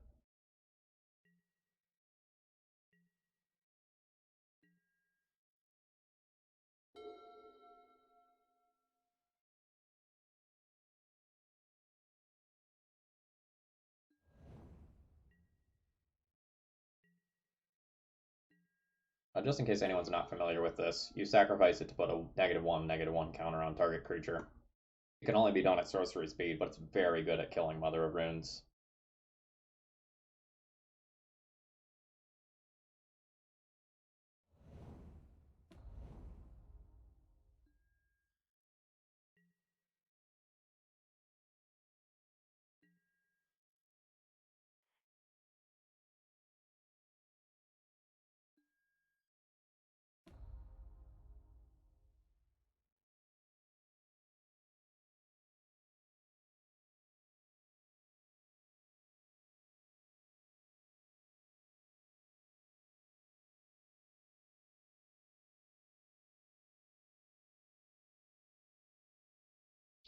A: Just in case anyone's not familiar with this, you sacrifice it to put a -1/-1 counter on target creature. It can only be done at sorcery speed, but it's very good at killing Mother of Runes.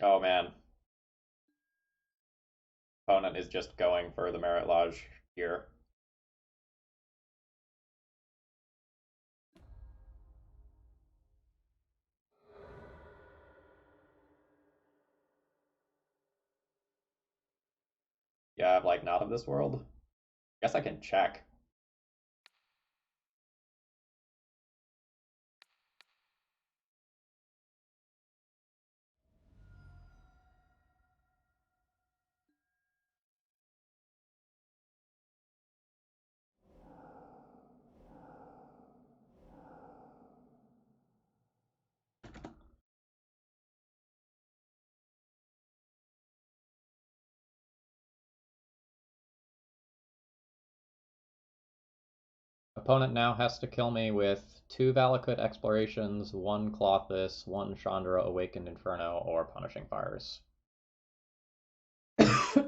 A: Oh man, opponent is just going for the Merit Lodge here. Yeah, I'm like not of this world. Guess I can check. Opponent now has to kill me with 2 Valakut Explorations, 1 Clothis, 1 Chandra Awakened Inferno, or Punishing Fires. Cool.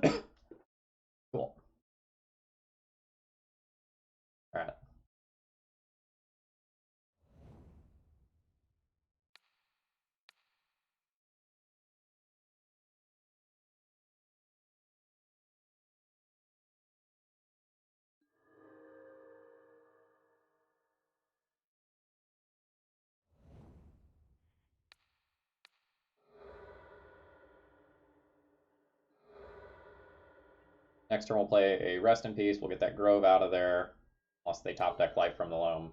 A: Alright. Next turn we'll play a Rest in Peace. We'll get that Grove out of there. Unless they top deck Life from the Loam.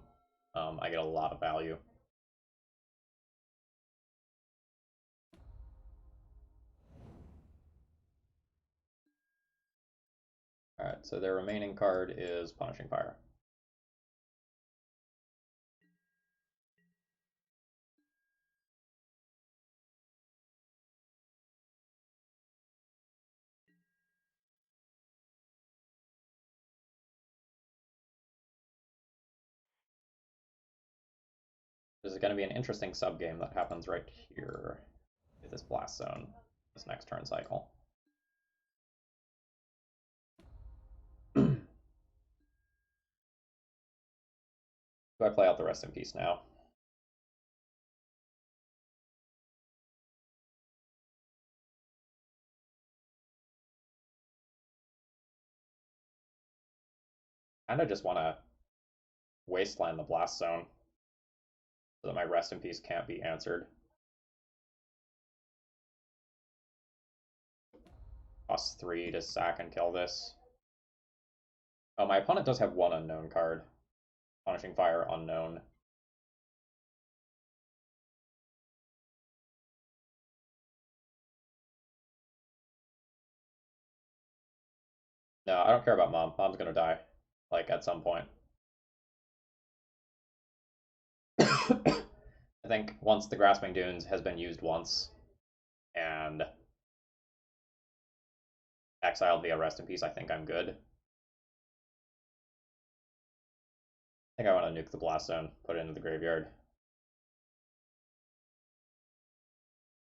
A: I get a lot of value. Alright, so their remaining card is Punishing Fire. This is going to be an interesting sub-game that happens right here with this Blast Zone, this next turn cycle. Do I play out the Rest in Peace now? Kind of just want to wasteland the Blast Zone so that my Rest in Peace can't be answered. Cost 3 to sack and kill this. Oh, my opponent does have 1 unknown card. Punishing Fire, unknown. No, I don't care about Mom. Mom's gonna die. Like, at some point. I think once the Grasping Dunes has been used once, and exiled via Rest in Peace, I think I'm good. I think I want to nuke the Blast Zone, put it into the graveyard.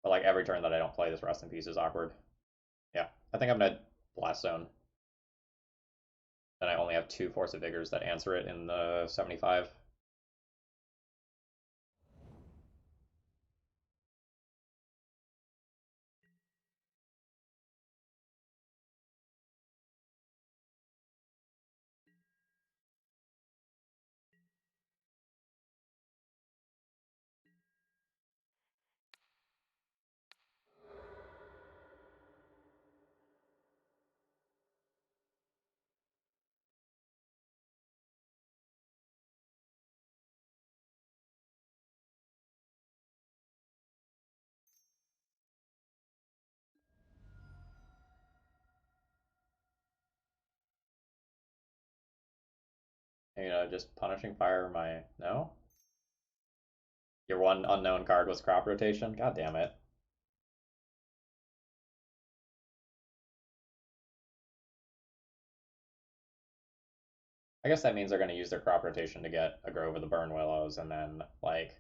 A: But like every turn that I don't play this Rest in Peace is awkward. Yeah, I think I'm gonna Blast Zone. Then I only have 2 Force of Vigors that answer it in the 75. Just Punishing Fire my... No? Your 1 unknown card was Crop Rotation? God damn it. I guess that means they're going to use their Crop Rotation to get a Grove of the Burn Willows, and then, like...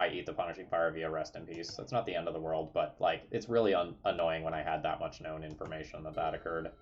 A: I eat the Punishing Fire via Rest in Peace. That's not the end of the world, but, like, it's really annoying when I had that much known information that occurred.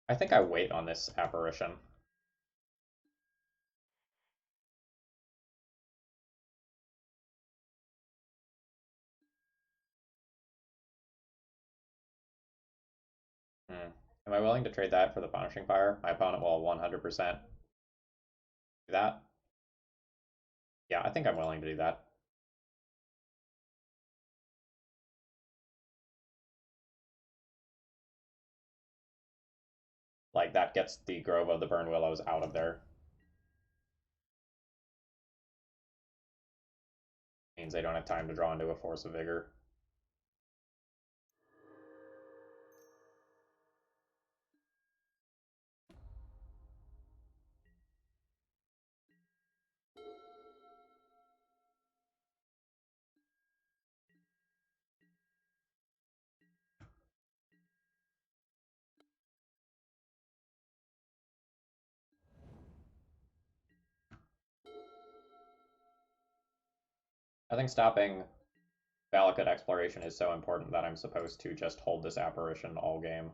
A: I think I wait on this Apparition. Am I willing to trade that for the Punishing Fire? My opponent will 100% do that. Yeah, I think I'm willing to do that. Like, that gets the Grove of the Burn Willows out of there. Means they don't have time to draw into a Force of Vigor. I think stopping Valakut Exploration is so important that I'm supposed to just hold this Apparition all game.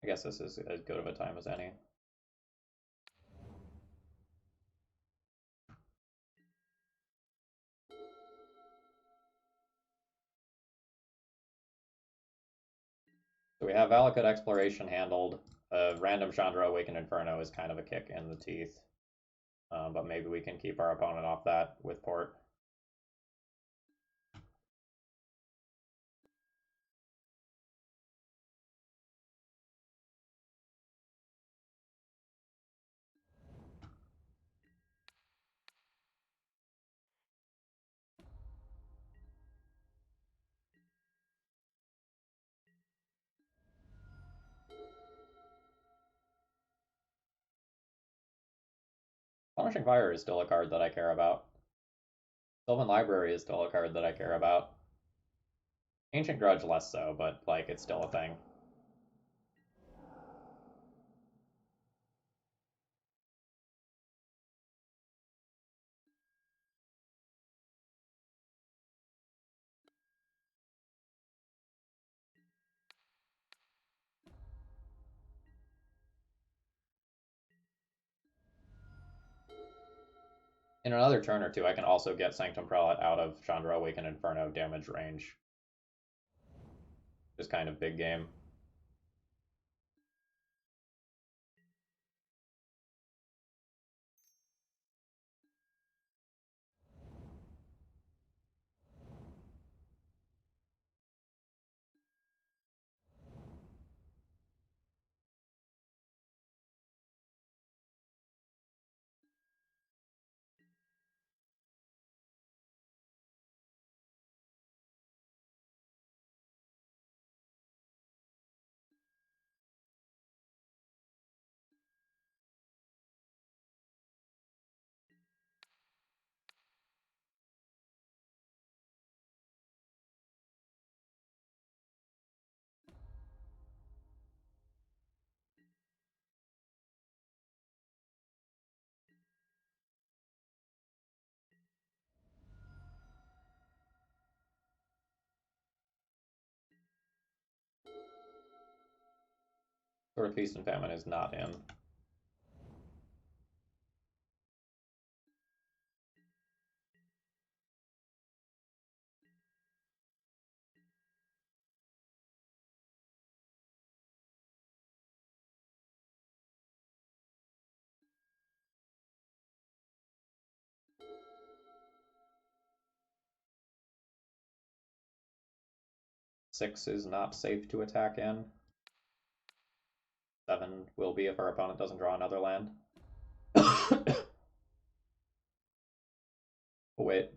A: I guess this is as good of a time as any. So we have Valakut Exploration handled. Random Chandra Awakened Inferno is kind of a kick in the teeth. But maybe we can keep our opponent off that with Port. Punishing Fire is still a card that I care about. Sylvan Library is still a card that I care about. Ancient Grudge less so, but like it's still a thing. In another turn or two, I can also get Sanctum Prelate out of Chandra Awakened Inferno damage range. Just kind of big game. Sword of Feast and Famine is not in. Six is not safe to attack in. 7 will be if our opponent doesn't draw another land. Oh, wait.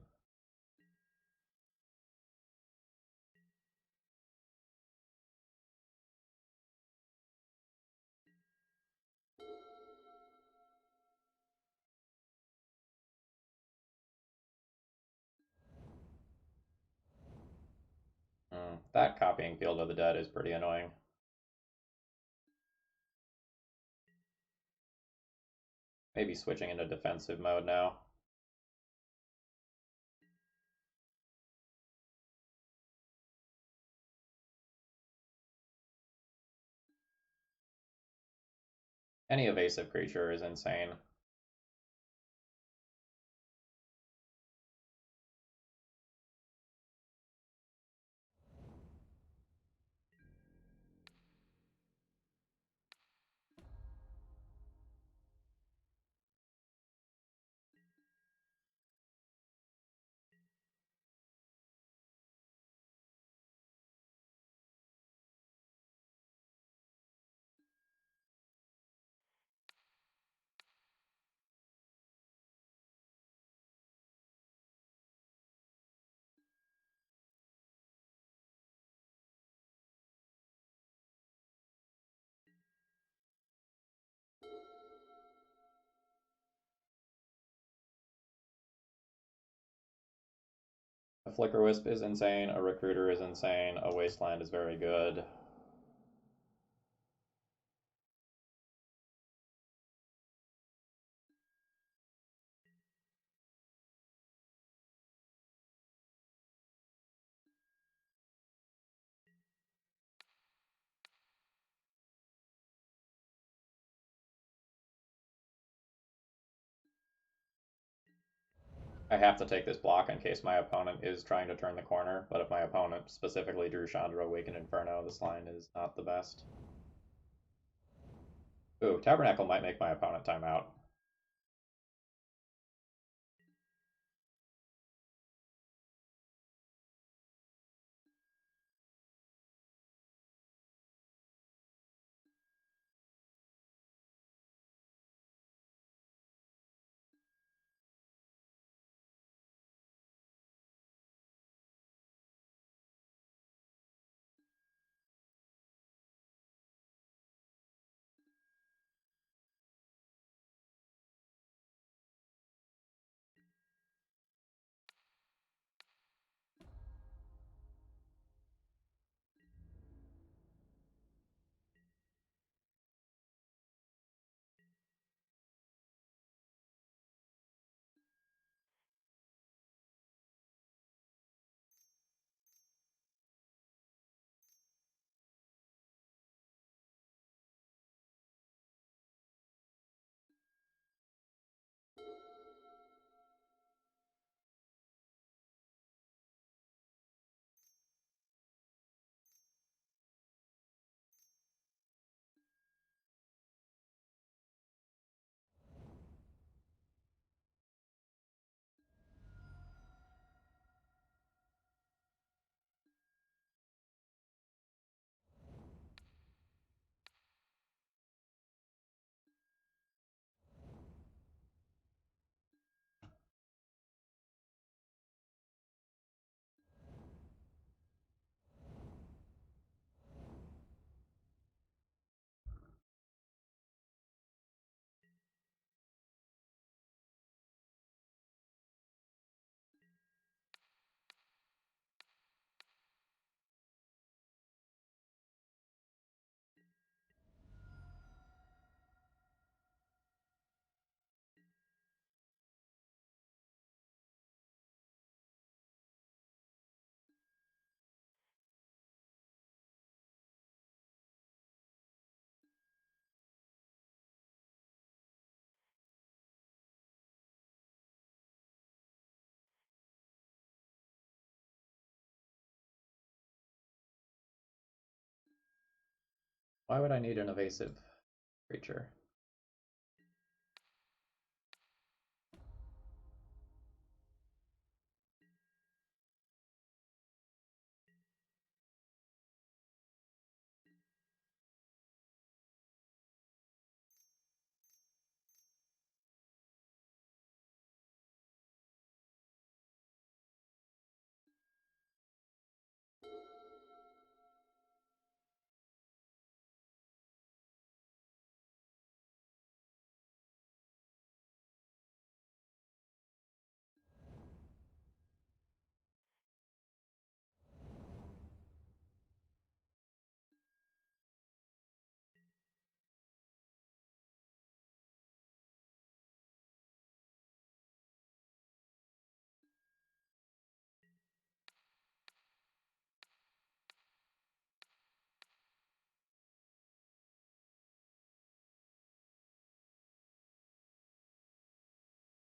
A: copying Field of the Dead is pretty annoying. Maybe switching into defensive mode now. Any evasive creature is insane. A Flicker Wisp is insane, a Recruiter is insane, a Wasteland is very good. I have to take this block in case my opponent is trying to turn the corner, but if my opponent specifically drew Chandra Awakened Inferno, this line is not the best. Ooh, Tabernacle might make my opponent time out. Why would I need an evasive creature?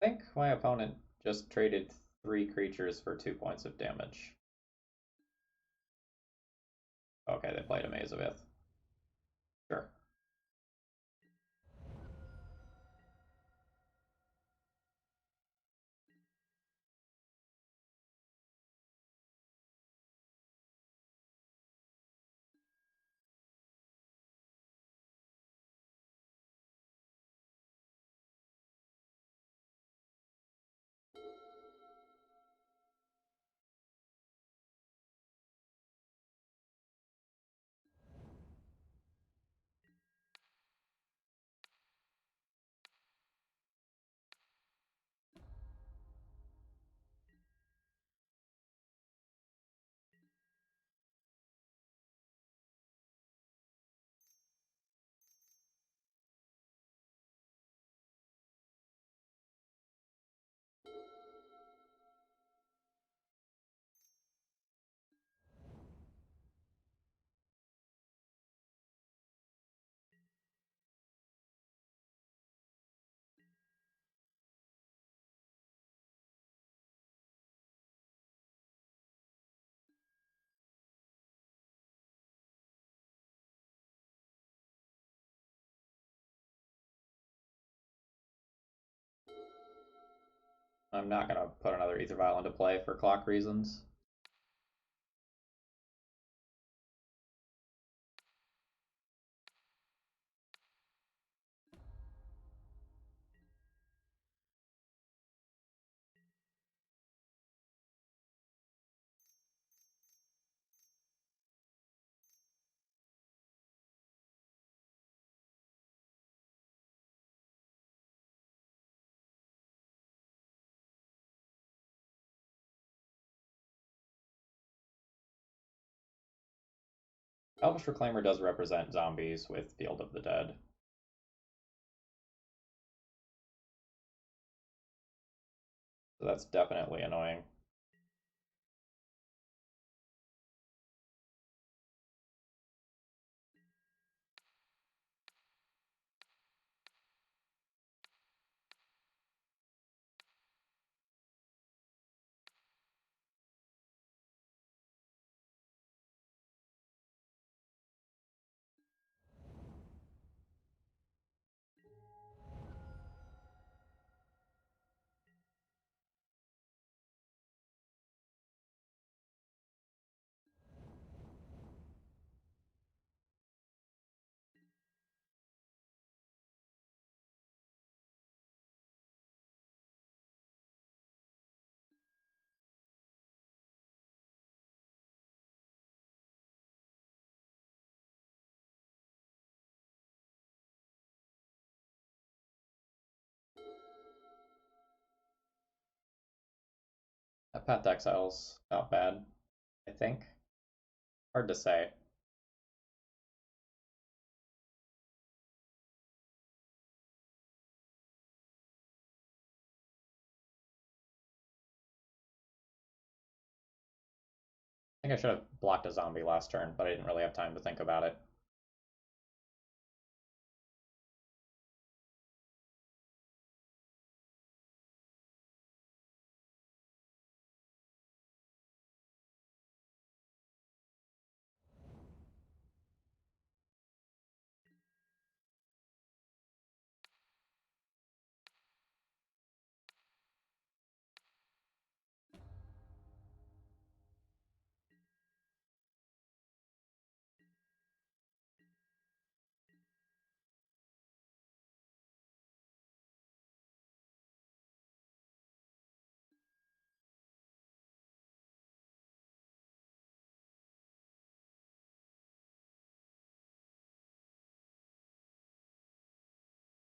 A: I think my opponent just traded 3 creatures for 2 points of damage. Okay, they played a Maze of Ith. Sure. I'm not going to put another Ether Vial into play for clock reasons. Elvish Reclaimer does represent zombies with Field of the Dead. So that's definitely annoying. That Path to Exile's not bad, I think. Hard to say. I think I should have blocked a zombie last turn, but I didn't really have time to think about it.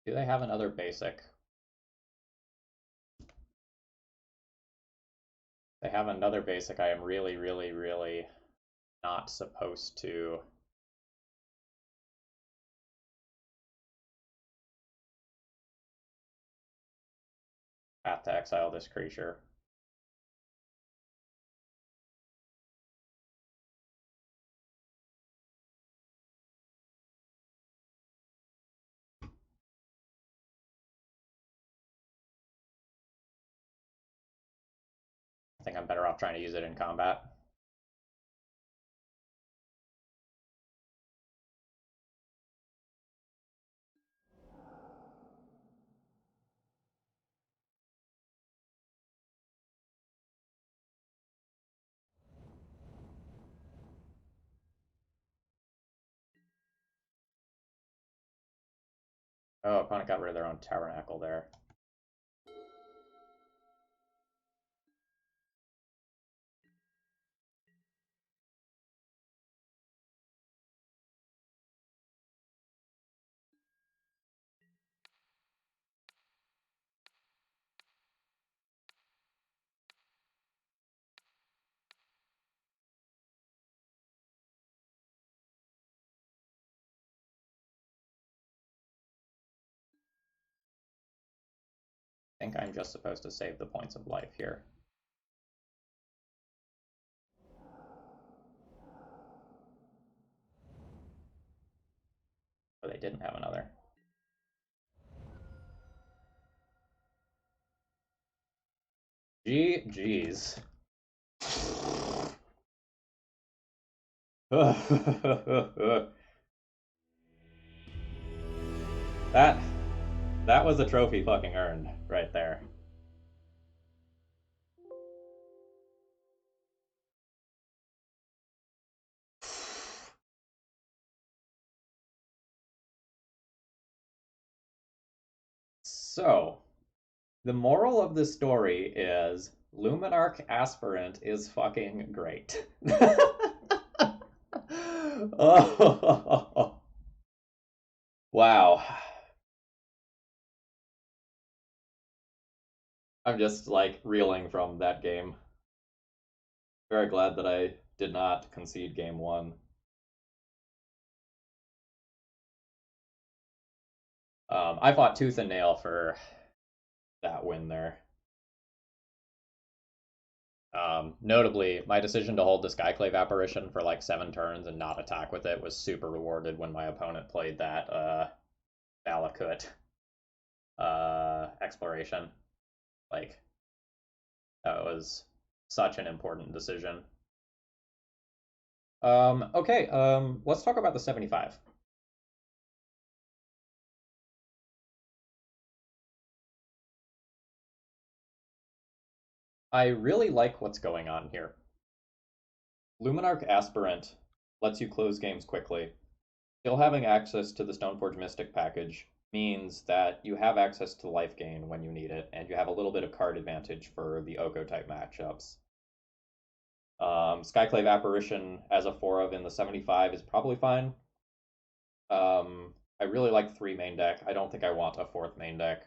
A: Do they have another basic? They have another basic I am really, really, really not supposed to. Path to exile this creature. think I'm better off trying to use it in combat. Oh, opponent got rid of their own tabernacle there. I think I'm just supposed to save the points of life here. But they didn't have another. GG's. That was a trophy fucking earned right there. So, the moral of the story is Luminarch Aspirant is fucking great. Oh, wow. I'm just like reeling from that game. Very glad that I did not concede game one. I fought tooth and nail for that win there. Notably, my decision to hold the Skyclave Apparition for like 7 turns and not attack with it was super rewarded when my opponent played that Balakut Exploration. Like, that was such an important decision. Okay, let's talk about the 75. I really like what's going on here. Luminarch Aspirant lets you close games quickly. Still having access to the Stoneforge Mystic package means that you have access to life gain when you need it, and you have a little bit of card advantage for the Oko type matchups. Skyclave Apparition as a 4 of in the 75 is probably fine. I really like 3 main deck. I don't think I want a 4th main deck.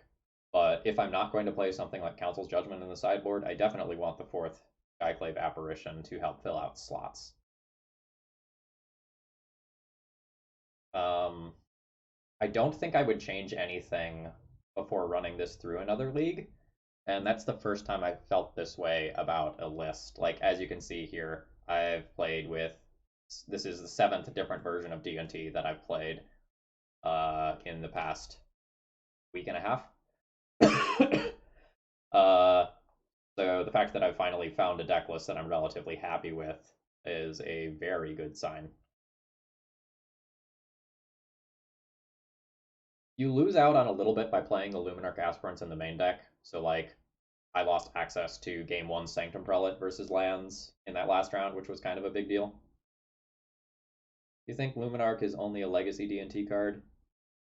A: But if I'm not going to play something like Council's Judgment in the sideboard, I definitely want the 4th Skyclave Apparition to help fill out slots. I don't think I would change anything before running this through another league. And that's the first time I've felt this way about a list. Like, as you can see here, I've played with, this is the 7th different version of D&T that I've played in the past week and a half. So the fact that I've finally found a deck list that I'm relatively happy with is a very good sign. You lose out on a little bit by playing the Luminarch Aspirants in the main deck. So, like, I lost access to Game 1 Sanctum Prelate versus lands in that last round, which was kind of a big deal. Do you think Luminarch is only a Legacy D&T card?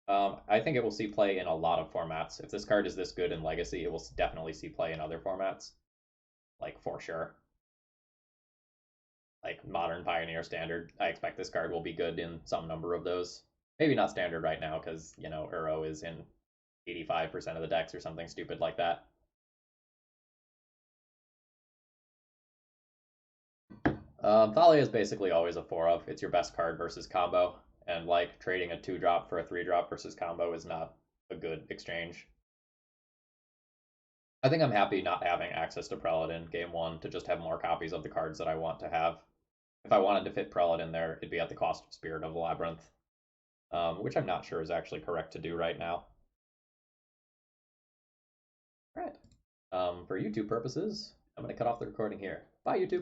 A: I think it will see play in a lot of formats. If this card is this good in Legacy, it will definitely see play in other formats. Like, for sure. Like, Modern, Pioneer, Standard. I expect this card will be good in some number of those. Maybe not Standard right now, because, you know, Uro is in 85% of the decks or something stupid like that. Thalia is basically always a 4-of. It's your best card versus combo. And, like, trading a 2-drop for a 3-drop versus combo is not a good exchange. I think I'm happy not having access to Prelate in Game 1 to just have more copies of the cards that I want to have. If I wanted to fit Prelate in there, it'd be at the cost of Spirit of the Labyrinth, which I'm not sure is actually correct to do right now. All right. For YouTube purposes, I'm going to cut off the recording here. Bye, YouTube.